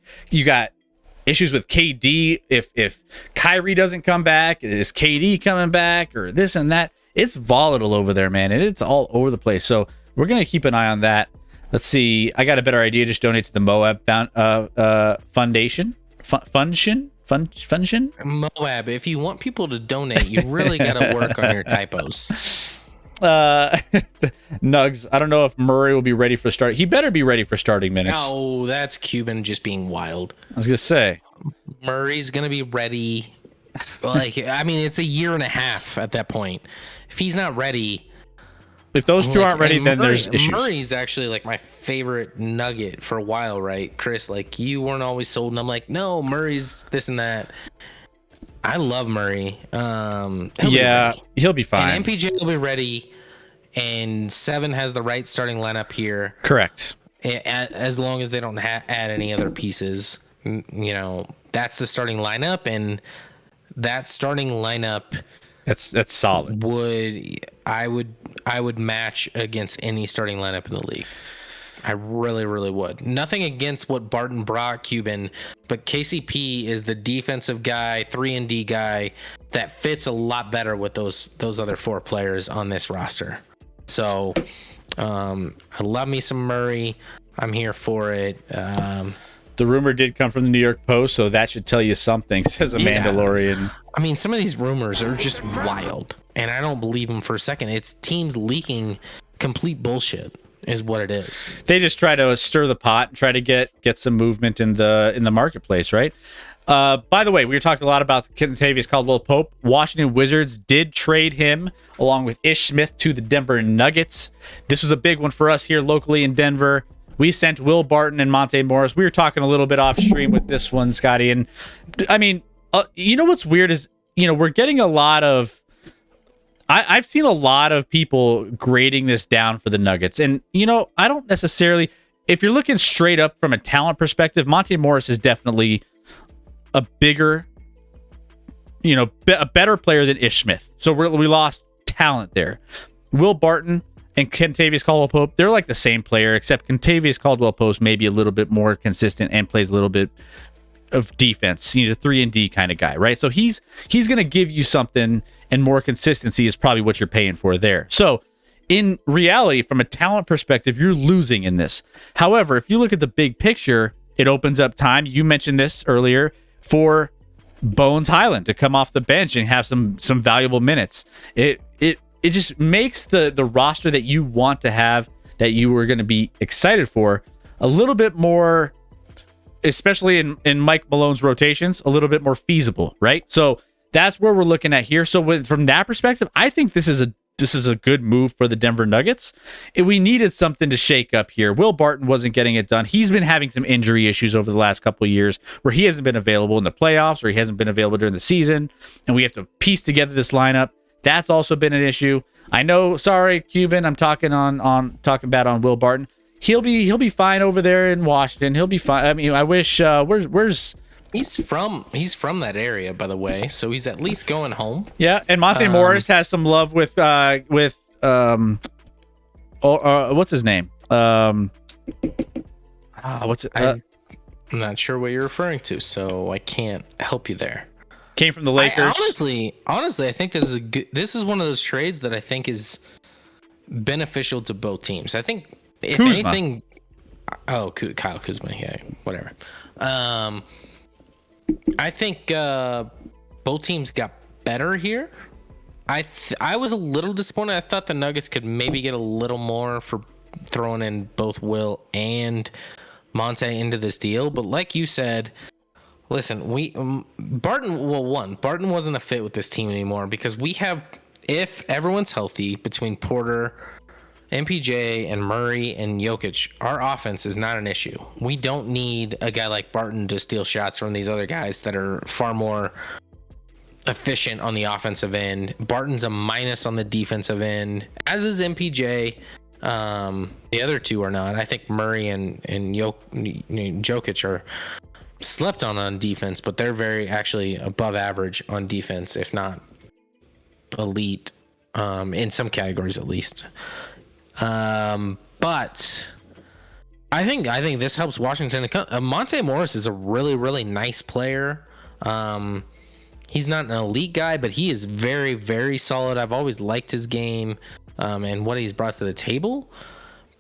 issues with KD. If Kyrie doesn't come back, is KD coming back or this and that? It's volatile over there, man, and it's all over the place. So we're gonna keep an eye on that. Let's see. I got a better idea. Just donate to the Moab Foundation. Function? Moab, if you want people to donate, you really got to work on your typos. Nugs, I don't know if Murray will be ready for start. He better be ready for starting minutes. Oh, that's Cuban just being wild. I was going to say. Murray's going to be ready. It's a year and a half at that point. If he's not ready... If those two aren't ready, then there's issues. Murray's actually like my favorite Nugget for a while, right, Chris? Like, you weren't always sold, and I'm like, no, Murray's this and that. I love Murray. He'll be fine. And MPJ will be ready, and 7 has the right starting lineup here. Correct. As long as they don't add any other pieces, that's the starting lineup, and that starting lineup. That's solid. I would match against any starting lineup in the league. I really, really would. Nothing against what Barton brought Cuban, but KCP is the defensive guy, 3-and-D guy that fits a lot better with those other 4 players on this roster. So I love me some Murray. I'm here for it. The rumor did come from the New York Post, so that should tell you something, says a Mandalorian. I mean, some of these rumors are just wild, and I don't believe them for a second. It's teams leaking complete bullshit is what it is. They just try to stir the pot and try to get some movement in the marketplace, right? By the way, we were talking a lot about Kentavious Caldwell-Pope. Washington Wizards did trade him along with Ish Smith to the Denver Nuggets. This was a big one for us here locally in Denver. We sent Will Barton and Monte Morris. We were talking a little bit off stream with this one, Scotty. And I mean, you know what's weird is, we're getting a lot of, I've seen a lot of people grading this down for the Nuggets. And, I don't necessarily, if you're looking straight up from a talent perspective, Monte Morris is definitely a bigger, a better player than Ish Smith. So we lost talent there. Will Barton and Kentavious Caldwell-Pope, they're like the same player, except Kentavious Caldwell-Pope may be a little bit more consistent and plays a little bit of defense. He's a 3-and-D kind of guy, right? So he's going to give you something, and more consistency is probably what you're paying for there. So in reality, from a talent perspective, you're losing in this. However, if you look at the big picture, it opens up time. You mentioned this earlier, for Bones Highland to come off the bench and have some valuable minutes. It just makes the roster that you want to have, that you were going to be excited for, a little bit more, especially in Mike Malone's rotations, a little bit more feasible, right? So that's where we're looking at here. So from that perspective, I think this is a good move for the Denver Nuggets. We needed something to shake up here. Will Barton wasn't getting it done. He's been having some injury issues over the last couple of years where he hasn't been available in the playoffs, or he hasn't been available during the season, and we have to piece together this lineup. That's also been an issue. I know, sorry, Cuban, I'm talking bad on Will Barton. He'll be fine over there in Washington. He'll be fine. I mean, I wish where's He's from that area, by the way, so he's at least going home. Yeah, and Monte Morris has some love with what's his name? I'm not sure what you're referring to, so I can't help you there. Came from the Lakers. Honestly, I think this is one of those trades that I think is beneficial to both teams. I think if Kuzma. anything, Kyle Kuzma, yeah, whatever. I think both teams got better here. I was a little disappointed. I thought the Nuggets could maybe get a little more for throwing in both Will and Monte into this deal, but like you said, listen, Barton wasn't a fit with this team anymore, because we have, if everyone's healthy between Porter, MPJ, and Murray and Jokic, our offense is not an issue. We don't need a guy like Barton to steal shots from these other guys that are far more efficient on the offensive end. Barton's a minus on the defensive end, as is MPJ. The other two are not. I think Murray and Jokic are slept on defense, but they're very actually above average on defense, if not elite, in some categories at least. But I think this helps Washington. Monte Morris is a really, really nice player. He's not an elite guy, but he is very, very solid. I've always liked his game, and what he's brought to the table.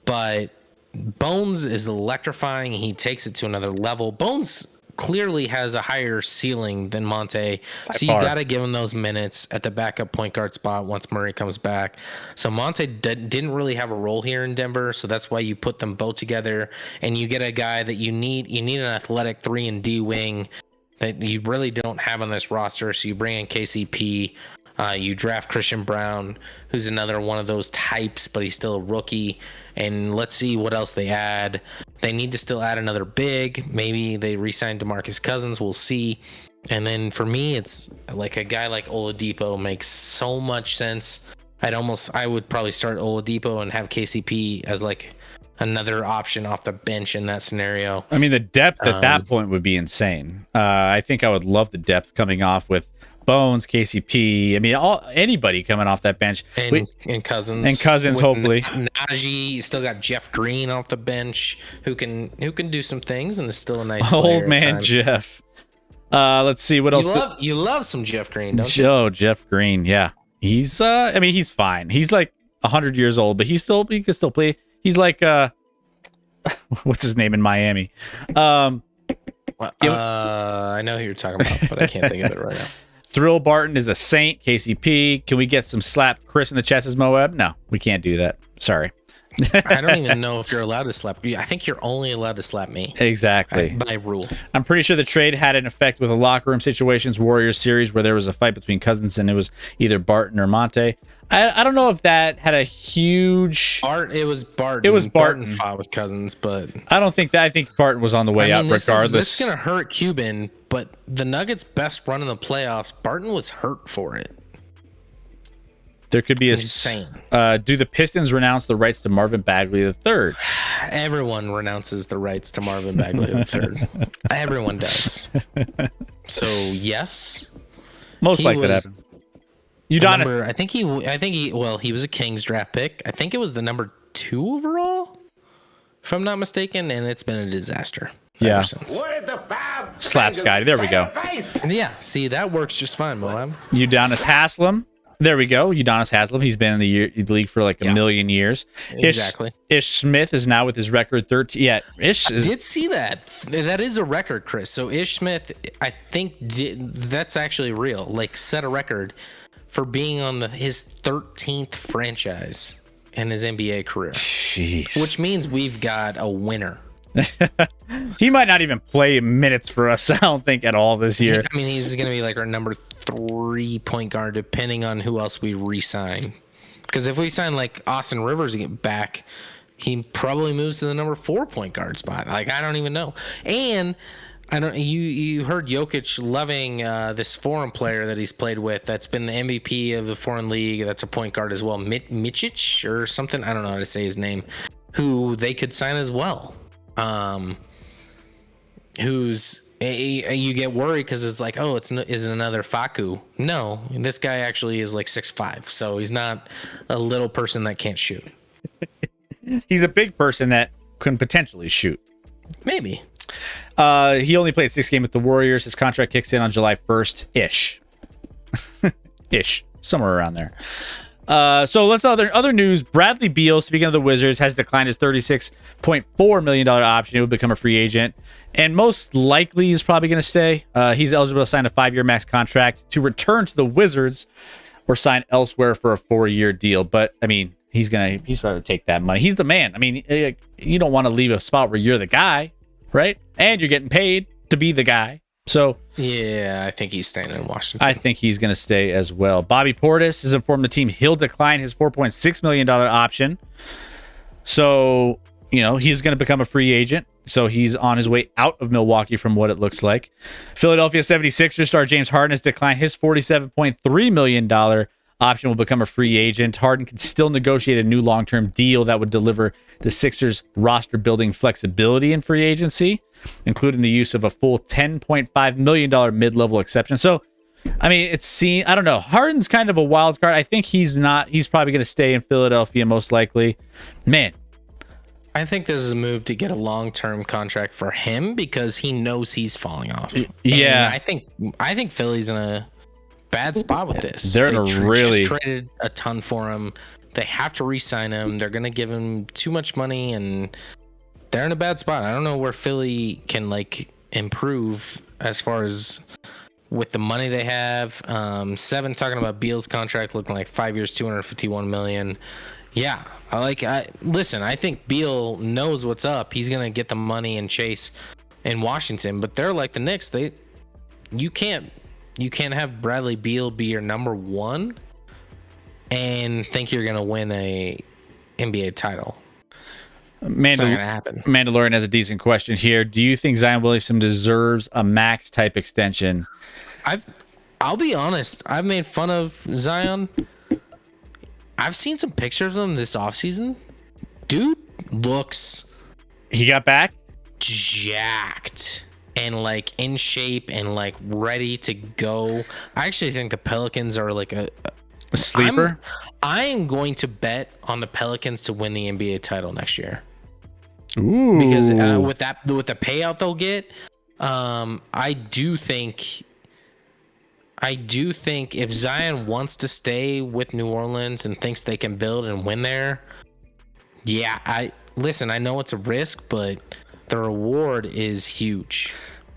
But Bones is electrifying. He takes it to another level. Bones clearly has a higher ceiling than Monte, so you got to give him those minutes at the backup point guard spot once Murray comes back. So Monte didn't really have a role here in Denver, so that's why you put them both together, and you get a guy that you need an athletic 3-and-D wing that you really don't have on this roster. So you bring in KCP, you draft Christian Brown, who's another one of those types, but he's still a rookie. And let's see what else they add. They need to still add another big. Maybe they re-sign DeMarcus Cousins. We'll see. And then for me, it's like a guy like Oladipo makes so much sense. I would probably start Oladipo and have KCP as like another option off the bench in that scenario. I mean, the depth at that point would be insane. I think I would love the depth coming off with Bones, KCP. I mean, anybody coming off that bench. And Cousins. And Cousins, With hopefully. Najee, you still got Jeff Green off the bench who can do some things and is still a nice player. Old man Jeff. Let's see what else. You love some Jeff Green, don't you? Oh, Jeff Green. Yeah, he's. I mean, he's fine. He's like 100 years old, but he can still play. He's like what's his name in Miami? I know who you're talking about, but I can't think of it right now. Thrill Barton is a saint. KCP. Can we get some slap Chris in the chest as Moab? No, we can't do that. Sorry. I don't even know if you're allowed to slap. I think you're only allowed to slap me. Exactly. By rule. I'm pretty sure the trade had an effect with the locker room situations, Warriors series, where there was a fight between Cousins and it was either Barton or Monte. I don't know if that had a huge. It was Barton. It was Barton fought with Cousins, but I don't think that. I think Barton was on the way out regardless. This is gonna hurt Cuban, but the Nuggets' best run in the playoffs, Barton was hurt for it. There could be insane. Do the Pistons renounce the rights to Marvin Bagley III? Everyone renounces the rights to Marvin Bagley III. Everyone does. So yes, most likely that happened. Udonis. I think he. Well, he was a Kings draft pick. I think it was the number 2 overall, if I'm not mistaken, and it's been a disaster. Yeah. Ever since. What is the 5 Slaps guy. There we go. Yeah. See, that works just fine, Moab. Udonis Haslem. There we go. Udonis Haslem. He's been in the league for like a million years. Exactly. Ish Smith is now with his record 13. Yeah, Ish is. I did see that. That is a record, Chris. So Ish Smith, I think that's actually real. Like set a record for being on his 13th franchise in his NBA career. Jeez. Which means we've got a winner. He might not even play minutes for us, I don't think, at all this year. I mean, he's going to be like our number 3 point guard, depending on who else we re-sign. Because if we sign like Austin Rivers back, he probably moves to the number 4 point guard spot. Like, I don't even know. And I don't. You heard Jokic loving this foreign player that he's played with. That's been the MVP of the foreign league. That's a point guard as well, Micic or something. I don't know how to say his name. Who they could sign as well. Who's you get worried because it's like, oh, is it another Facu? No, this guy actually is like 6'5", so he's not a little person that can't shoot. He's a big person that can potentially shoot. Maybe. He only played 6 games with the Warriors. His contract kicks in on July 1st ish. Ish, somewhere around there. So let's other news. Bradley Beal, speaking of the Wizards, has declined his $36.4 million option. He will become a free agent, and most likely he's probably going to stay. He's eligible to sign a 5-year max contract to return to the Wizards or sign elsewhere for a 4-year deal. But I mean, he's probably take that money. He's the man. I mean, you don't want to leave a spot where you're the guy, right? And you're getting paid to be the guy. So yeah, I think he's staying in Washington. I think he's going to stay as well. Bobby Portis has informed the team he'll decline his $4.6 million option. So, he's going to become a free agent. So he's on his way out of Milwaukee from what it looks like. Philadelphia 76ers star James Harden has declined his $47.3 million option, will become a free agent. Harden can still negotiate a new long-term deal that would deliver the Sixers roster building flexibility in free agency, including the use of a full $10.5 million mid-level exception. So, I mean, I don't know. Harden's kind of a wild card. I think he's probably going to stay in Philadelphia most likely. Man. I think this is a move to get a long-term contract for him because he knows he's falling off. Yeah. And I think Philly's in a bad spot with this. They just traded a ton for him. They have to re-sign him. They're going to give him too much money, and they're in a bad spot. I don't know where Philly can improve as far as with the money they have. Seven talking about Beal's contract looking like 5 years, $251 million. Yeah, listen. I think Beal knows what's up. He's going to get the money and chase in Washington, but they're like the Knicks. You can't have Bradley Beal be your number 1 and think you're going to win a NBA title. It's not going to happen. Mandalorian has a decent question here. Do you think Zion Williamson deserves a max type extension? I'll be honest. I've made fun of Zion. I've seen some pictures of him this offseason. Dude looks... He got back? Jacked. and like in shape and like ready to go. I actually think the Pelicans are like a sleeper. I am going to bet on the Pelicans to win the NBA title next year. Ooh. Because with the payout they'll get, I do think if Zion wants to stay with New Orleans and thinks they can build and win there, yeah, I know it's a risk, but the reward is huge.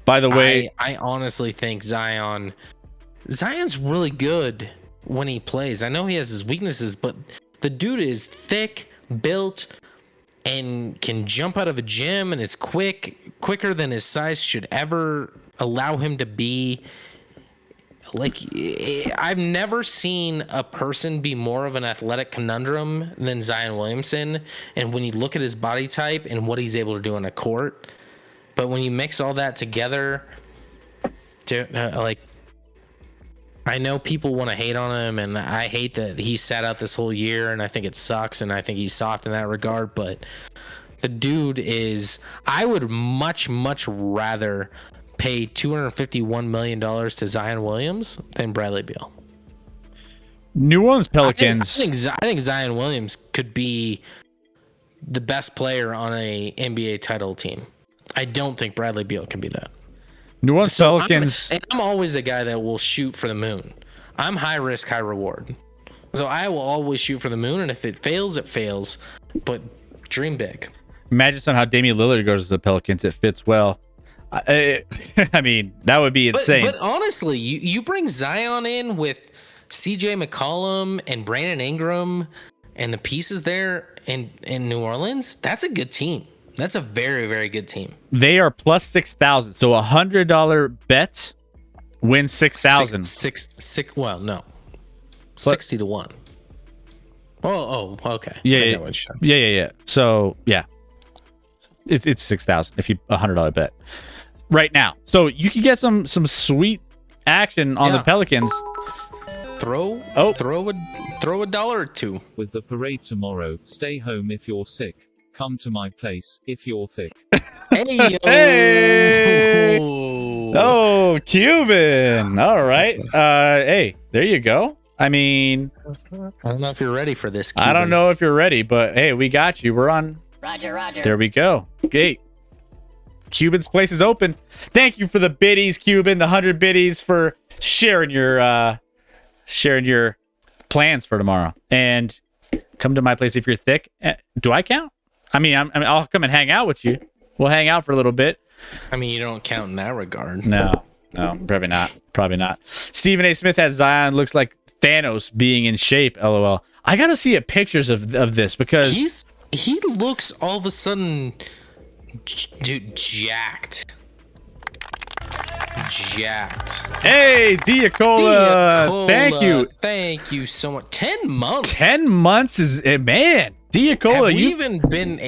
By the way, I honestly think Zion's really good when he plays. I know he has his weaknesses, but the dude is thick, built, and can jump out of a gym and is quicker than his size should ever allow him to be. Like, I've never seen a person be more of an athletic conundrum than Zion Williamson. And when you look at his body type and what he's able to do on a court, but when you mix all that together, I know people want to hate on him, and I hate that he sat out this whole year, and I think it sucks, and I think he's soft in that regard, but the dude is... I would much, much rather pay $251 million to Zion Williams than Bradley Beal. New Orleans Pelicans. I think Zion Williams could be the best player on a NBA title team. I don't think Bradley Beal can be that. New Orleans Pelicans. I'm always a guy that will shoot for the moon. I'm high risk, high reward. So I will always shoot for the moon, and if it fails, it fails. But dream big. Imagine somehow Damian Lillard goes to the Pelicans. It fits well. I mean, that would be insane. But honestly, you bring Zion in with CJ McCollum and Brandon Ingram and the pieces there in New Orleans, that's a good team. That's a very, very good team. They are plus 6,000. So $100 bet wins 6,000. Well, no. 60 to 1. Oh, okay. Yeah. So, yeah. It's 6,000 if you $100 bet right now. So you can get some sweet action on the Pelicans. Throw a dollar or two. With the parade tomorrow, stay home if you're sick. Come to my place if you're thick. Hey, Hey! Oh, Cuban. All right. Hey, there you go. I mean, I don't know if you're ready for this, Cuban. I don't know if you're ready, but hey, we got you. We're on. Roger. There we go. Okay. Cuban's place is open. Thank you for the biddies, Cuban. The 100 biddies for sharing your plans for tomorrow. And come to my place if you're thick. Do I count? I mean, I'll come and hang out with you. We'll hang out for a little bit. I mean, you don't count in that regard. No, probably not. Stephen A. Smith has Zion looks like Thanos being in shape. LOL. I gotta see pictures of this because he looks all of a sudden, dude, jacked. Hey, Diacola. Thank you so much. 10 months. 10 months is man. Diacola,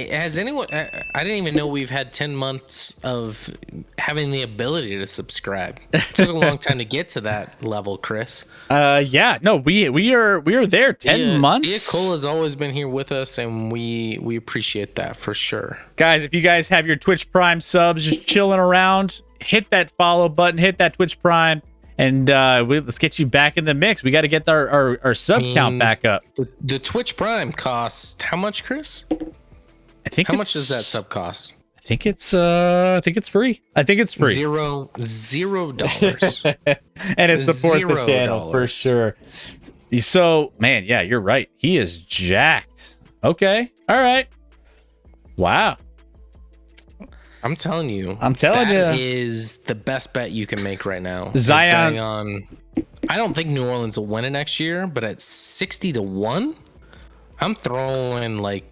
has anyone, I didn't even know we've had 10 months of having the ability to subscribe. It took a long time to get to that level, Chris. Yeah, no, we are there 10 months. Diacola's always been here with us, and we appreciate that for sure. Guys, if you guys have your Twitch Prime subs just chilling around, hit that follow button, hit that Twitch Prime. And let's get you back in the mix. We got to get our sub count back up. The Twitch Prime costs how much, Chris? How much does that sub cost? I think it's free. $0. And it supports the channel for sure. So, man, yeah, you're right. He is jacked. Okay. All right. Wow. I'm telling you. That is the best bet you can make right now. Zion. I don't think New Orleans will win it next year, but at 60 to 1, I'm throwing like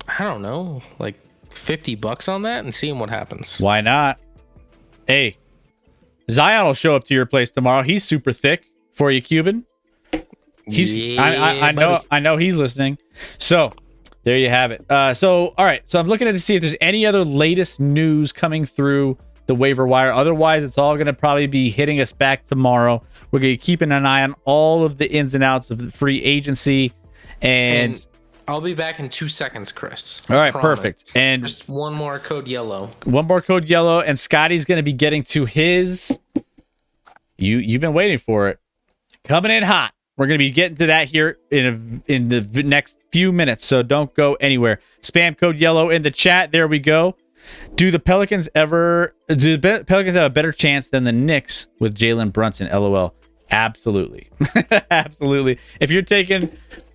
$50 on that and seeing what happens. Why not? Hey, Zion will show up to your place tomorrow. He's super thick for you, Cuban. I know he's listening. So there you have it. All right. So I'm looking at to see if there's any other latest news coming through the waiver wire. Otherwise, it's all going to probably be hitting us back tomorrow. We're going to be keeping an eye on all of the ins and outs of the free agency. And I'll be back in 2 seconds, Chris. All right, Promise. perfect. And Just one more code yellow. one more code yellow, and Scotty's going to be getting to his. You've been waiting for it. Coming in hot. We're going to be getting to that here in the next few minutes, so don't go anywhere. Spam code yellow in the chat. There we go. Do the Pelicans have a better chance than the Knicks with Jalen Brunson? LOL. Absolutely. Absolutely. If you're taking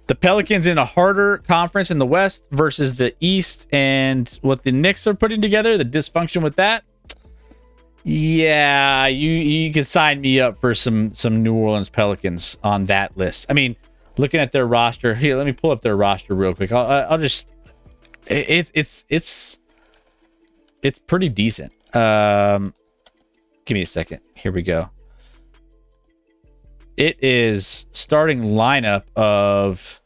the Pelicans in a harder conference in the West versus the East and what the Knicks are putting together, the dysfunction with that, yeah, you can sign me up for some New Orleans Pelicans on that list. I mean, looking at their roster here, let me pull up their roster real quick. I'll just it's pretty decent. Give me a second. Here we go. It is starting lineup of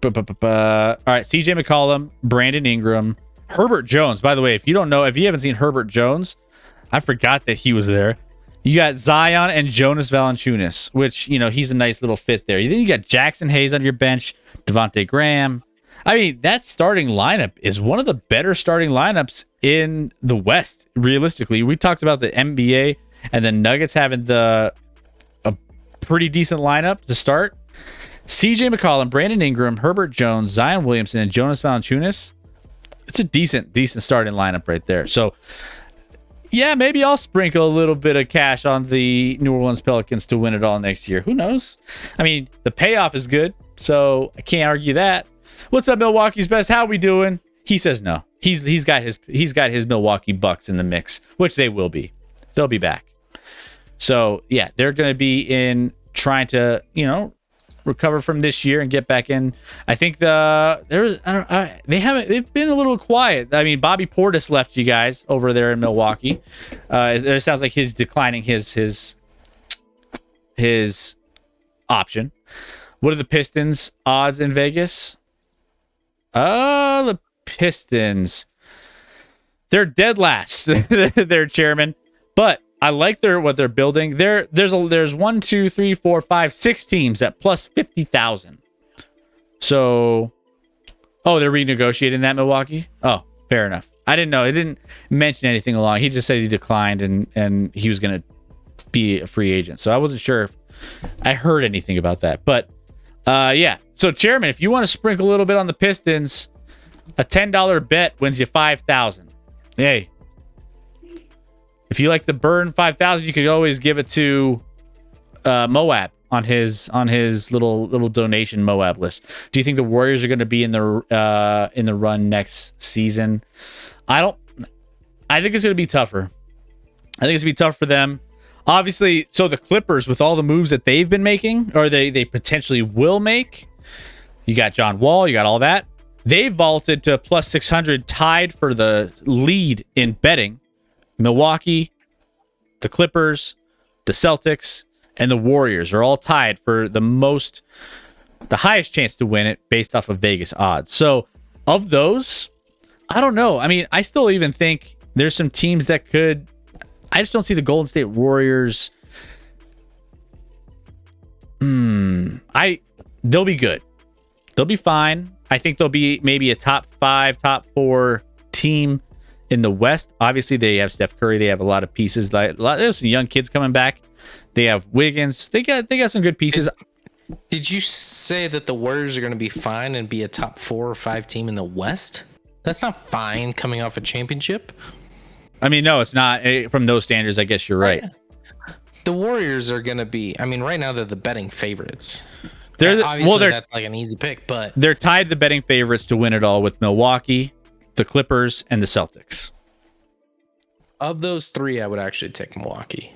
all right, CJ McCollum, Brandon Ingram, Herbert Jones. By the way, if you haven't seen Herbert Jones, I forgot that he was there. You got Zion and Jonas Valanciunas, which, he's a nice little fit there. Then you got Jackson Hayes on your bench, Devontae Graham. I mean, that starting lineup is one of the better starting lineups in the West, realistically. We talked about the NBA and the Nuggets having a pretty decent lineup to start. CJ McCollum, Brandon Ingram, Herbert Jones, Zion Williamson, and Jonas Valanciunas. It's a decent starting lineup right there. So, yeah, maybe I'll sprinkle a little bit of cash on the New Orleans Pelicans to win it all next year. Who knows? I mean, the payoff is good, so I can't argue that. What's up, Milwaukee's best? How we doing? He says no. He's got his Milwaukee Bucks in the mix, which they will be. They'll be back. So yeah, they're going to be in trying to recover from this year and get back in. I think they've been a little quiet. I mean, Bobby Portis left you guys over there in Milwaukee. It sounds like he's declining his option. What are the Pistons odds in Vegas? The Pistons. They're dead last. Their chairman, but I like what they're building. There's 1, 2, 3, 4, 5, 6 teams at plus 50,000. So, they're renegotiating that, Milwaukee. Oh, fair enough. I didn't know. It didn't mention anything along. He just said he declined and he was gonna be a free agent. So I wasn't sure if I heard anything about that. But yeah. So, chairman, if you want to sprinkle a little bit on the Pistons, a $10 bet wins you 5,000. Hey. If you like to burn 5,000, you could always give it to Moab on his little donation Moab list. Do you think the Warriors are going to be in the run next season? I think it's going to be tougher. I think it's going to be tough for them. Obviously, so the Clippers, with all the moves that they've been making, or they potentially will make, you got John Wall, you got all that. They vaulted to plus 600, tied for the lead in betting. Milwaukee, the Clippers, the Celtics, and the Warriors are all tied for the highest chance to win it based off of Vegas odds. So, of those, I don't know. I mean, I still even think there's some teams that could. I just don't see the Golden State Warriors. They'll be good. They'll be fine. I think they'll be maybe a top 5, top 4 team in the West. Obviously, they have Steph Curry. They have a lot of pieces. There's some young kids coming back. They have Wiggins. They got some good pieces. Did you say that the Warriors are going to be fine and be a top 4 or 5 team in the West? That's not fine coming off a championship. I mean, no, it's not. From those standards, I guess you're right. The Warriors are going to be. I mean, right now they're the betting favorites. Obviously, that's like an easy pick, but they're tied the betting favorites to win it all with Milwaukee, the Clippers, and the Celtics. Of those 3, I would actually take Milwaukee.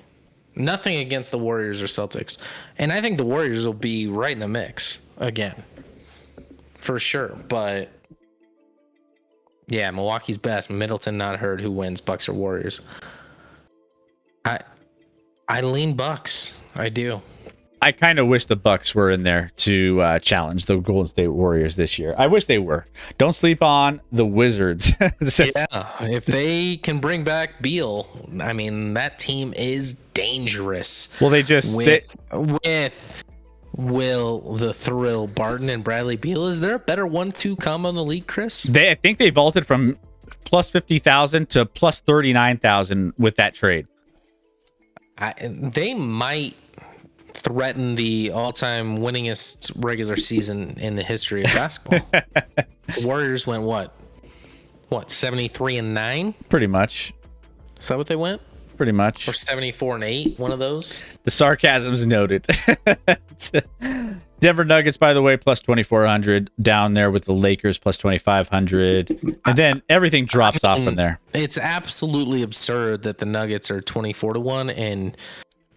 Nothing against the Warriors or Celtics. And I think the Warriors will be right in the mix again. For sure. But yeah, Milwaukee's best. Middleton not hurt. Who wins, Bucks or Warriors? I lean Bucks. I do. I kind of wish the Bucks were in there to challenge the Golden State Warriors this year. I wish they were. Don't sleep on the Wizards. Yeah, if they can bring back Beal, I mean, that team is dangerous. Well, they just with will the thrill Barton and Bradley Beal? Is there a better 1-2 combo in the league, Chris? I think they vaulted from plus 50,000 to plus 39,000 with that trade. They might threaten the all-time winningest regular season in the history of basketball. The Warriors went what 73-9? Pretty much. Is that what they went? Pretty much. Or 74-8, one of those. The sarcasm's noted. Denver Nuggets, by the way, plus 2,400 down there with the Lakers plus 2,500. And then everything drops off from there. It's absolutely absurd that the Nuggets are 24-1 and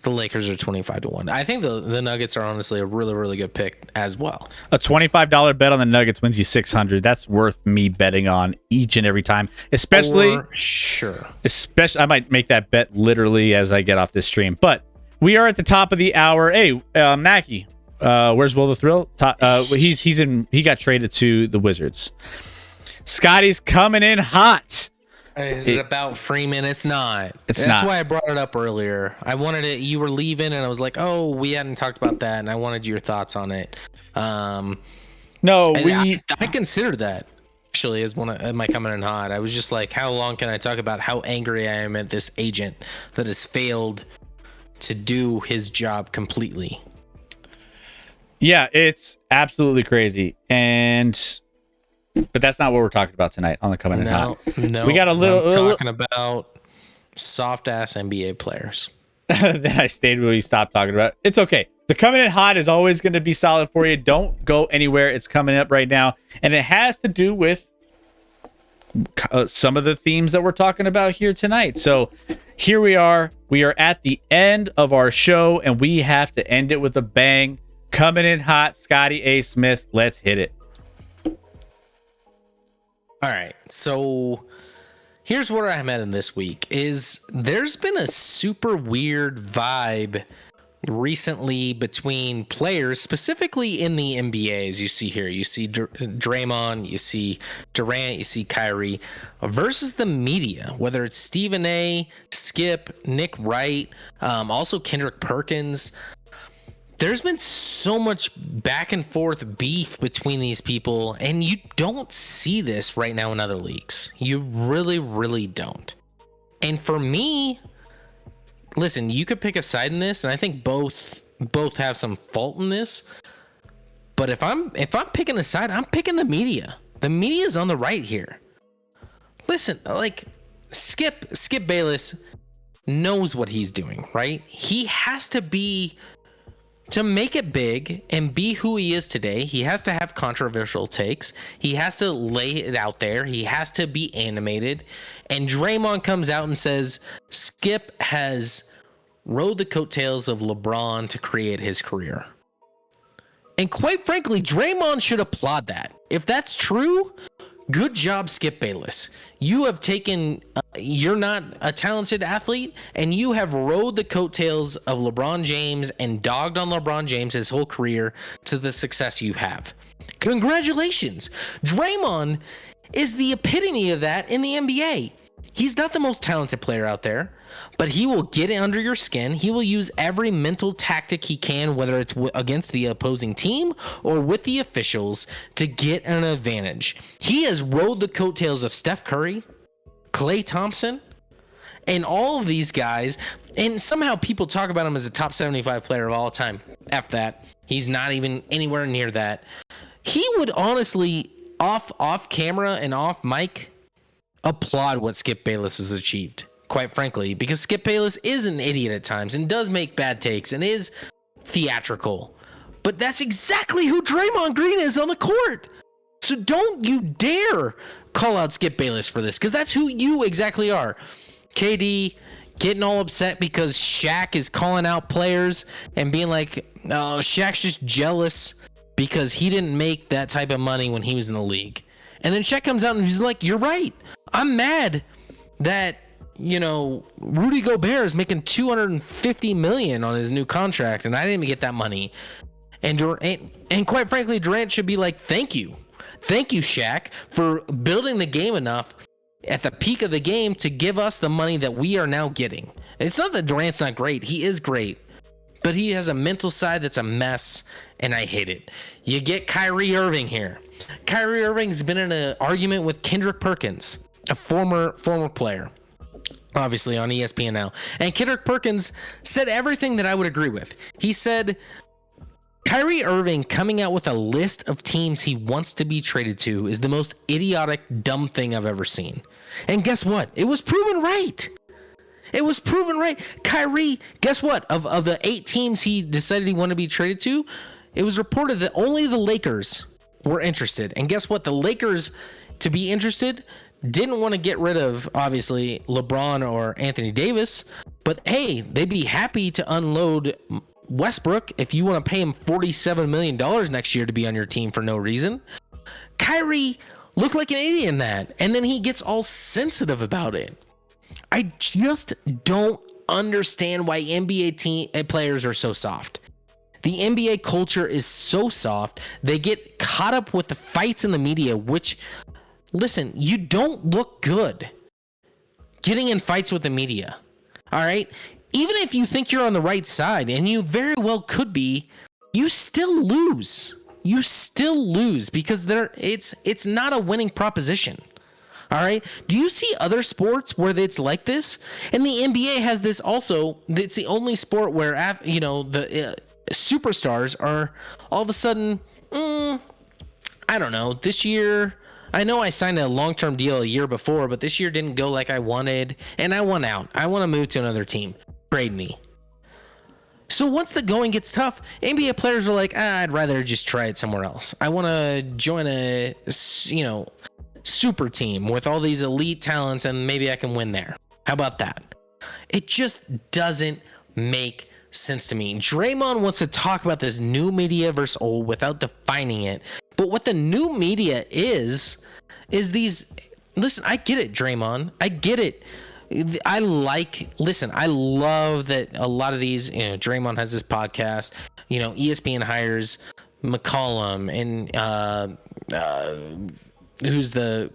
the Lakers are 25-1. I think the Nuggets are honestly a really, really good pick as well. A $25 bet on the Nuggets wins you 600. That's worth me betting on each and every time. Especially, I might make that bet literally as I get off this stream. But we are at the top of the hour. Hey, Mackie, where's Will the Thrill? He got traded to the Wizards. Scotty's coming in hot. Is it about Freeman? It's not. That's why I brought it up earlier. I wanted it. You were leaving, and I was like, "Oh, we hadn't talked about that," and I wanted your thoughts on it. I considered that actually as one of my coming in hot. I was just like, "How long can I talk about how angry I am at this agent that has failed to do his job completely?" Yeah, it's absolutely crazy, but that's not what we're talking about tonight on the Coming in Hot. No, we got I'm talking about soft ass NBA players. Then I stayed where we stopped talking about. It's okay. The Coming in Hot is always going to be solid for you. Don't go anywhere. It's coming up right now, and it has to do with some of the themes that we're talking about here tonight. So here we are. We are at the end of our show, and we have to end it with a bang. Coming in hot, Scotty A. Smith. Let's hit it. All right, so here's where I'm at in this week. There's been a super weird vibe recently between players, specifically in the NBA, as you see here. You see Draymond, you see Durant, you see Kyrie, versus the media, whether it's Stephen A., Skip, Nick Wright, also Kendrick Perkins. There's been so much back and forth beef between these people, and you don't see this right now in other leagues. You really, really don't. And for me, listen, you could pick a side in this, and I think both have some fault in this. But if I'm picking a side, I'm picking the media. The media's on the right here. Listen, like Skip Bayless knows what he's doing, right? He has to be. To make it big and be who he is today, he has to have controversial takes. He has to lay it out there. He has to be animated. And Draymond comes out and says, Skip has rode the coattails of LeBron to create his career. And quite frankly, Draymond should applaud that. If that's true, good job, Skip Bayless. You have taken, you're not a talented athlete, and you have rode the coattails of LeBron James and dogged on LeBron James his whole career to the success you have. Congratulations. Draymond is the epitome of that in the NBA. He's not the most talented player out there, but he will get under your skin. He will use every mental tactic he can, whether it's against the opposing team or with the officials, to get an advantage. He has rode the coattails of Steph Curry, Klay Thompson, and all of these guys, and somehow people talk about him as a top 75 player of all time. F that. He's not even anywhere near that. He would honestly, off camera and off mic, applaud what Skip Bayless has achieved, quite frankly, because Skip Bayless is an idiot at times and does make bad takes and is theatrical. But that's exactly who Draymond Green is on the court. So don't you dare call out Skip Bayless for this, because that's who you exactly are. KD getting all upset because Shaq is calling out players and being like, oh, Shaq's just jealous because he didn't make that type of money when he was in the league. And then Shaq comes out and he's like, you're right. I'm mad that, Rudy Gobert is making $250 million on his new contract, and I didn't even get that money. And quite frankly, Durant should be like, thank you, Shaq, for building the game enough at the peak of the game to give us the money that we are now getting. It's not that Durant's not great. He is great. but he has a mental side that's a mess, and I hate it. You get Kyrie Irving here. Kyrie Irving's been in an argument with Kendrick Perkins, a former player, obviously on ESPN now. And Kendrick Perkins said everything that I would agree with. He said Kyrie Irving coming out with a list of teams he wants to be traded to is the most idiotic, dumb thing I've ever seen. And guess what? It was proven right. It was proven right. Kyrie, guess what? Of the 8 teams he decided he wanted to be traded to, it was reported that only the Lakers were interested. And guess what? The Lakers, to be interested, didn't want to get rid of, obviously, LeBron or Anthony Davis. But hey, they'd be happy to unload Westbrook if you want to pay him $47 million next year to be on your team for no reason. Kyrie looked like an idiot in that. And then he gets all sensitive about it. I just don't understand why NBA players are so soft. The NBA culture is so soft. They get caught up with the fights in the media, which, listen, you don't look good getting in fights with the media. All right? Even if you think you're on the right side, and you very well could be, you still lose. You still lose because it's not a winning proposition. All right. Do you see other sports where it's like this? And the NBA has this also. It's the only sport where, the superstars are all of a sudden, I don't know, this year. I know I signed a long-term deal a year before, but this year didn't go like I wanted, and I want out. I want to move to another team. Trade me. So once the going gets tough, NBA players are like, I'd rather just try it somewhere else. I want to join a, super team with all these elite talents, and maybe I can win there. How about that? It just doesn't make sense to me. Draymond wants to talk about this new media versus old without defining it. But what the new media is these. Listen, I get it, Draymond. I get it. I love that a lot of these, Draymond has this podcast, ESPN hires McCollum and who's the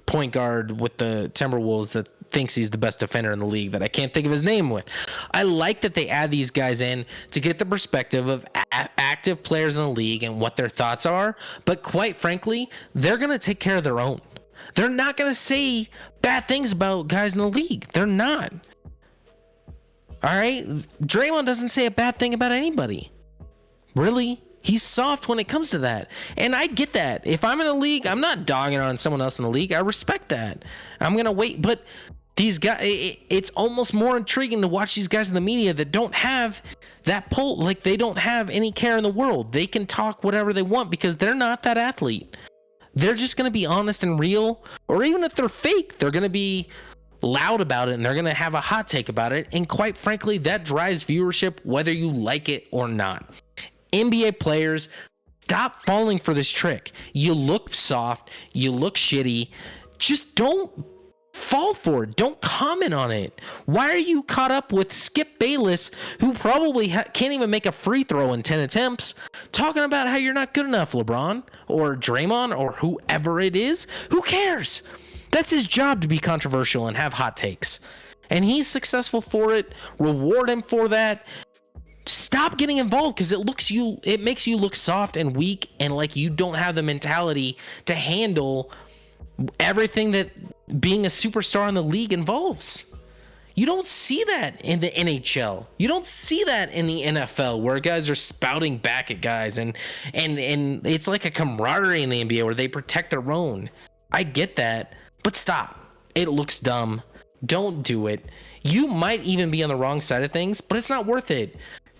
point guard with the Timberwolves that thinks he's the best defender in the league that I can't think of his name with. I like that they add these guys in to get the perspective of active players in the league and what their thoughts are. But quite frankly, they're going to take care of their own. They're not going to say bad things about guys in the league. They're not. All right? Draymond doesn't say a bad thing about anybody. Really? He's soft when it comes to that. And I get that. If I'm in a league, I'm not dogging on someone else in the league. I respect that. I'm going to wait. But these guys, it's almost more intriguing to watch these guys in the media that don't have that pull. Like, they don't have any care in the world. They can talk whatever they want because they're not that athlete. They're just going to be honest and real. Or even if they're fake, they're going to be loud about it and they're going to have a hot take about it. And quite frankly, that drives viewership whether you like it or not. NBA players, stop falling for this trick. You look soft. You look shitty. Just don't fall for it. Don't comment on it. Why are you caught up with Skip Bayless, who probably can't even make a free throw in 10 attempts, talking about how you're not good enough, LeBron or Draymond or whoever it is? Who cares? That's his job to be controversial and have hot takes. And he's successful for it. Reward him for that. Stop getting involved because it makes you look soft and weak and like you don't have the mentality to handle everything that being a superstar in the league involves. You don't see that in the NHL. You don't see that in the NFL where guys are spouting back at guys and it's like a camaraderie in the NBA where they protect their own. I get that, but stop. It looks dumb. Don't do it. You might even be on the wrong side of things, but it's not worth it.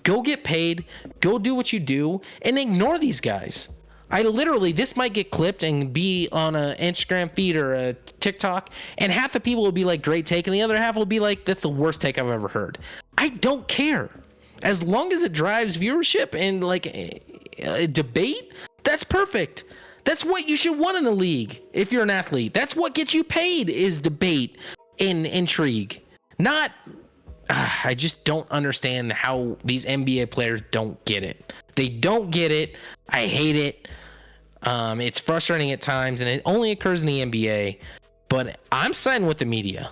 Go get paid, go do what you do, and ignore these guys. This might get clipped and be on an Instagram feed or a TikTok, and half the people will be like, great take, and the other half will be like, that's the worst take I've ever heard. I don't care. As long as it drives viewership and like a debate, that's perfect. That's what you should want in the league if you're an athlete. That's what gets you paid is debate and intrigue. I just don't understand how these NBA players don't get it. They don't get it. I hate it. It's frustrating at times, and it only occurs in the NBA. But I'm siding with the media.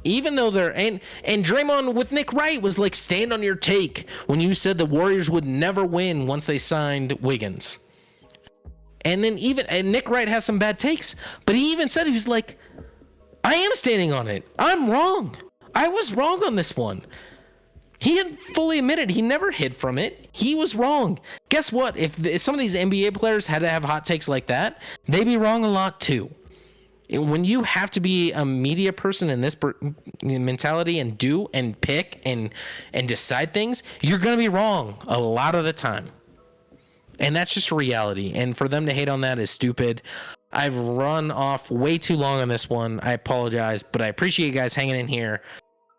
even though they're and Draymond with Nick Wright was like, stand on your take when you said the Warriors would never win once they signed Wiggins. And then and Nick Wright has some bad takes, but he even said, he was like, I am standing on it. I'm wrong. I was wrong on this one. He had fully admitted he never hid from it. He was wrong. Guess what? If some of these NBA players had to have hot takes like that, they'd be wrong a lot too. When you have to be a media person in this mentality and do and pick and decide things, you're going to be wrong a lot of the time. And that's just reality. And for them to hate on that is stupid. I've run off way too long on this one. I apologize, but I appreciate you guys hanging in here.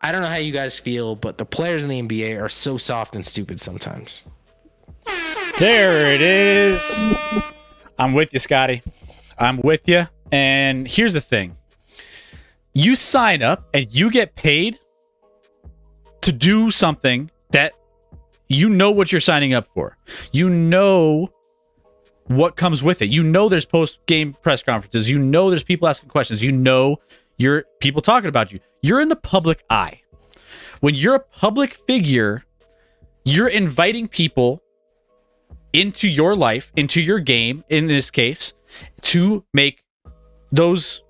I don't know how you guys feel, but the players in the NBA are so soft and stupid sometimes. There it is. I'm with you, Scotty. I'm with you. And here's the thing. You sign up and you get paid to do something that you know what you're signing up for. You know what comes with it. You know there's post-game press conferences. You know there's people asking questions. You know you're people talking about you. You're in the public eye. When you're a public figure, you're inviting people into your life, into your game, in this case, to make those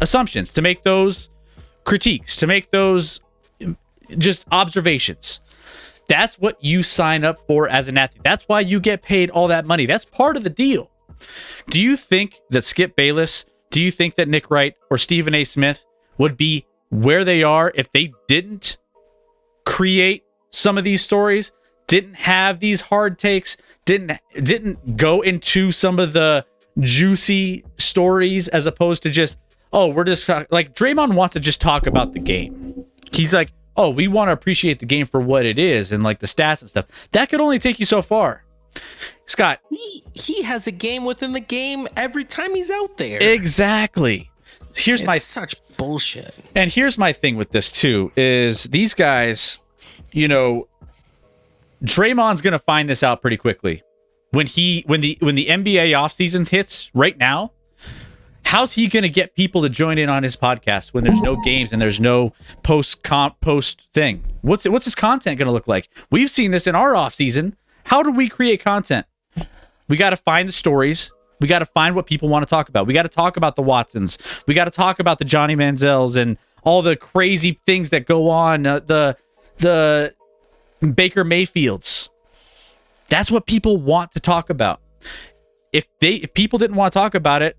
assumptions, to make those critiques, to make those just observations. That's what you sign up for as an athlete. That's why you get paid all that money. That's part of the deal. Do you think that Skip Bayless, do you think that Nick Wright or Stephen A. Smith would be where they are if they didn't create some of these stories, didn't have these hard takes, didn't go into some of the juicy stories as opposed to just, oh, we're just like Draymond wants to just talk about the game. He's like, oh, we want to appreciate the game for what it is and like the stats and stuff. That could only take you so far. Scott, he has a game within the game every time he's out there. Exactly. It's such bullshit. And here's my thing with this too, is these guys, you know, Draymond's gonna find this out pretty quickly. When the NBA offseason hits right now, how's he gonna get people to join in on his podcast when there's no games and there's no post thing? What's his content gonna look like? We've seen this in our offseason. How do we create content? We got to find the stories. We got to find what people want to talk about. We got to talk about the Watsons. We got to talk about the Johnny Manziels and all the crazy things that go on. The Baker Mayfields. That's what people want to talk about. If people didn't want to talk about it,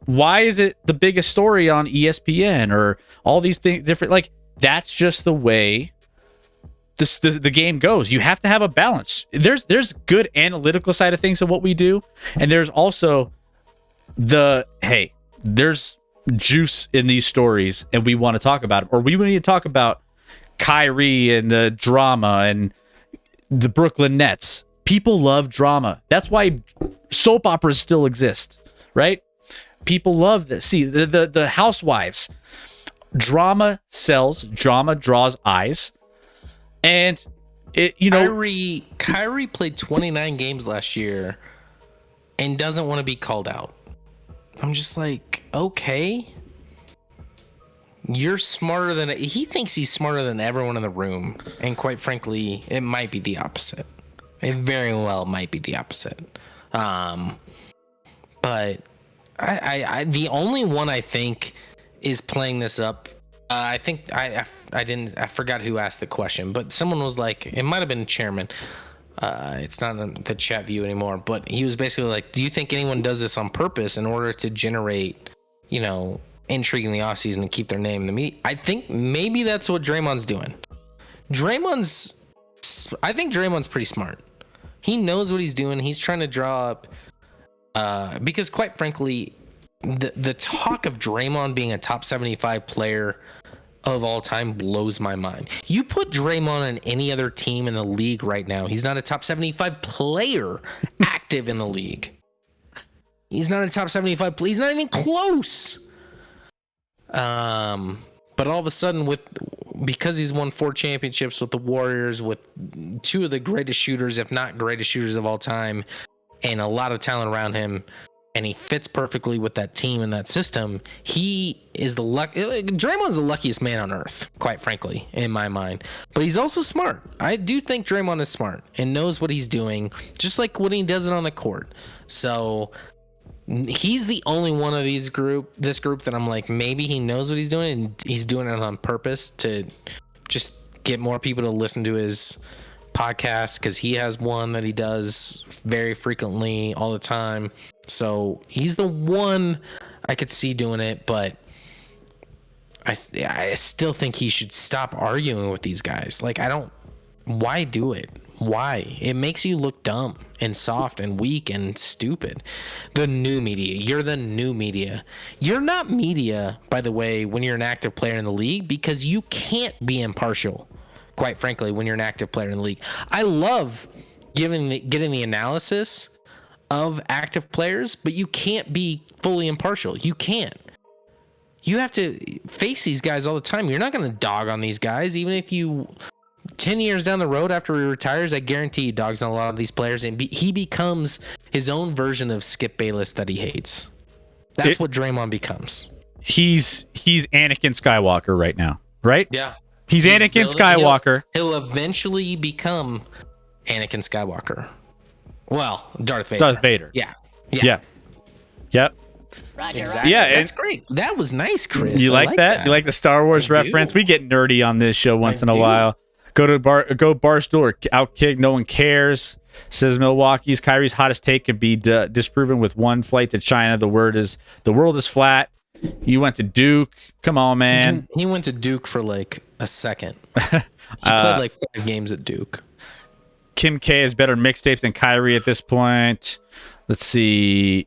why is it the biggest story on ESPN or all these things different? Like, that's just the way the game goes. You have to have a balance. There's good analytical side of things of what we do, and there's also there's juice in these stories and we want to talk about them, or we need to talk about Kyrie and the drama and the Brooklyn Nets. People love drama. That's why soap operas still exist, right? People love this. See, the Housewives. Drama sells. Drama draws eyes. And Kyrie played 29 games last year and doesn't want to be called out. I'm just like, okay, you're smarter than he thinks he's smarter than everyone in the room, and quite frankly, it might be the opposite. It very well might be the opposite. But I the only one I think is playing this up. I think I forgot who asked the question, but someone was like, it might have been chairman. It's not in the chat view anymore, but he was basically like, do you think anyone does this on purpose in order to generate, intrigue in the offseason and keep their name in the media? I think maybe that's what Draymond's doing. I think Draymond's pretty smart. He knows what he's doing. He's trying to draw up, because quite frankly, the talk of Draymond being a top 75 player of all time blows my mind. You put Draymond on any other team in the league right now, he's not a top 75 player active in the league. He's not a top 75 player. He's not even close. But all of a sudden, because he's won 4 championships with the Warriors, with 2 of the greatest shooters, if not greatest shooters of all time, and a lot of talent around him, and he fits perfectly with that team and that system. He is Draymond's the luckiest man on earth, quite frankly, in my mind. But he's also smart. I do think Draymond is smart and knows what he's doing, just like when he does it on the court. So he's the only one of this group that I'm like, maybe he knows what he's doing and he's doing it on purpose to just get more people to listen to his podcast, because he has one that he does very frequently all the time. So he's the one I could see doing it, but I still think he should stop arguing with these guys. Like, why do it? Why? It makes you look dumb and soft and weak and stupid. The new media. You're the new media. You're not media, by the way, when you're an active player in the league, because you can't be impartial, quite frankly, when you're an active player in the league. I love getting the analysis of active players, but you can't be fully impartial. You can't. You have to face these guys all the time. You're not going to dog on these guys, even if you 10 years down the road after he retires, I guarantee he dogs on a lot of these players, and he becomes his own version of Skip Bayless that he hates. That's what Draymond becomes. He's Anakin Skywalker right now, right? Yeah. He's Anakin Skywalker. He'll eventually become Anakin Skywalker. Well, Darth Vader. Darth Vader. Yeah. Yep. Exactly. Yeah, that's great. That was nice, Chris. You like that? You like the Star Wars reference? We get nerdy on this show once in a while. Go Barstool or Outkick. No one cares. Says Milwaukee's Kyrie's hottest take could be disproven with one flight to China. The world is flat. You went to Duke. Come on, man. He went to Duke for like a second. He played like 5 games at Duke. Kim K has better mixtapes than Kyrie at this point. Let's see.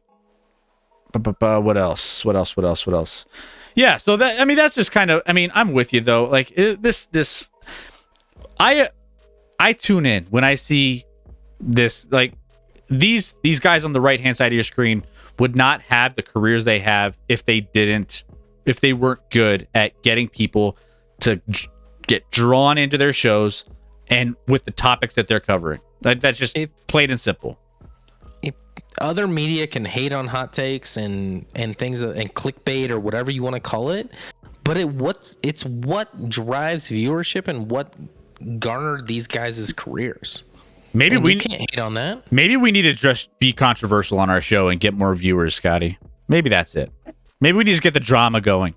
What else? Yeah, so that's just kind of. I'm with you though. Like this. I tune in when I see this. Like these guys on the right hand side of your screen would not have the careers they have if they weren't good at getting people to get drawn into their shows and with the topics that they're covering. That's just plain and simple. Other media can hate on hot takes and things and clickbait or whatever you want to call it, but it's what drives viewership and what garnered these guys' careers. Maybe we can't hate on that. Maybe we need to just be controversial on our show and get more viewers, Scotty. Maybe that's it. Maybe we need to get the drama going.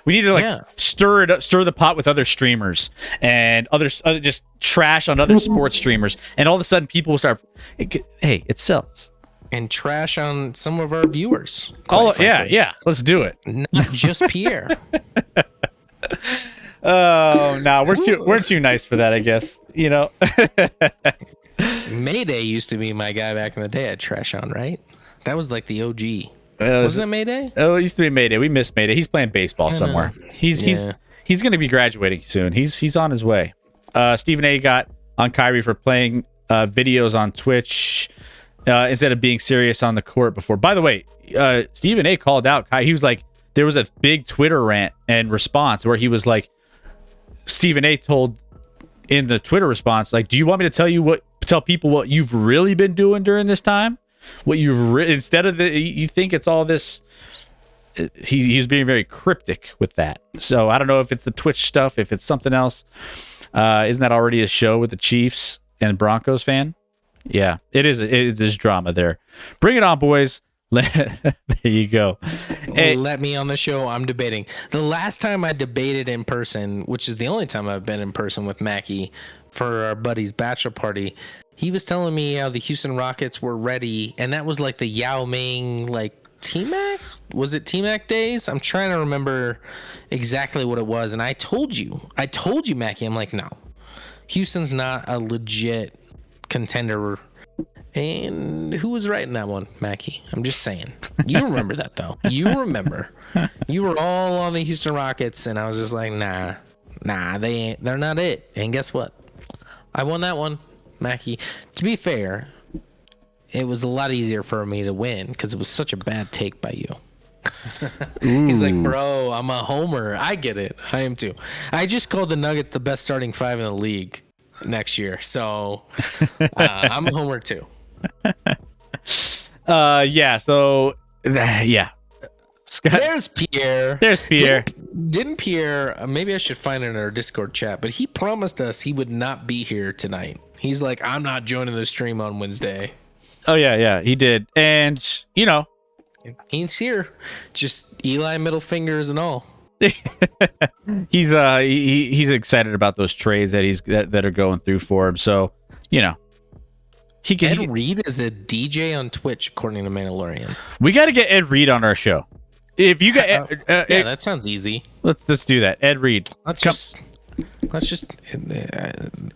We need to stir the pot with other streamers and other just trash on other sports streamers, and all of a sudden people will start. Hey, it sells. And trash on some of our viewers. Yeah. Let's do it. Not just Pierre. Oh no, we're too nice for that, I guess. You know. Mayday used to be my guy back in the day at trash on, right? That was like the OG. Wasn't it Mayday? Oh, it used to be Mayday. We missed Mayday. He's playing baseball somewhere. He's going to be graduating soon. He's on his way. Stephen A got on Kyrie for playing videos on Twitch instead of being serious on the court before. By the way, Stephen A called out Kyrie. He was like, there was a big Twitter rant and response where he was like, Stephen A told in the Twitter response, like, do you want me to tell people what you've really been doing during this time? What you've instead of you think it's all this. He's being very cryptic with that. So I don't know if it's the Twitch stuff, if it's something else. Isn't that already a show with the Chiefs and Broncos fan? Yeah, it is. It is drama there. Bring it on, boys. There you go. Hey, let me on the show. I'm debating. The last time I debated in person, which is the only time I've been in person with Mackie for our buddy's bachelor party, he was telling me how the Houston Rockets were ready, and that was like the Yao Ming, like T-Mac? Was it T-Mac days? I'm trying to remember exactly what it was, and I told you, Mackie, I'm like, no, Houston's not a legit contender. And who was right in that one, Mackie? I'm just saying. You remember that, though. You remember. You were all on the Houston Rockets, and I was just like, nah, they're not it. And guess what? I won that one, Mackie. To be fair, it was a lot easier for me to win because it was such a bad take by you. He's like, bro, I'm a homer. I get it. I am too. I just called the Nuggets the best starting 5 in the league next year. So I'm a homer too. Yeah, so Yeah. Scott, There's Pierre. there's Pierre. Didn't Pierre? Maybe I should find it in our Discord chat. But he promised us he would not be here tonight. He's like, I'm not joining the stream on Wednesday. Oh yeah, he did. And He's here. Just Eli middle fingers and all. he's excited about those trades that are going through for him. So, he can. Ed Reed is a DJ on Twitch, according to Mandalorian. We got to get Ed Reed on our show. If you got, Yeah, that sounds easy. let's do that. Ed Reed. Let's just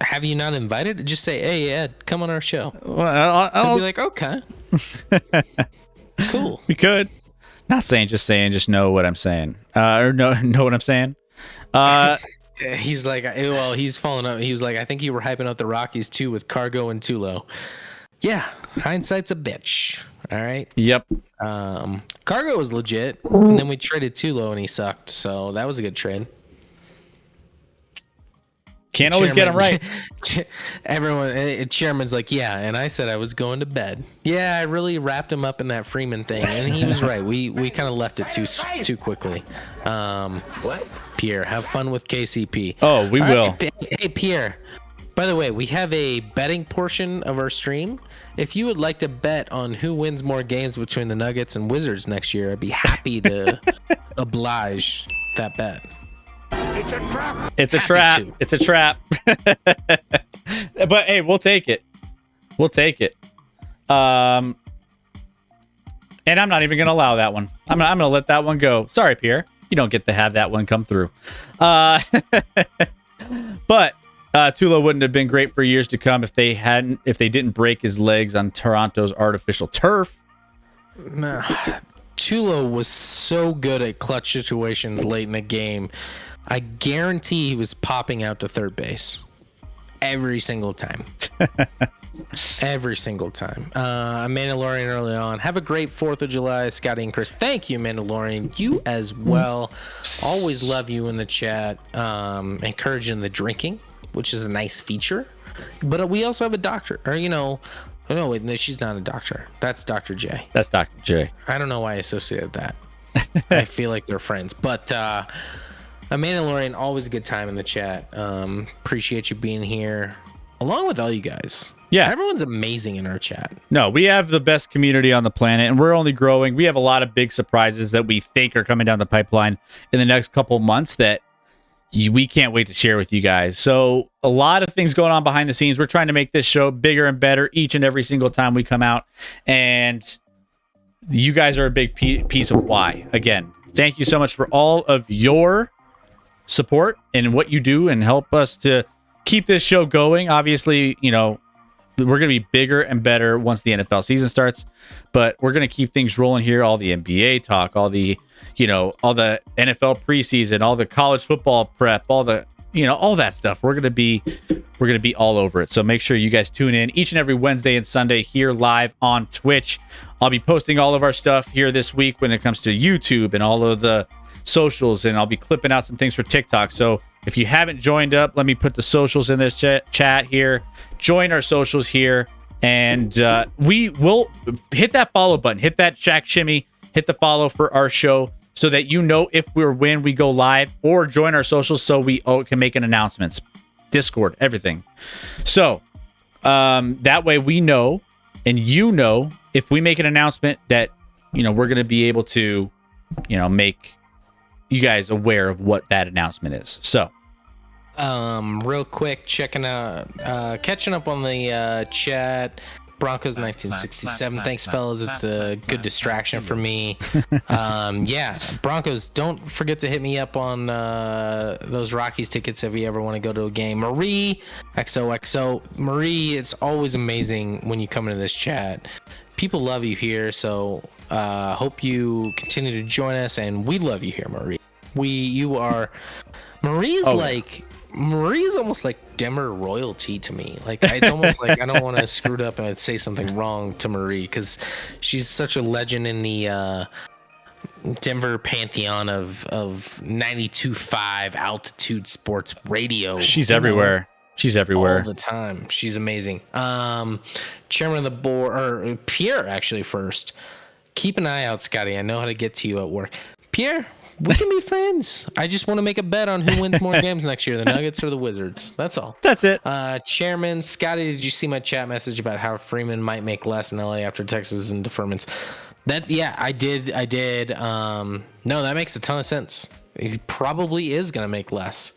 have you not invited? Just say, hey Ed, come on our show. Well, I'll be like, okay, cool. We could. Not saying, just know what I'm saying. Or know what I'm saying. He's like, well, he's following up. He was like, I think you were hyping up the Rockies too with Cargo and Tulo. Yeah, hindsight's a bitch. All right. Yep. Cargo was legit, and then we traded Tulo and he sucked. So that was a good trade. Can't always get them right. Chairman's like, yeah, and I said I was going to bed. Yeah, I really wrapped him up in that Freeman thing, and he was right. We kind of left it too quickly. What? Pierre, have fun with KCP. Oh, we will. Right, hey, Pierre. By the way, we have a betting portion of our stream. If you would like to bet on who wins more games between the Nuggets and Wizards next year, I'd be happy to oblige that bet. It's a trap. It's a Happy trap. to. It's a trap. But hey, we'll take it. We'll take it. And I'm not even gonna allow that one. I'm gonna let that one go. Sorry, Pierre. You don't get to have that one come through. But Tulo wouldn't have been great for years to come if they didn't break his legs on Toronto's artificial turf. Nah. Tulo was so good at clutch situations late in the game. I guarantee he was popping out to third base every single time. Every single time. Mandalorian early on. Have a great 4th of July, Scotty and Chris. Thank you, Mandalorian. You as well. Always love you in the chat. Encouraging the drinking, which is a nice feature. But we also have a doctor. Or, no, wait, no, she's not a doctor. That's Dr. J. That's Dr. J. I don't know why I associated that. I feel like they're friends. But a Mandalorian, always a good time in the chat. Appreciate you being here, along with all you guys. Yeah. Everyone's amazing in our chat. No, we have the best community on the planet, and we're only growing. We have a lot of big surprises that we think are coming down the pipeline in the next couple months that we can't wait to share with you guys. So a lot of things going on behind the scenes. We're trying to make this show bigger and better each and every single time we come out. And you guys are a big piece of why. Again, thank you so much for all of your support and what you do and help us to keep this show going. Obviously, we're going to be bigger and better once the NFL season starts, but we're going to keep things rolling here. All the NBA talk, all the NFL preseason, all the college football prep, all that stuff. We're going to be all over it. So make sure you guys tune in each and every Wednesday and Sunday here live on Twitch. I'll be posting all of our stuff here this week when it comes to YouTube and all of the socials, and I'll be clipping out some things for TikTok. So if you haven't joined up, let me put the socials in this chat here. Join our socials here, and we will hit that follow button, hit that Shaq shimmy, hit the follow for our show so that when we go live, or join our socials so we can make an announcements, Discord, everything. So that way we know, and if we make an announcement that we're going to be able to make you guys aware of what that announcement is. So real quick, catching up on the chat. Broncos 1967. Thanks, fellas. It's a good distraction for me. Yeah, Broncos, don't forget to hit me up on those Rockies tickets if you ever want to go to a game. Marie, XOXO. Marie, it's always amazing when you come into this chat. People love you here, so hope you continue to join us, and we love you here, Marie. Marie's almost like dimmer royalty to me. Like, it's almost like I don't want to screw it up and say something wrong to Marie, because she's such a legend in the Denver pantheon of 92.5 altitude sports radio. she's everywhere. She's everywhere All the time. She's amazing. Chairman of the board, or Pierre actually first. keep an eye out, Scotty. I know how to get to you at work. Pierre, we can be friends. I just want to make a bet on who wins more games next year, the Nuggets or the Wizards. That's all. That's it. Chairman, Scotty, did you see my chat message about how Freeman might make less in LA after Texas and deferments? I did. No, that makes a ton of sense. He probably is going to make less.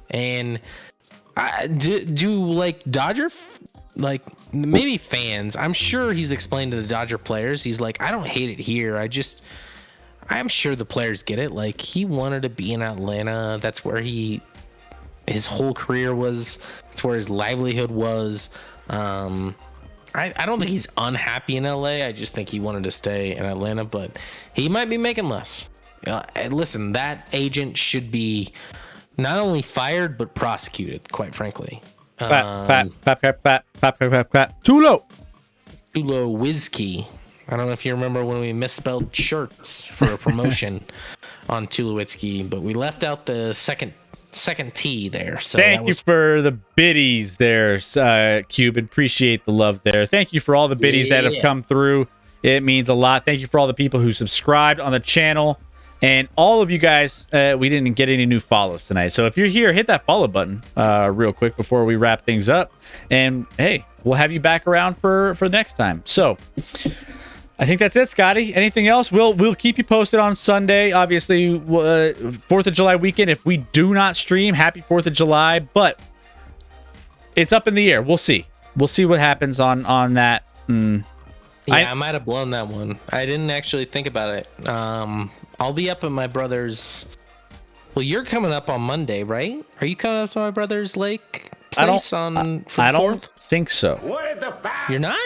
And do like like maybe fans, I'm sure he's explained to the Dodger players, he's like, I don't hate it here. I'm sure the players get it. Like, he wanted to be in Atlanta. That's where his whole career was. That's where his livelihood was. I don't think he's unhappy in LA. I just think he wanted to stay in Atlanta, but he might be making less. Listen, that agent should be not only fired, but prosecuted, quite frankly. Clap. Tulo. Whiskey. I don't know if you remember when we misspelled shirts for a promotion on Tulowitzki, but we left out the second T there. So thank you for the biddies there, Cuban. Appreciate the love there. Thank you for all the biddies that have come through. It means a lot. Thank you for all the people who subscribed on the channel. And all of you guys, we didn't get any new follows tonight. So if you're here, hit that follow button real quick before we wrap things up. And hey, we'll have you back around for next time. So I think that's it, Scotty. Anything else? We'll keep you posted on Sunday. Obviously, 4th of July weekend. If we do not stream, happy 4th of July. But it's up in the air. We'll see. We'll see what happens on that. I might have blown that one. I didn't actually think about it. I'll be up at my brother's. Well, you're coming up on Monday, right? Are you coming up to my brother's lake place I don't think so. You're not?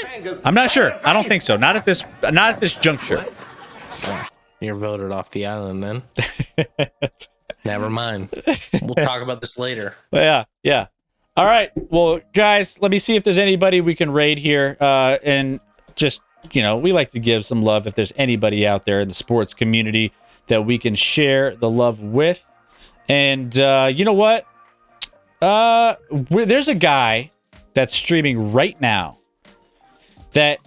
I'm not sure. I don't think so. Not at this juncture. You're voted off the island then. Never mind. We'll talk about this later. Yeah. All right. Well, guys, let me see if there's anybody we can raid here. And just, we like to give some love if there's anybody out there in the sports community that we can share the love with. And you know what? There's a guy that's streaming right now that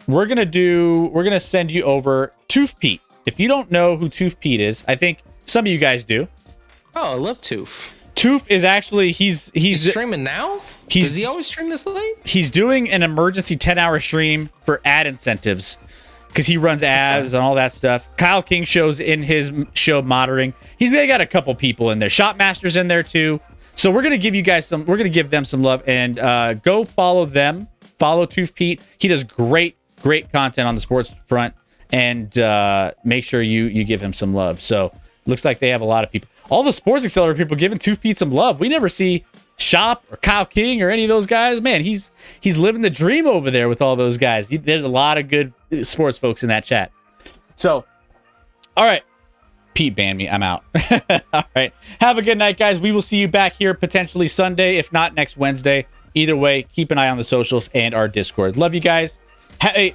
we're gonna send you over. Tooth Pete. If you don't know who Tooth Pete is, I think some of you guys do. Oh, I love Tooth. Tooth is actually he's streaming now. Does he always stream this late? He's doing an emergency 10-hour stream for ad incentives because he runs ads and all that stuff. Kyle King shows in his show monitoring. He's got a couple people in there. Shopmaster's in there too. So we're gonna give you guys we're gonna give them some love and go follow them. Follow Tooth Pete. He does great content on the sports front, and make sure you give him some love. So looks like they have a lot of people. All the Sports Accelerator people giving Tooth Pete some love. We never see Shop or Kyle King or any of those guys. Man, he's living the dream over there with all those guys. There's a lot of good sports folks in that chat. So, all right. Pete banned me. I'm out. All right. Have a good night, guys. We will see you back here potentially Sunday, if not next Wednesday. Either way, keep an eye on the socials and our Discord. Love you guys. Hey,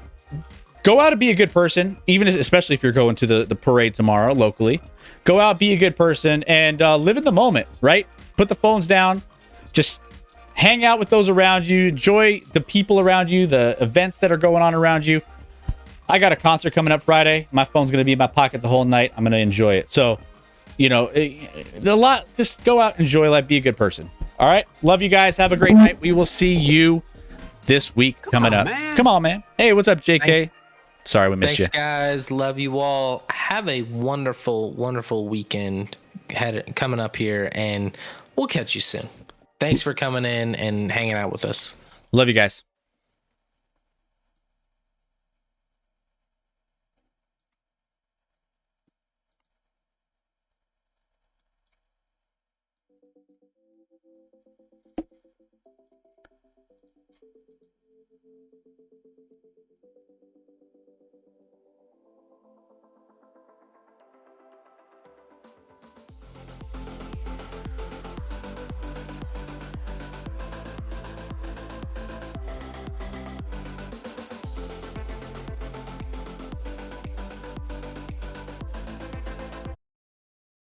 go out and be a good person, especially if you're going to the parade tomorrow locally. Go out, be a good person, and live in the moment, right? Put the phones down. Just hang out with those around you. Enjoy the people around you, the events that are going on around you. I got a concert coming up Friday. My phone's going to be in my pocket the whole night. I'm going to enjoy it. So, just go out, enjoy life, be a good person. All right? Love you guys. Have a great night. We will see you this week coming up. Man. Come on, man. Hey, what's up, JK? Sorry, we missed you. Thanks, guys. Love you all. Have a wonderful, wonderful weekend coming up here, and we'll catch you soon. Thanks for coming in and hanging out with us. Love you guys.